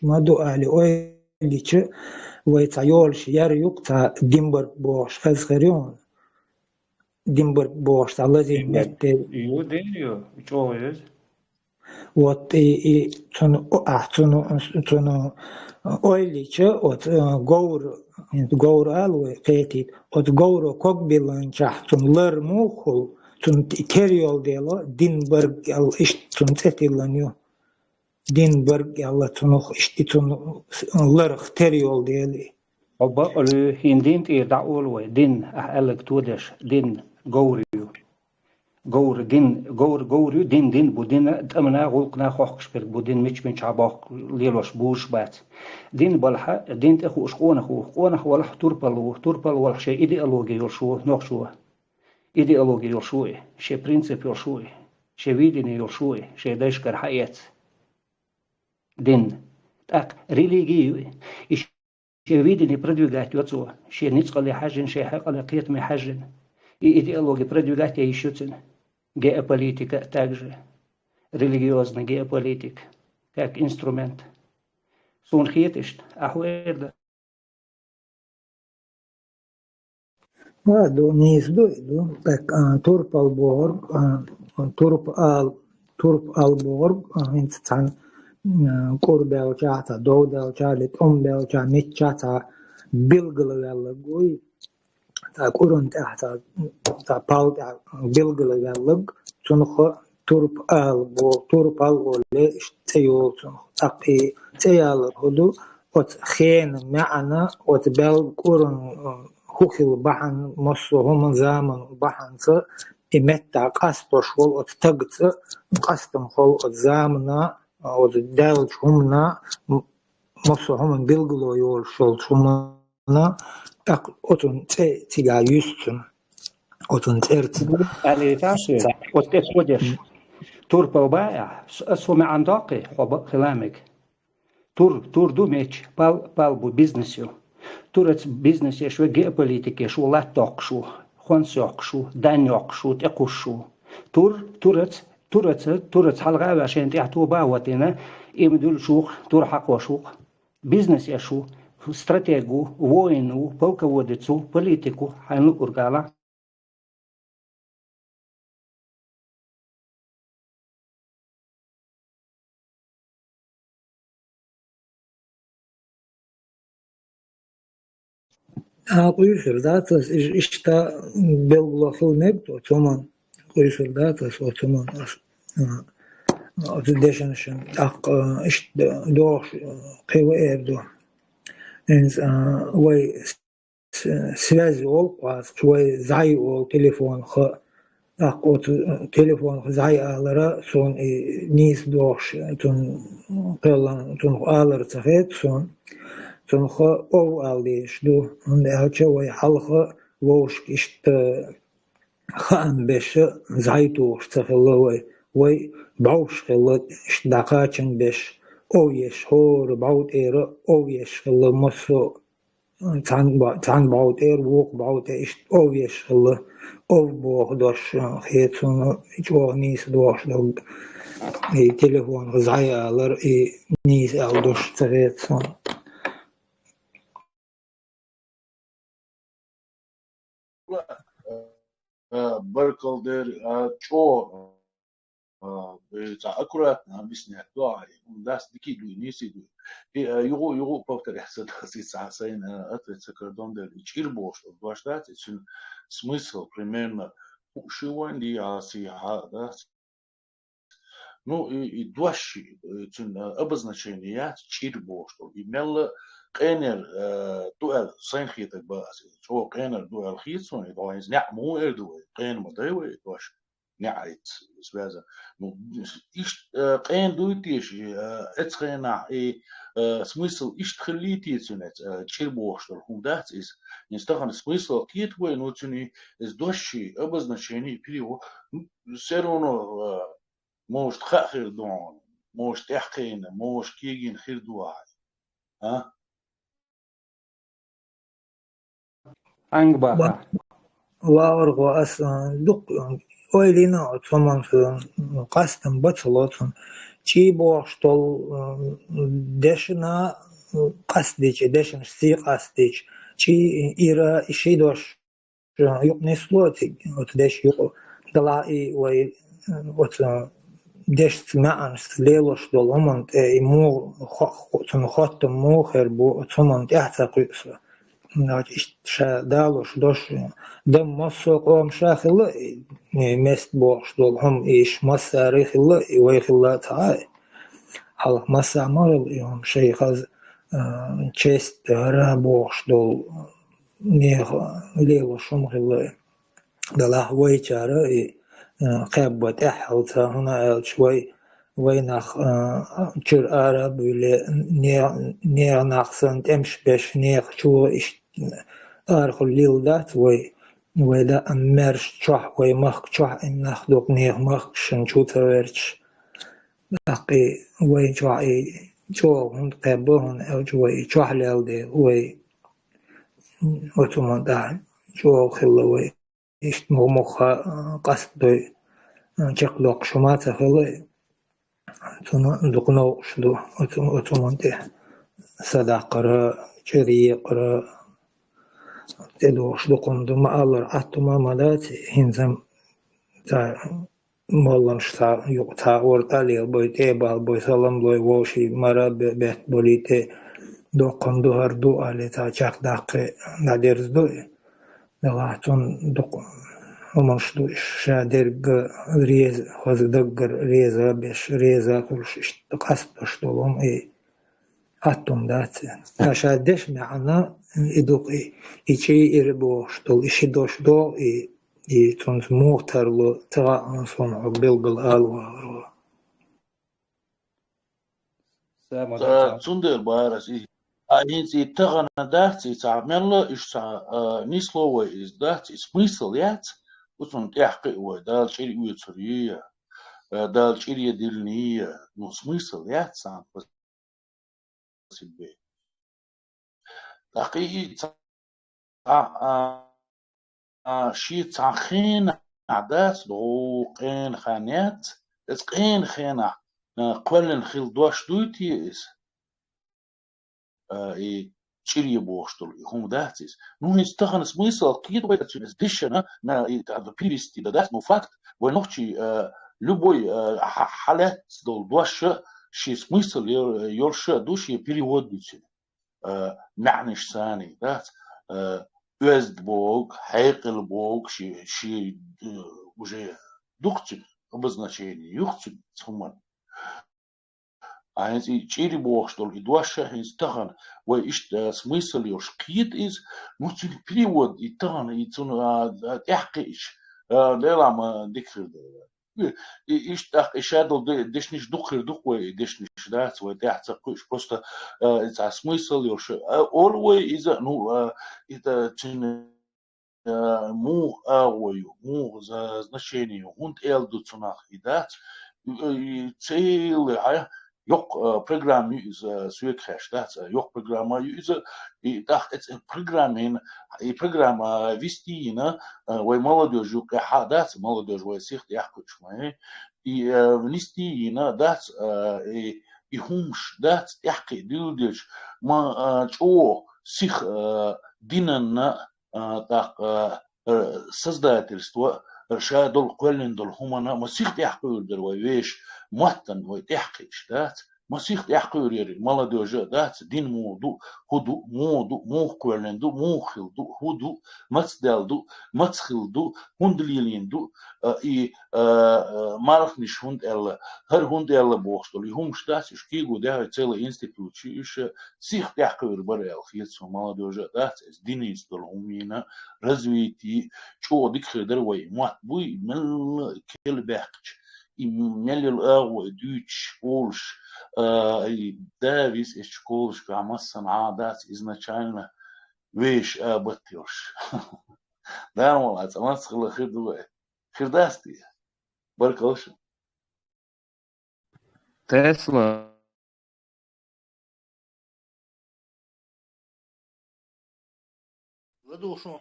مادو علي ويليش ويتعيولش ياريوك تا دينبرغ بوش خزخريون دينبرغ بوش تعالى يو دينيو چويز وات تنو أويليش وات غور ألوي قيتي وات غورو كوك بيلانشح تن لر موخل تن كريول ديلا دينبرغ ال إش تن تتيلانيو دينبرغ ال تنوخ إش تن لر كريول ديلي أبا هندين دعولوي دين أهلك تودش دين غوريو غور دين بودين تمنا غلقنا خوخش بير بودين مش من شعباق ليلوش بوش بات دين بالحا دين تخو شقونه ولا توربل ولا شيء ايديولوجي يرشو نوخشو ايديولوجي يرشو شي برينسيپ يرشو شي فيديني يرشو شي دشكر حياة دين так религию شي فيديني продвигать يوцو شي نيصقل حاجن شي حقل قيت مي حاجن идеология продвигать еще геополитика также, религиозная геополитика, как инструмент. Сунхит ist, ахуэрда. Ладно, не издойду, так Турп Алборг, инстан Курбел чата, Доудел чалит, Умбел ча, Нитчата, Билгал гой. Так урон та пал билгල галг тунхо турп ал ле تيول تقي تيال هدو وت خين معنا وت بل قرن خوخل بحن مصهم زمن بحن س إمتى قصد شول وت تقت قصدم خول زمنا وت دال شمنا مصهم بلغلو يول شول شمنا otun tiga yüzsün otun terti ali taşı otet kodeş turpa baya asome andaqi xob khilamek tur du meç pal bu biznesi turet biznesi şu geopolitike şu lattoq şu xonsoq şu danyoq şu teqush şu turet halqa va shen tiatu bawatina imdul şu tur haqwa şu biznes ya şu стратегу, войну, полководицу, политику, хайну ургала, Quyusur datas işte belgulakıl nebto toman quyusur datas o toman deşenşen ak işte doğ kıva erdo ens vay связи ol qas vay zay ol telefon ak o telefon zay alara son nis doğş tun qelan tun alar tafet son تنخا أو عليش دو عند هالشي وي حلقة ووش إشت خان بش زايتو اشتغل وي بعوش خلت إشت دقاتشن بش أو يش هور بعود إير أو يش خل مصو تان بعود إير ووق بعود إشت أو يش خل أو بوخ دوش خيتون جو نيس دوش دوغ تليفون زاي علر نيس أو دوش تغيتون بركل دير شو بتاع أكورات بيسنع داعي وناس دكي دوي نيسي دوي يغو بوتر يحسد خسي ساعتين أتريد سكردون دير يشير بوش باشتات يسون смысл примерно شو عندي عاسي هذا ну и доши цун обозначения чир бошто имел قينر دوال سنخيت باس شو قينر دوال خيتون يدوين نع مو اردو قين مدوي دوش نعيت سبازا نو إيش قين دويتيش اتخينا смысл إيش تخليتي تسونت чир бошто худат из нестахан смысл кит вы ну цуни из доши обозначения период все равно موش خير دون موش تحقين موش كيجين خير دواعي ها Angbaka. وأرغو أصلا دق أولينا ثمان قسم بطلاتهم چی باشتل دشنا قصدیچ دشن سی قصدیچ چی ایرا ایشی داش yok nesloти ot deş yok dalai ve ot deş ma'an leloş dolomon mu khotun khotum mu kher bu otomon yahtaqisa ناج إشتشا دالوش دوش دم مصو قوم شاخل مست بوش دول هم إيش مصا ريخل ويخل تعاي حلق مصا مال يوم شيء خز چست را بوش دول نيخ ليلو شم خل دلاه ويچارا قبت أحلتا هنا شوي وينخ چر عرب ولا نير نخسن تمش بش نير شو إش أرخل ليل دات ودا أمرش شح ويمخ شح إن نخدق نير مخ شن شو تورش أقي ويجوعي جو هند قبهن أو جوي شح لالده وتمان ده جو خلا إيش مخ قصد چقلق شما تخلا دقنو شدو أتمنى صداقة شريقة تدوش دقن دم الله أتما مدات هنزم تا مالن شتا يقطع ورتالي بيت إبال بيت سلام لوي وشي مرا بيت بوليت دقن دوهر دو على تا چق دقة ندرز دوي دلاتون دقن ومن شدو شادرق ريز خذ دقر ريزا بش ريزا كلش قصد شدولهم أتم دات أشادش معنا إدوقي إيشي إربو شدول إيشي دوش دو تونس موتر لو ترى أنصون عبيل الألوى تندر بارس هنسي تغنى دات تعمل إيش نسلوه إز دات смысл يات وتون تحقق ودال شيء ويتريه دال شيء يدلنيه نو смысл يات سان себе تقي شي تخين عداس لو قين خانات اس قين خينا قولن خيل دوش دوتيس и чири боштол хум датис ну истахан смысл кит вайтс дишна на это перевести да ну факт вы ночи любой халат дол дош شي смысл يرش души переводить معنى ثاني ذات Бог, Хайкл Бог, ши уже духцин, обозначение, юхцин, цуман. А если чири Бог, что ли, дуаша, из тахан, вы ишь смысл ёш кит из, ну, перевод, и тахан, и цун, тяхкиш, делам дикхир. Ишь так, ишадл, дешниш духир, духвей, дешниш, да, свой тяхцакуш, просто это смысл ёш. Always is, ну, это чин, му ауою, му за значение, хунд элду цунах, и да, целый, yok programma suikhash dat yok programma и так это программа вести на вой молодежь дат молодежь вой всех яхкуч мы и внести на дат и хумш дат яхки дудиш ма чо сих динан так создательство شادل قلن دل همنا مسيح يحقور در ويش مهتن ويتحقيش دات مسيح يحقور يري مالا دوجا دات دين مودو هدو مودو موخ قلن دو موخل دو هدو متصدل دو متصخل دو هندليلين دو اي مارخنش هند ال هر هند ال بوخستل هم شتاس شكيغو ده целый институт еще сих يحقور بريال خيص مالا دوجا دات دينيس دل همينا развитие чего дикхедер вой мат буй мел келбекч и мел агу дюч полш и давис из школш камасан адат изначально вещь абатёш да молодец мас хла хидуй хирдасти баркалш Тесла. Ладушу.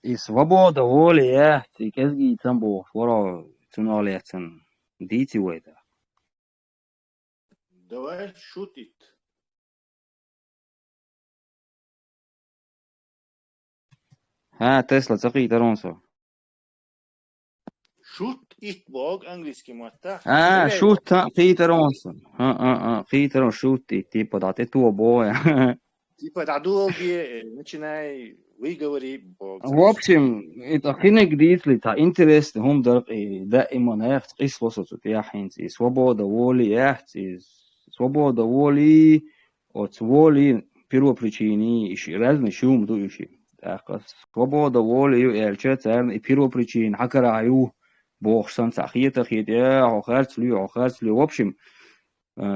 И свобода воли, ты кезги тамбо, фора цуналецен, дити уэда. Давай шутит. Тесла цаки таронсо. Шут ит Бог английский мата. Шут таронсо. Питерон шут типа да ты туо боя. Типа да долги, начинай выговори Бог. В общем, это хинек дитли-то интерес هم دائما يحت قيس وسط يا حينتي свобода воли يحت свобода воли от воли первопричины ищи разные шум дующий. Так свобода воли эльчатер и первопричин хакараю Бог сам сахиета хидя охарцли. В общем,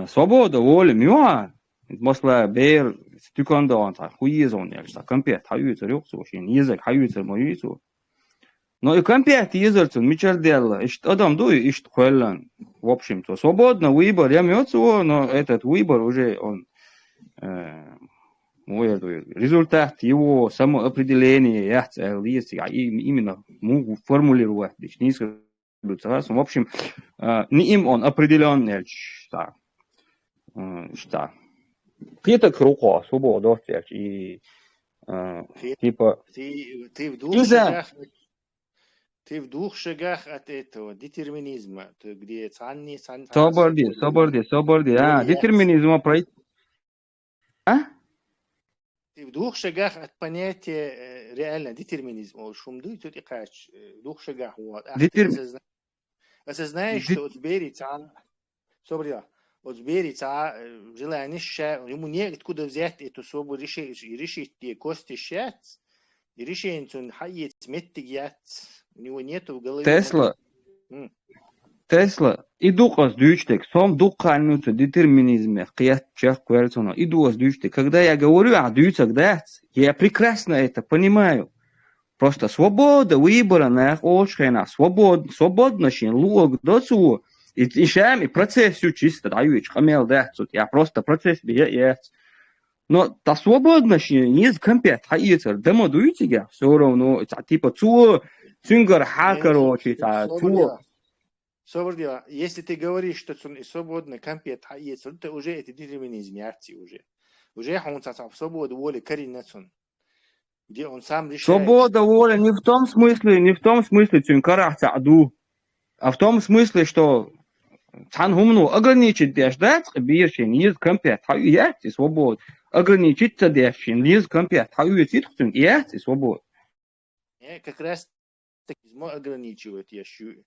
свобода воли мюа مثلا بير ستيكون دون تا хуизон ялса компьютер хаюцер ёксо шин язык хаюцер моюцо но и компьютер язырцун мичардел ишт адам ду ишт хвеллан в общем то свободно выбор я мёцо но этот выбор уже он результат его самоопределения я именно могу формулировать не в общем не им он определённый что Какие-то круга, свобода, и типа... Ты в двух шагах от этого детерминизма, где цанни... Соборди, детерминизма пройти. Ты в двух шагах от понятия реально детерминизма. Шумду и тут и кач. В двух шагах. Осознаешь, что от Сбери цан... Соборди, от Сбери цан желание ша... Ему неоткуда взять эту свободу решить те кости шац, и решить он хаец меттигят. У него нету в голове... Tesla, иду с дючтек, сам духаннуться детерминизме, қият чах квертона, иду с дючтек. Когда я говорю о дючах, да, я прекрасно это понимаю. Просто свобода выбора на ошхена, свободно шин, луг доцу, и шами процесс все чисто дающий, хамел да, я просто процесс бьет. Но та свободно шин, не с компьютер, хаицер, демо дуете, все равно, типа цу, цунгар хакерочи, цу. Собордила, если ты говоришь, что свободно компьютер есть, то уже это детерминизм ярти уже. Уже он в свободу воли коренный, где он сам решает. Свобода воли не в том смысле, цункарах цаду, а в том смысле, что цан хумну ограничить дяждать биршин из компет хаюять и свобод. Ограничить дяжшин из компет хаюять хтун иять и свобод. Как раз таки ограничивает ящу.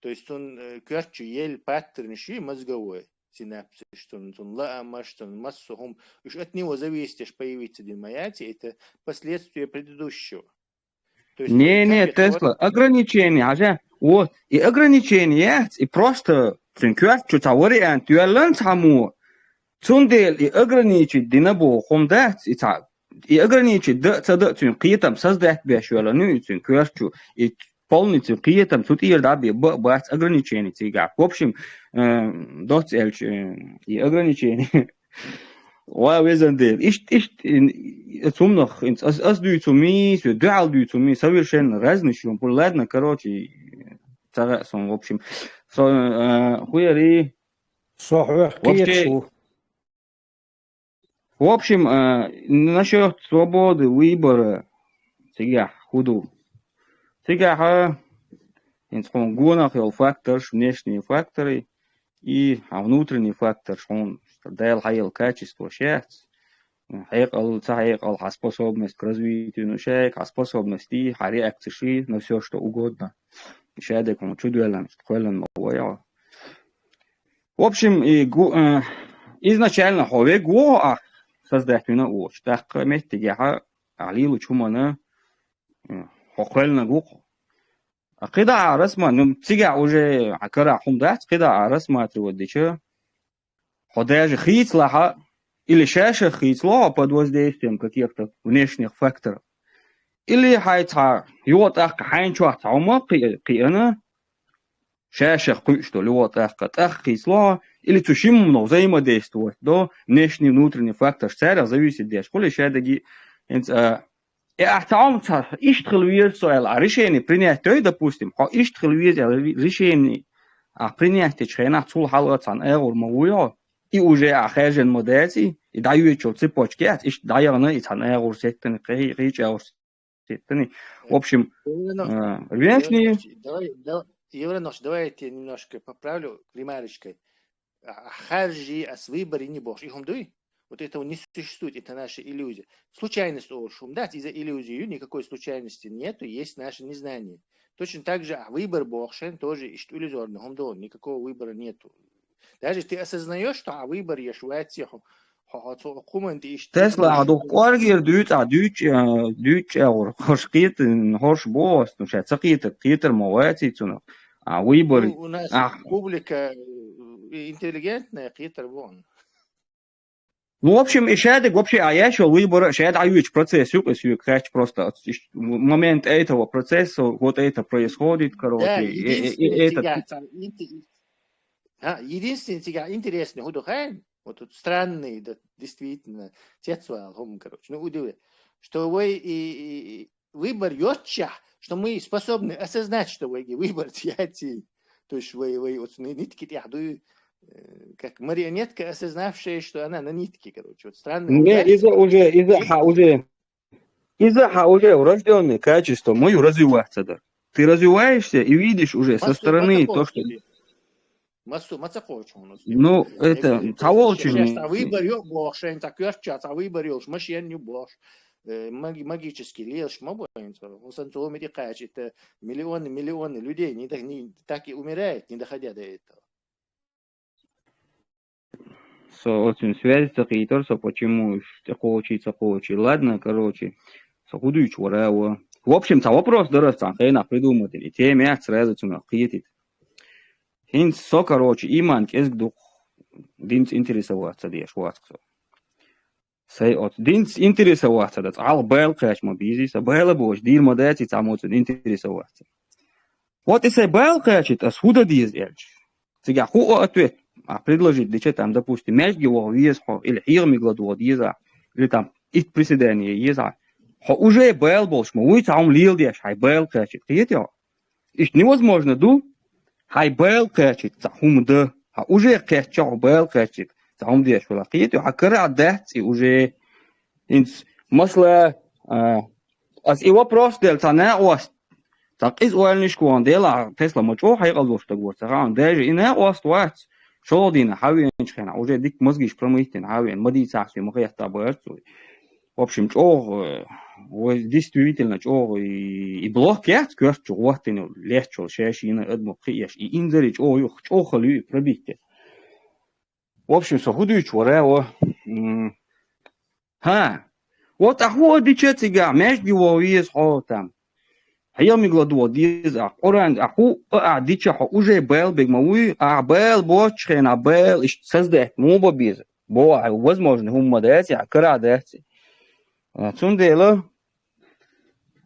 То есть он кверчу ель паттерн щи мозговой синапсы, что он лама, что он массу, уж от него зависит, аж появится динмаяти, это последствия предыдущего. Не, Тесла, ограничения, аже, вот, и ограничения, и просто кверчу тавариант, юэлэн саму, цундель и ограничить динабо хомдать, и ограничить да цун киетам создать бешуэла, ну и цун кверчу, и полностью киетам тут и раби бать ограничения тига. В общем, доцельч и ограничения. Везде. Zum noch as du zu mir, so dual du zu mir, совершенно разные, что ладно, короче, в общем, хуяри. В общем, насчет свободы выбора, сега худу. Сега гонах фактор, внешние факторы и внутренний фактор, что он дал хайл качество счастья. Хайкал способность к развитию, способности реакции на все, что угодно. В общем, изначально хове го создательно уч. Так месте я алилу чумана хохельна го. А когда рассматриваю, сега уже акара хумдат, когда рассматриваю дича, ходяжи хитла или шаша хитла под воздействием каких-то внешних факторов. Или хайта вот ах хайнчуа таума киана шаша что ли вот ах хитла или цушимно взаимодействовать до внешний внутренний фактор царя зависит от школы шадаги. Там иштрилвирсуэл решение принятие, допустим, иштрилвирсуэл решение принятие чрена цул халатан мавуя и уже ахежен модели и дают чё цепочки, и даяна и цан сеттен сеттен. В общем, внешние. Евронош, давайте немножко поправлю ремарочкой. Харжи с выборы не бог. Их дуй. Вот этого не существует, это наша иллюзия. Случайность шум, да, из-за иллюзии никакой случайности нету, есть наше незнание. Точно так же выбор богшен тоже иллюзорный, никакого выбора нету. Даже ты осознаешь, что выбор ешуэти, Тесла адукваргер дүйч хошкит хош бост, ну сейчас китер мовати цуна. Выбор. У нас публика интеллигентная, китер вон. Ну, в общем, и шадик вообще, я еще выбор, шад аюч процесс, юкач просто момент этого процесса, вот это происходит, короче. Да, единственный интересный худохайн, вот тут странный, да, действительно, тецуал, короче, ну, удивляет, что вы и выбор йотча, что мы способны осознать, что вы выбор тяти, то есть вы вот нитки тяхду, как марионетка, осознавшая, что она на нитке, короче, вот странно. Не, из-за уже врожденное качество, мы развиваться, да. Ты развиваешься и видишь уже со стороны то, что... Ну, это таволчин. Выбор бог, шен так верчат, выбор машин не бог. Магический леш, он сантиметр качет, миллионы людей не так и умирают, не доходя до этого. Очень связь такие торса, почему хочется. Ладно, короче, сахудуч вараwa. В общем-то, вопрос дорастан, хейна придумали. Теме сразу цуна хитит. Хинц со, короче, иман кезгдух динц интересоваться деш ватсо. Сей от динц интересоваться дат ал бел качма бизнес, бела бош дир модати тамоцен интересоваться. Вот если бел качит, а суда диз эльч. Сега ху ответ. Предложить, для чего там, допустим, мяч его весхо, или хирми гладуот еза, или там их приседание еза, уже бел больше, мы там лил деш, хай бел качет, это невозможно, ду, хай бел качет, захум да, уже качет, бел качет, захум деш, это акара дать, и уже, масла, as и вопрос дельта не ост, تقيس والنش كون ديلا تسلا مجو حيقلوش تقول سغان داجي إنها واسطوات شو دينا حاوين خنا وجه ديك مزجيش برميتين حاوين مدي ساعتي مخيح تابرت в общем чого действительно чого и блокет кёрт чоготин легче шешина одно приеш и инзерич чого лю пробите в общем со худуч ворео ها вот ахуди четига между вовиес хотам هي ميغلادو ديز قران اخو اديچ خو уже бел бегмауи бел бочхена бел иш созде муба биз бо возможно хумма дати акра дати цундела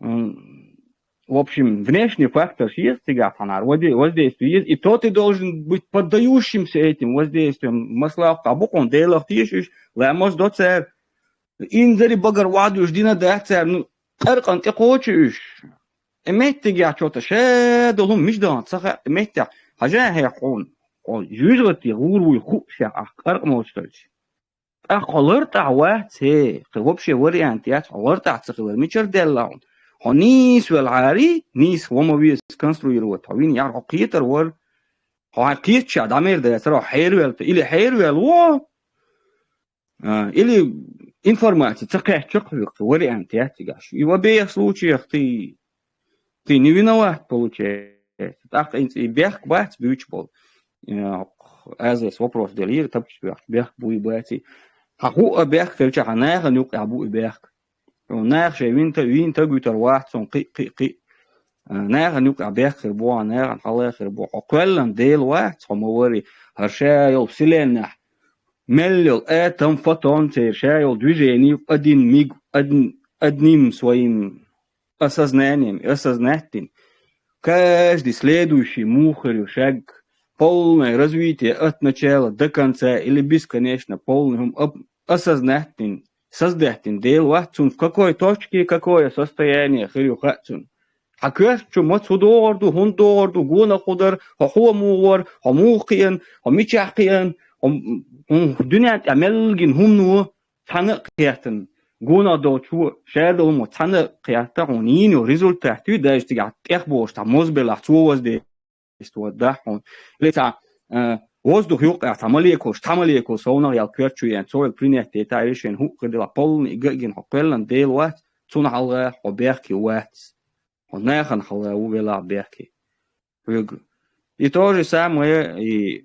в общем внешний фактор есть всегда фонар воздействие и то ты должен быть поддающимся этим воздействием масла абукон делах тишиш лamos доцер инзери багар вадуш дина дацер ну аркан тقوچش امتيجا چوتا شادهم مش دان صح امتيا حاجه هي قون يجرتي غور وخوش اخر موستلش اخلرت عوات هي قوبش وريانتيات خلرت عصقل ميچر دلاون هنيس والعاري نيس وما بيس كونسترويرو توين يا حقيقه ور حقيقه شادامير ده صراحه حيروال الى حيروال و или информация такая чёрт вариантиат гаш и в обеих случаях ты не виноват, получается. Так, и бег бать бьючбол. Азес вопрос делир, так бег буй бати. Хаху бег фельча ханах нюк абу бег. Нах шевин та гутер вахт сон قي. Нах нюк бег бо нах халах бо. Оквеллан дел вахт хомовери. Харшайл силена. Меллил этом фотон шайл движений одним своим осознанием и осознательным. Каждый следующий мухарь, шаг, полное развитие от начала до конца или бесконечно полным осознательным, создательным дел вахцун в какой точке, какое состояние хрюхацун. А кверчу мацудорду, хундорду, гуна худар, хохомуар, хомухиен, хомичахиен, дунят амелгин хумну, танакиятен. гуна дочу шедол мо цана қията ониньо результат үй даже тига техбош та мозбелах цуозде иство дахон лета воздух юк тамалико соунар ял кверчуен сойл принят детайшен хукдела полни геген хопелан делват цуна халга хоберки ват онахан халга увела берки и то же самое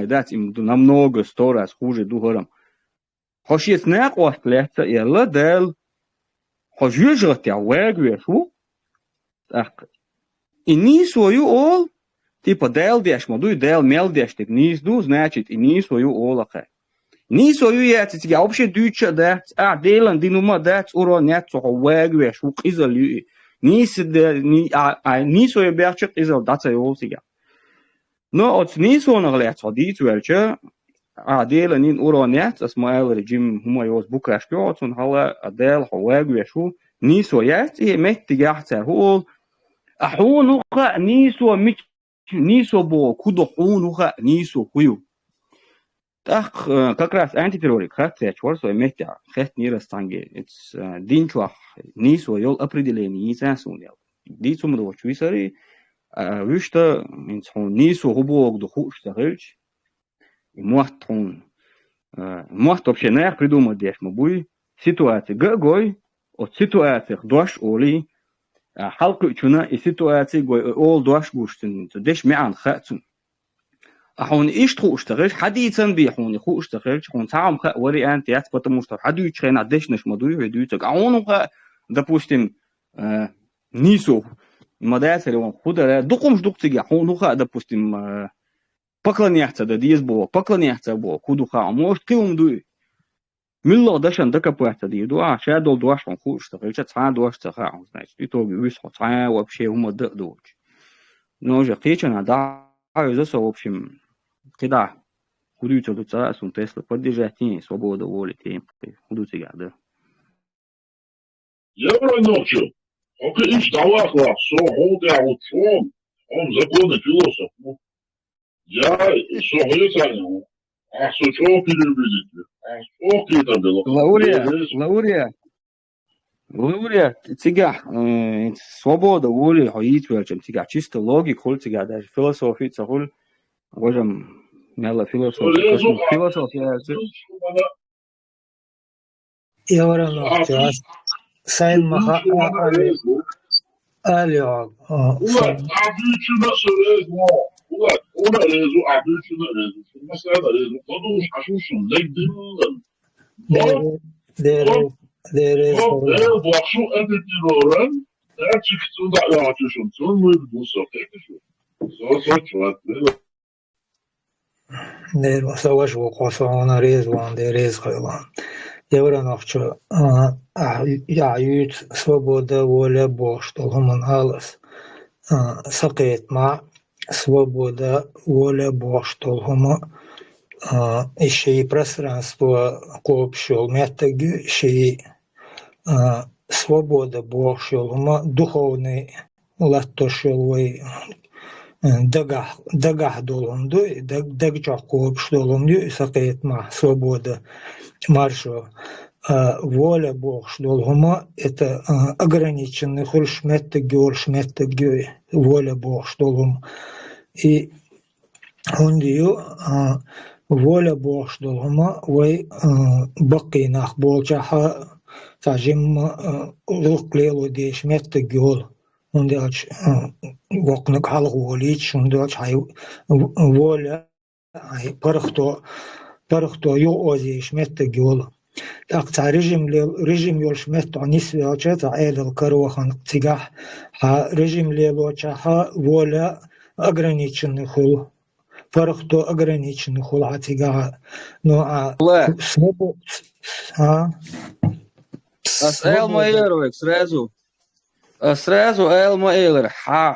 дать им намного 100 раз хуже дугорам Хошиец не костлется и ладел, хожижет я вегвешу, так. И ни свою ол, типа дел деш, моду дел мел деш, так низду, значит, и ни свою олаха. Ни свою яцит, я вообще дюча дец, делан динума дец, уронят, сохо вегвешу, изолю. Ни свою берчет, изол даца ол сега. Но от ни свою наглец, ходить велче, عادل نين أورانيات اسمه الرجيم هم يوز بوكاشكوت هلا أدل حواج ويشو نيسويات إيه مت جاحتر هو أحون وخا نيسو بو كودو حون وخا نيسو هيو تأخ كراس أنتي تيروريك خات شورسو مت خات نيرستانجي إتس دينشوا نيسو يول أبريدليني يسانسون يل دي سومدو شويسري ويشتا إنس هون نيسو هبوك دو خوش تغيرش Может вообще наверх придумать дешь мобуй ситуации гой от ситуациях дош оли халку чуна и ситуации гой ол дош гуштин деш мян хатун ахун иштру уштарыш хадицан би ахун иху уштарыш хун сам ха вари ант яц потому что хаду чрена деш наш модуй ведуется а он допустим нису мадасери он худара дукум ждуктига хун ха допустим поклоняться да дизбо поклоняться бо кудуха может килум дуй милло дашан докопаться ди дуа шадол дуашон хуш то речет ца дуашца ха значит и то вис ца вообще ума дуч но же хечена да за в общем когда кудуйца дуца сун тесла поддержать свободу воли тем кудуйца да Евро ночью окей сталахла со холда учон он законный философ Я согласен. А что переведите? А сколько это было? Лаурия. Воля, цигах, свобода воли, хоит велчем, цигах, чисто логик, хул цигах, даже философия, цахул, можем, мела философия, кашму, философия, يورا نوخجاس ساين مخا أليو Ulan abicime rezu. Ulan ona rezu abicime rezu. Mesela rezu. Kadın aşmışsın. Legdin. there is Bak şu edetli öğren. Eğer çıksın da açıyorsun. Sen mi bu sohbeti? there was a wash walk on a raise one, there is Highland. Евро нахчо يعيد свобода воля Бог, что гуман алас сакет ма свобода воля Бог, что гума еще и пространство коопшел метаги, еще и свобода Бог, что гума духовный латтошелвой дагах долунду, дагчах коопшелунду сакет ма свобода маршо. Воля Бог, что гума это ограниченный хульшметта гюй, воля Бог, что гума. И он дию воля Бог, что гума, вой бакинах болчаха тажим луклелу деш метта гюл. Он дияч вокнак халгулич, он дияч хай воля хай пархто ю озиш метта гюл. Так та режим ёлш метто нисвяча та элэл карохан цигах режим лелочаха воля ограниченный хул пархто ограниченный хул цигах ну Элма Эйлер сразу Элма Эйлер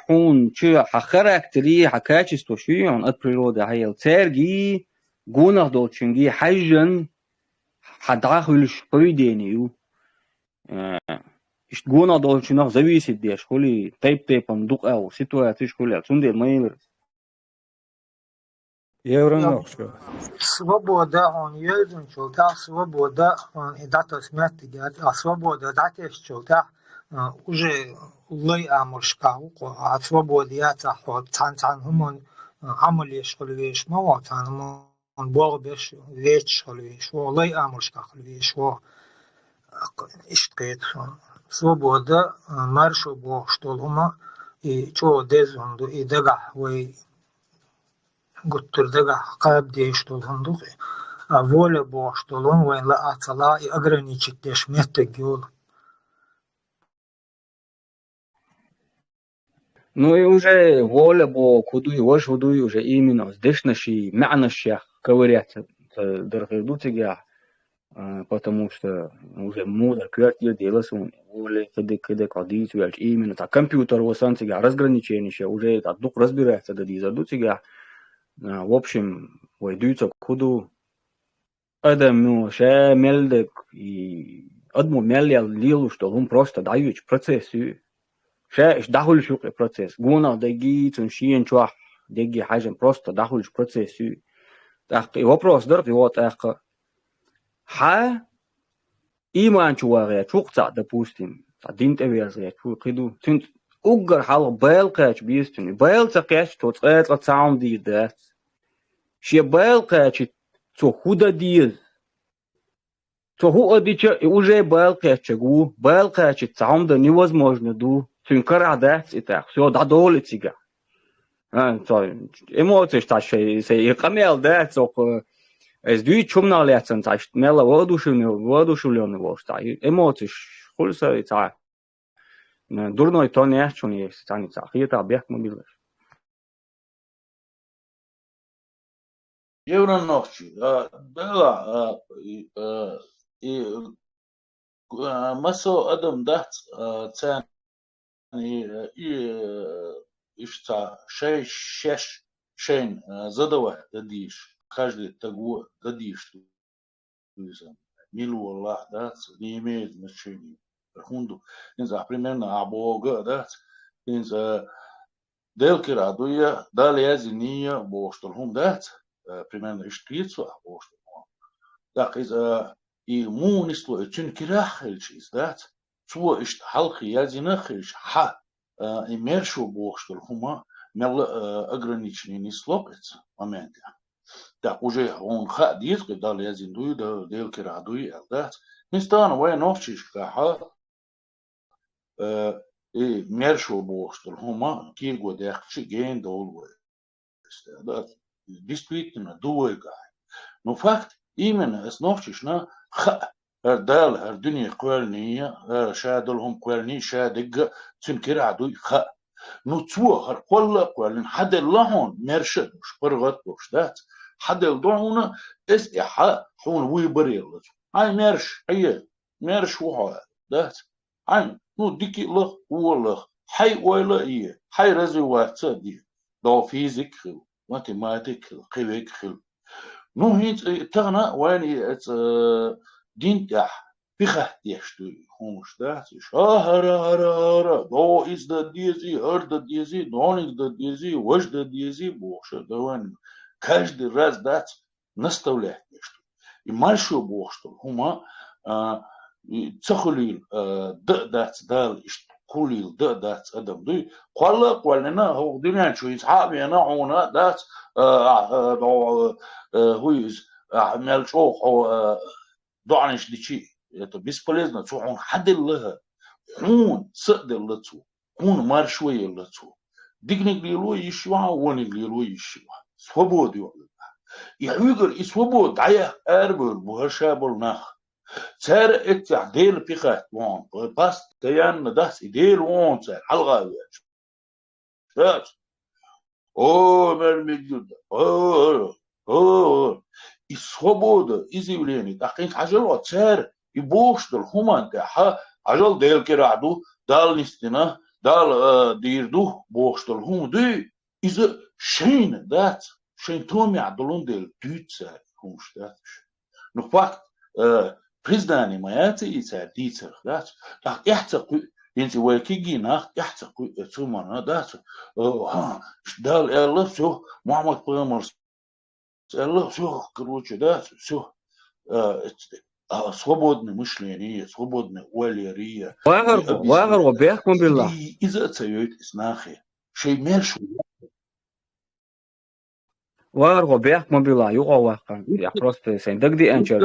хун чё характери качество что он от природы хайл церги гунах долчинги хайжен حداخلش قيدينيو اشتغونا دولشناخ зависит деш холи тайп пандук ау ситуация школя цунде мейлер Евронокшо. Свобода он еден чулта, свобода он и дата смерти гад, а свобода дата чулта уже лой амуршкау, а свобода я цахот цан хумон амалеш холвеш но цан он борбеш веч холвеш, лой амуршка холвеш, ишткет свобода маршо бог штолума и чо дезонду и дага вой гуттурдага каб дештолунду а воля бог штолун вой ла ацала и ограничить деш метегюл. Ну и уже воля бог худуй вош худуй уже именно здесь наши мعنашах говорят дорогие потому что уже мудр квартир делается воля когда кодить вяль именно так компьютер восан сега разграничение уже это дух разбирается да дизаду сега в общем войдутся худу адаму ше мелдек и адму меллял лилу что он просто дают процессу ше дахул шук процесс гуна деги цуншин чуах деги хажен просто дахул процессу так и вопрос дор и вот так ха иман чуаре чукца допустим один теверзе чукиду цунт угар хал белкач бистун белцакач тот это сам дидет ше белкач то худа диз то худича уже белкач гу белкач сам да невозможно ду цункарадец и так все да долицига то эмоции что се камел да то es du chumna lecen ta mela воодушевлённый вошь та эмоции хулса и та дурной то не чуни станица хита объект мобилный Евронокчи, да, и масо адам дат цен и ишта шеш шен задавай дадиш каждый того дадиш милу Аллах да не имеет значения хунду не за примерно абога да не за делки радуя далее зиния боштол хун да примерно иштрицу боштол так из и мунисло чун кирахельчис да цво ишт халхи язинахиш ха имершу бохштул хума мел ограниченный слопец момент. Так уже он ха диск дал язиндуй да делки радуй элдат. Нистан вай новчиш ха и мершу бохштул хума кирго дехчи ген долвой. Да действительно дуйга. Но факт именно основчиш на ха دال الدنيا قوالنية شادلهم قوالني شادق تنكر عدوي خا نتوه هرقولا قوالن حد اللهون مرشد مش برغت بوش دات حد الدعونا اسئحا حون ويبريلت هاي مرش هي مرش وحا دات هاي نو ديكي لخ ولخ حي ويلا ايه حي رزوات دي دو فيزيك خل ماتيماتيك خل قيويك خل نو هيت تغنى وين دين تح بخه يشتوي همش ده شهر دو إز ده ديزي هر ده ديزي دونيك ده ديزي وش ده ديزي بوخشة دوان كاش دي راز دات نستولح يشتوي يمالشو بوخشتو هما تخليل دات دال كوليل دات أدم دوي قولنا هو دنيا شو يتحابي أنا هنا دات هو يز عمل شوق دعنش دشي это бесполезно что он хадиллага хун садиллацу хун маршвейлацу дигниглило ишва вониглило ишва свободу я угор и свобод ая эрбер бухашабл нах цер этдел пихат вон бас таян дас идел вон цер алга шат о мермигюд о и свобода изъявлений таких ажал цер и бошдал хуманте ха ажал дел кераду дал нистина дал дирду бошдал хумды из шейн дат шейн томи адолон дел дюца хумштат ну факт признание мояти и цер дицер дат так яхтак инти вайкигина яхтак цумана дат дал элла все Мухаммад Пейгамбар элла все короче да все свободное мышление, свободное уалерия. Вагар бехмон билла. Из-за царёйт иснахи. Шей мершу. Вагар бехмон билла. Юга вахкан. Я просто сен дагди анчар.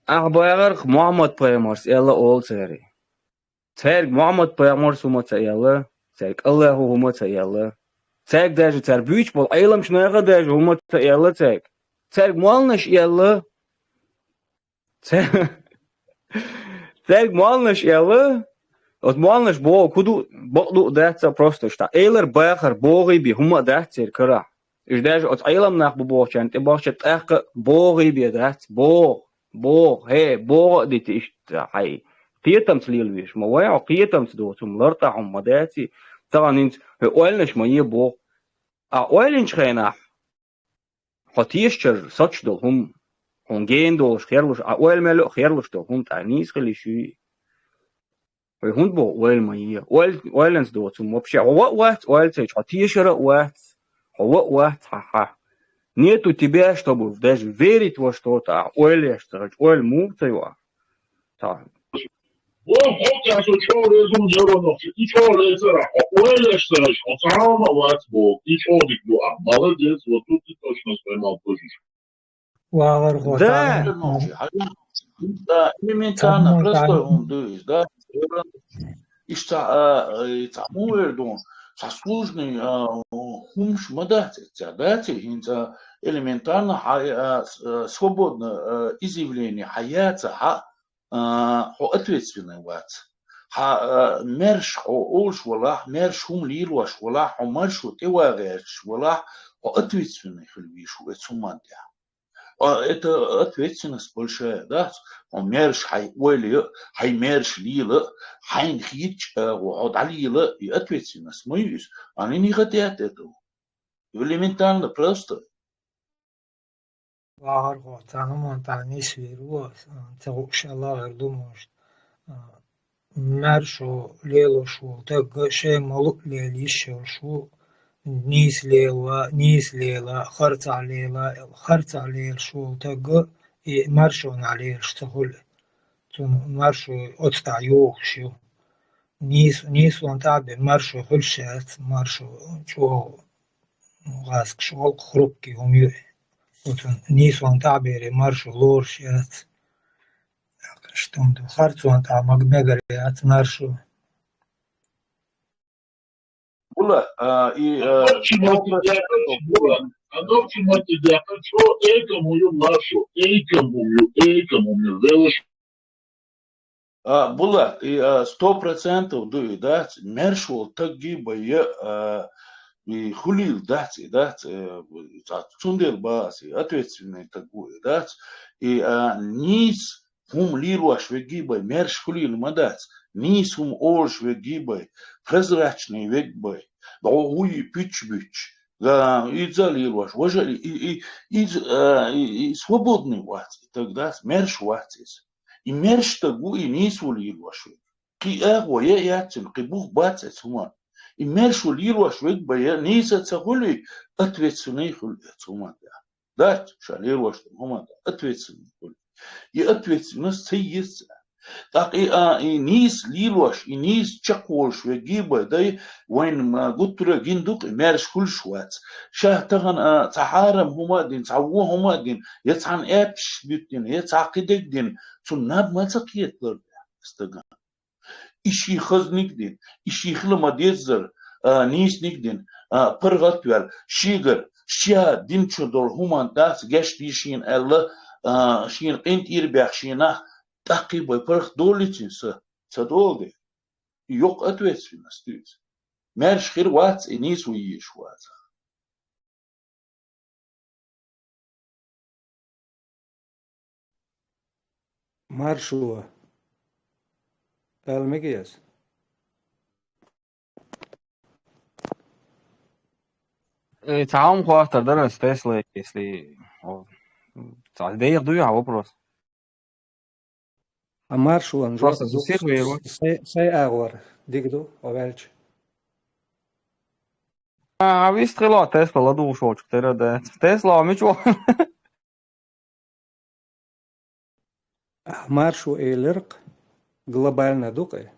Ахбагар Мухаммад Пейгамбар элла ол цари. Царь Мухаммад Пейгамбар сумат элла. Царь Аллаху хумат элла. Царь даже царь büyük bol aylam şunayga даже humат элла царь. Царь Муалнаш ялла. Царь Муалнаш ялла. От Муалнаш бо куду боду датса просто что. Эйлер бахар боги би хума датсер кара. Иш даже от айлам нах бо чан те бахчат ах боги би датс бо хе бо дити иш хай. قيتم سليلويش ما ويا قيتم سدوتم لرتاهم مداتي طبعا انت اولنش ما يبو اولنش خينا خطيشتر ساتشدل هم جيندوش خيرلوش اول ملو خيرلوش دو هم تانيس خليشي وهم بو اول ما يه اولنس دوتم وبشي وقت اولتش خطيشر وقت وقت ха нету тебя чтобы даже верить во что-то ойлештерч ойл муктайва так Он хочет, что резон делал, и что резера, ойлештерч, он сам вот бог, и что дику, молодец, вот тут ты точно поймал позицию. Да, элементарно, просто он дает, да. И тому заслуженный хумш мадатец, да, элементарно свободное изъявление хаяца, ответственный ват. Мерш олш валах, мерш хум лилваш валах, марш вот эвагеш валах, ответственный хлебишу, это сумантя. Это ответственность большая, да? Мерш хай уэли, хай мерш лила, хайн хич, вот алила, и ответственность моюсь. Они не хотят этого. Элементарно просто. Вагар готанамон танис виру, тегушала вердумош. Мершо лелошу, тег ше малук лелишошу. نيس ليلا خرط عليل شو تجا مرشون عليه اشتغل маршу отстаю шо нис он табе маршу хулшат маршу чо газ шол хрупкий умю вот нис он табе маршу лоршат что он харцон та магмегарят маршу Була и Adoption matematică, ekam uyum našu, ekam umju, velaš. Була и 100% дуй, да, мершул так гиба и хулил, да, цундел бас, ответственный такой, да, и низ хум лируаш вегиба, мерш хулил мадас, низ хум орш вегиба, прозрачный вегиба, да уй пич. Да, и залилваш, вожали, и свободный ватс, тогда мерш ватсис. И мерш тагу и не свулилваш. Ки эго ятин, ки бух бацец ума. И мерш улилваш век бая, не сацагули ответственный хума. Да, шалилваш ума, ответственный хули. И ответственность есть. Так и низ лилваш, и низ чаквош вегиба, да и وين قلت جندق مارس كل شوات شاه تغن تعارم هما دين تعوه هما دين يتعن ابش بيتين يتعقدك دين سناب ما تقيت لر استغن اشي خزنك دين اشي خلما ديزر نيس نيك دين برغت وال شيغر شيا دين چدور هما داس گشت يشين الله شين قنت يربح شينا تقيبه برخ دولتين سدولدي yok ответственности. Мерш хирвац и не суишвац. Маршуа. Талмегиас. تعاون خواهر درس تسلا если تعديق дуя вопрос. А маршуан Просто засекли его. Сай агор. Дигду, овельч. Вистрела Тесла ладу шочку терада. Тесла мичо. Маршу эйлерк глобально дукай.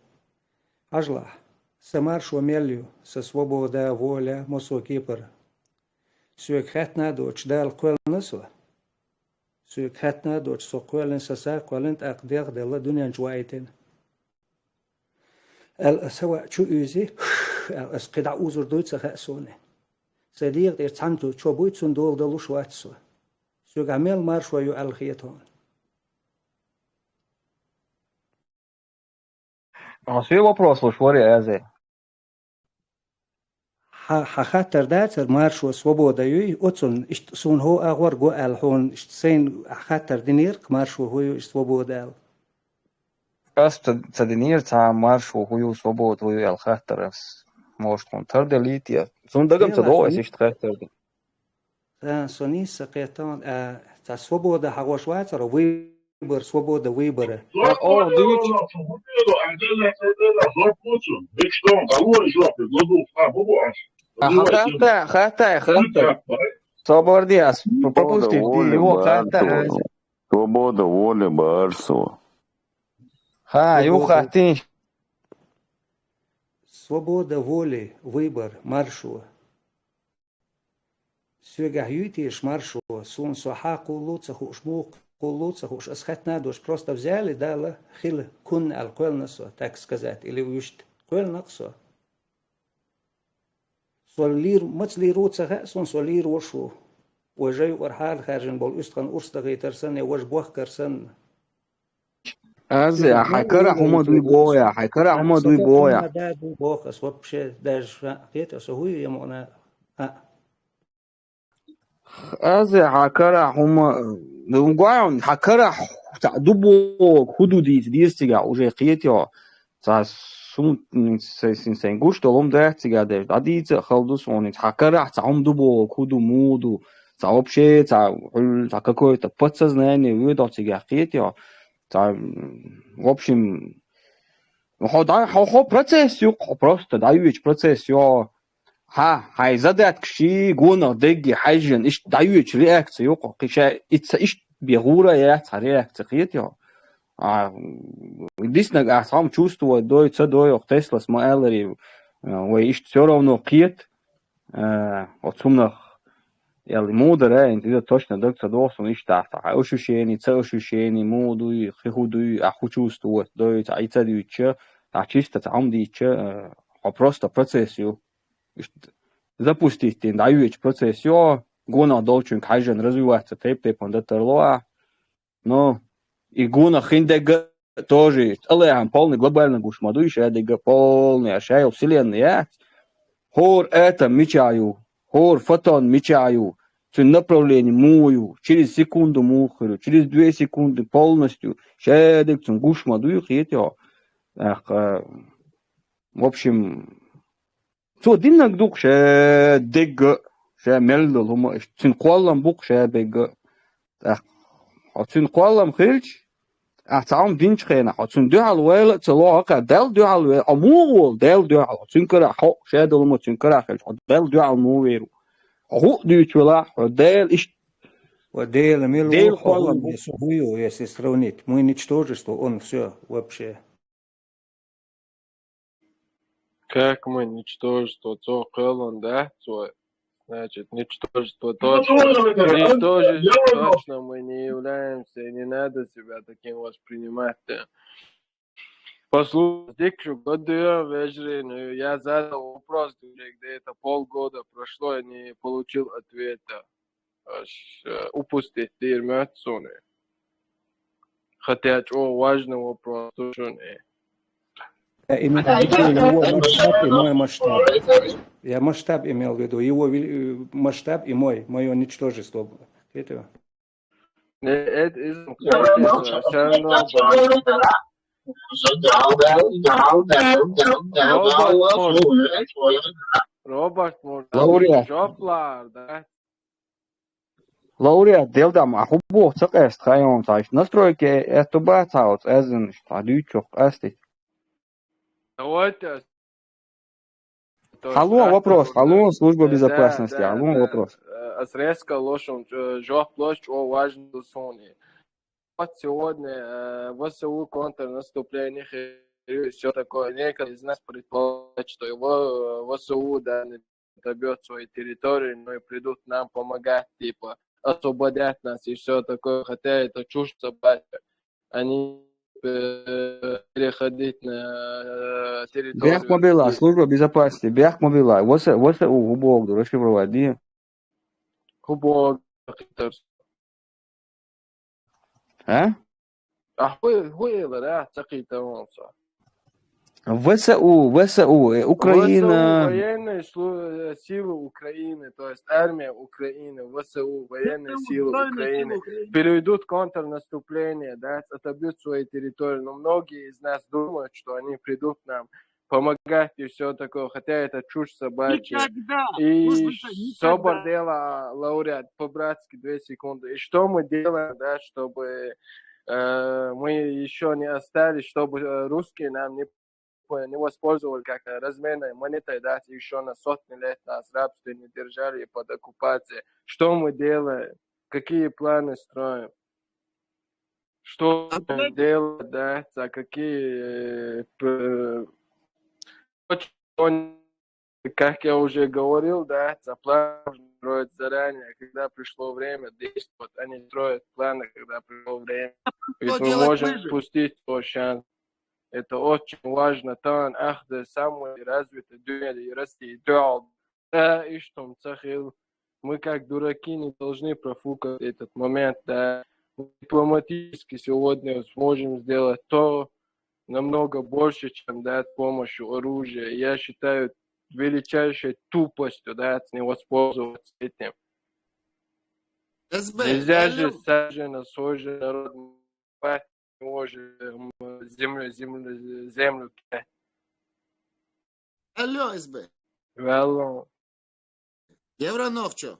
Ажла. Се маршу мелью, се свобода, воля, мосо кипр. Сюк хатна доч дал квелнесва. Сюк хатна доч со квелен саса квелент акдег дела дунян жуайтен. سواء شو يزي اسقطع اوزر دوت سخاسونه صديق دير تانتو شو بويت سندول دلو شواتسو سو عمل مار شويو الخيتون Свой вопрос слушай, Азе. خاطر داتر مارشو свобода юй отсон сун хо агвар го алхон сен خاطر динир مارشو хо свобода Цадинир цам маршу хую свободу хую алхатарас может он тарделития сундагам цадо эсиш тхатарди сони сакетан та свобода хагошватер выбор свобода выбора о дивич хата свободиас пропусти его хата свобода воли барсу. Свобода воли, выбор, маршуа. Сюга ютиш маршуа, сун суха кулуцах ушмук кулуцах уж асхатна душ просто взяли, дала хил кун алкольнасо, так сказать, или уж кольнаксо. Солир, мацли руцаха, сун солир вошу. Ужай урхал харжин бол устхан урстагай тарсан, уж бох карсан. Азе, хайкара хума дуй боя, хайкара хума дуй боя. Да, дуй боя, вообще даже это сухую ему на. Азе, хайкара хума, ну гуаун, хайкара дубо худуди дистига уже қиетё. За сум син гуш толом датига дев. Адице халдус он хайкара цаум дубо худу муду. За вообще за какое-то подсознание выдатига қиетё. В общем, процесс, просто дающий процесс, хай задать кши, гуна, деги, хайжен, ищ дающий реакцию, киша, ищ бегура, реакция, киет, Действительно, сам чувствует, Теслас, Маэлери, все равно кит, от сумных, мудр, это точно докtor должен не штата. Ощущение, ощущение, моду, худую, чувствует, айцадюче, чисто там диче, просто процессию. Запустить, дающий процессию, гона должен каждый развиваться, он дотерло, но и гона хиндега тоже, але полный глобальный гушмаду, еще эдига полный, шейл вселенная, хор это мечаю, хор фотон мечаю, в направлении мою, через секунду мухарю, через 2 секунды полностью, шедик, гушмаду, в общем, so dinnak duk she dig she meldel huma tsin qallam buk she beg tsin qallam khilch atam dinch khena tsin dual wel tslo ka del dual wel amul del dual tsin kara ho she del mo tsin kara khilch del dual mo veru ho duch wala del ish Del del qallam buk сухую, если сравнить. Мы ничтожество, он все вообще. Как мы ничтожество, то Хэллон, да? Значит, ничтожество точно мы не являемся, и не надо себя таким воспринимать. Послушай, Дикшу, вечером я задал вопрос, где-то полгода прошло, и не получил ответа. Упустить дерьмецуны. Хотя, очень важный вопрос, Именно его масштаб и мой масштаб. Я масштаб имел в виду, его масштаб и мое ничтожество. Это из все равно Робот может жоплар, да? Laureat deldam a hubo цакест хайон таиш настройки это бацаут эзен штадючок асти. Давайте. Алло, вопрос. Алло, служба безопасности. Алло, вопрос. Срезка лошадь, жоплощадь, о важно сони. Вот сегодня ВСУ контрнаступление, все такое. Некоторые из нас предполагают, что его ВСУ да, не добьет своей территории, но и придут нам помогать, типа, освободят нас и все такое. Хотя это чушь собачья. Они переходить на территорию. Бях мобила, служба безопасности. Бях мобила. Вот у Губог, расшифровать, да? Губог. А? Хуйло, да, такие-то он. ВСУ, Украина. Военные силы Украины, то есть армия Украины, ВСУ, военные силы Украины перейдут контрнаступление, да, отобьют свои территории. Но многие из нас думают, что они придут нам помогать и все такое, хотя это чушь собачья. И собор дела, Laureat, по-братски 2 секунды. И что мы делаем, да, чтобы мы еще не остались, чтобы русские нам не воспользовали как разменной монетой, да, еще на сотни лет нас в рабстве не держали под оккупацией. Что мы делаем? Какие планы строим? Что делать, да, за какие... Как я уже говорил, да, за планы строят заранее, когда пришло время действовать, они строят планы, когда пришло время. Ведь мы можем пустить свой шанс. Это очень важно. Тан ахда самый развитый дуэль России. Да, и что цахил. Мы как дураки не должны профукать этот момент. Да. Дипломатически сегодня сможем сделать то намного больше, чем дать с помощью оружия. Я считаю величайшей тупостью, да, не воспользоваться этим. Нельзя же сажено свой же народ може землю. Алло, СБ. Алло. Евронохчо.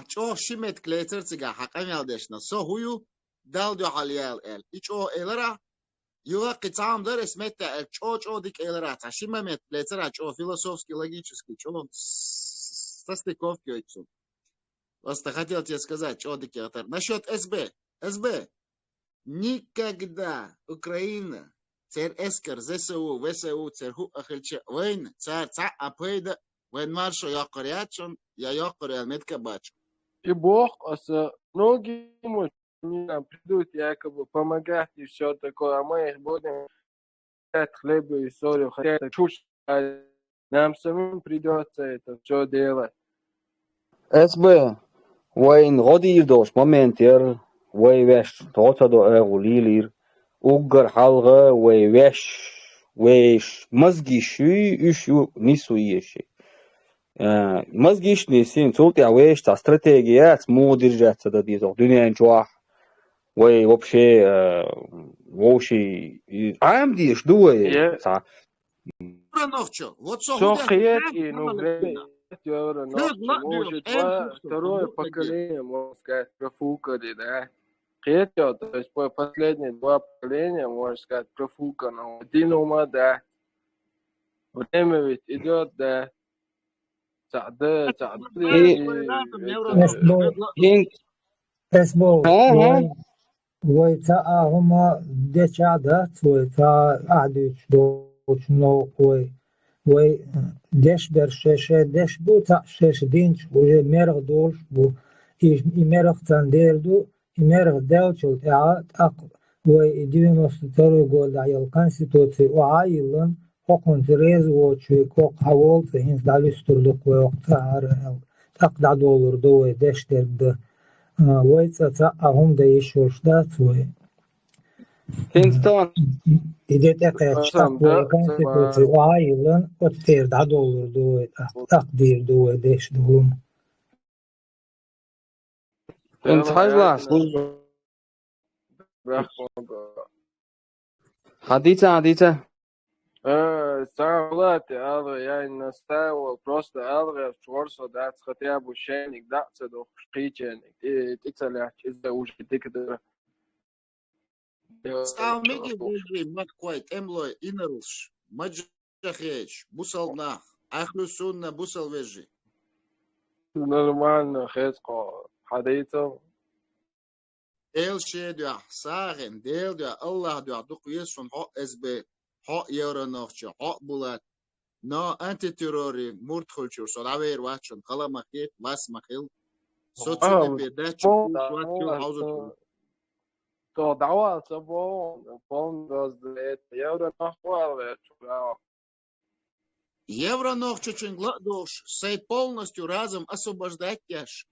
Чо шимет клейцерцига хакамялдешна. Со хую далдо халиял эл. Ичо элера. Юла кицам дерес метта эл чо дик элера. Шимет клейцера чо философски логически. Чо состыковки очень. Просто хотел тебе сказать, чо дик элера. Насчет СБ. СБ. никогда Украина, цер эскер, ЗСУ, ВСУ, церху ахельче, войн, цар, апейда, войн маршо якорячон, я якоря меткабач. И Бог, многие они нам придут якобы помогать и все такое, а мы их будем хлеб и соль, хотя это чушь, нам самим придется это все делать. СБ وين غادي يدوش مومنتير ويش توتادو اغوليلير اوغر حلقة ويش مزجيشي اشو نسويشي مزجيش نسين تولتي ويش تا استراتيجيات مو درجات تديزو دنيا نجواح وي вообще ووشي عام ديش دوي صح Вот все хети, ну, может, второе поколение, можно сказать, профукали, да. Третье, то есть последние два поколения, можно сказать, профукано. Один ума, да. Время ведь идет, да. وي تا هما ديش عادات وي تا عادوش دوش نو وي ديش برشش ديش بو تا شش دينش وي مرغ دولش بو مرغ تندير دو مرغ دلچل اق وي 92 год عيل конституции وعايلن حكم تريز وچوي كوق حوال فهين دالستردوك وقتار تقدع دولار دو ديش درد وي تا هم دا يشوش دات وي Hindistan إذا تقدر وي конституции وعايلن وتير دا دولار دو تقدير دو ديش دولم انت حاجلاش حديثة Ставлати, але я не ставил просто алгебра, чворсо дать хотя бы шейник, дать до шкиченик, и тикселяч из-за уже тикдера. Ставмеги бежи матквайт эмлой инерус, маджахеч, бусална, ахлюсунна бусал вежи. Нормально, хеско, хадейцо. Элше дуа, саген, дел дуа, Аллах дуа, дукуесун хо СБ. ها یارانافچه ها بولد نا انتیتروری مرد خلچور سال اویر وچون خلا مخیف واس مخیل سوتسونه پیده چون شوات کیو حوزو چون تو دعوه سبون فون گازدیت یارانافچه чура Евронохче чунгладош сей полностью разом освобождать тяж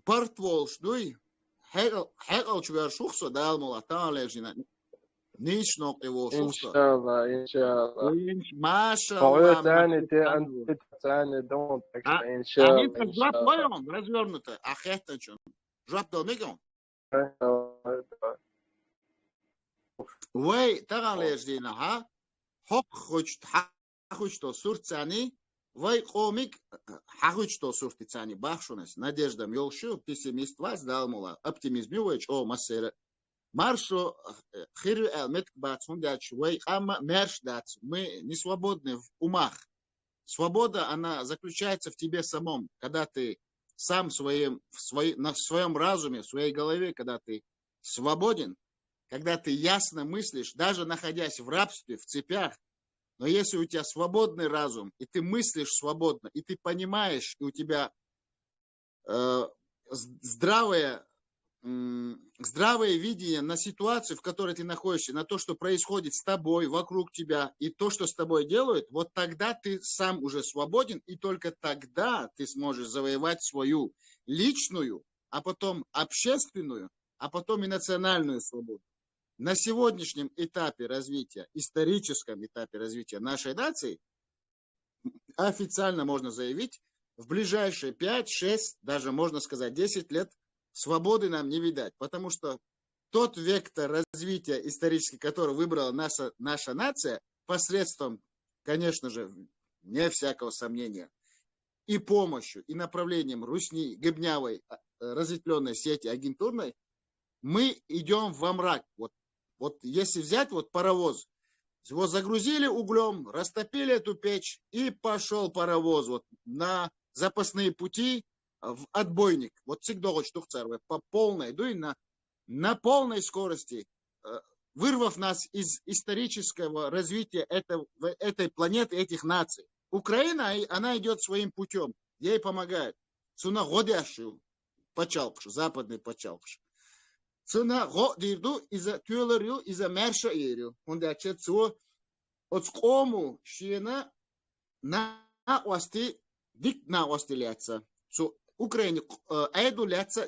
партволш дуй хегал чувер шухсо далмола талежина نيش نوقي ان شاء الله ان شاء الله ما شاء الله انت ثاني دون ان شاء الله انت جاب وين развернуто اخيرا شنو جاب دوميجون وي تغان ليجدينا ها حق حخوشتو сурцани وي قومик حخوشتو суртицани бахшунес надеждам ёлшу пессимист вас далмола оптимизмивоч о массера Маршо хирю элмет бацун дач вей ама мерш дач. Мы не свободны в умах. Свобода, она заключается в тебе самом, когда ты сам на своем разуме, в своей голове, когда ты свободен, когда ты ясно мыслишь, даже находясь в рабстве, в цепях, но если у тебя свободный разум, и ты мыслишь свободно, и ты понимаешь, и у тебя здравое видение на ситуацию, в которой ты находишься, на то, что происходит с тобой, вокруг тебя, и то, что с тобой делают, вот тогда ты сам уже свободен, и только тогда ты сможешь завоевать свою личную, а потом общественную, а потом и национальную свободу. На сегодняшнем этапе развития, историческом этапе развития нашей нации, официально можно заявить, в ближайшие 5, 6, даже можно сказать 10 лет свободы нам не видать, потому что тот вектор развития исторический, который выбрала наша нация, посредством, конечно же, не всякого сомнения, и помощью, и направлением русни, гыбнявой, разветвленной сети агентурной, мы идем во мрак. Вот если взять паровоз, его загрузили углем, растопили эту печь, и пошел паровоз на запасные пути, в отбойник. Всегда по полной дуй на на полной скорости, вырвав нас из исторического развития этой планеты, этих наций. Украина, она идет своим путем, ей помогает. Цуна годящую почалпшу, западный почалпшу. Цуна годирду из-за тюлерю, из-за мерша ирю. Он дачет цу от скому шина на ости дик на ости ляца. Цу Украине айду ляца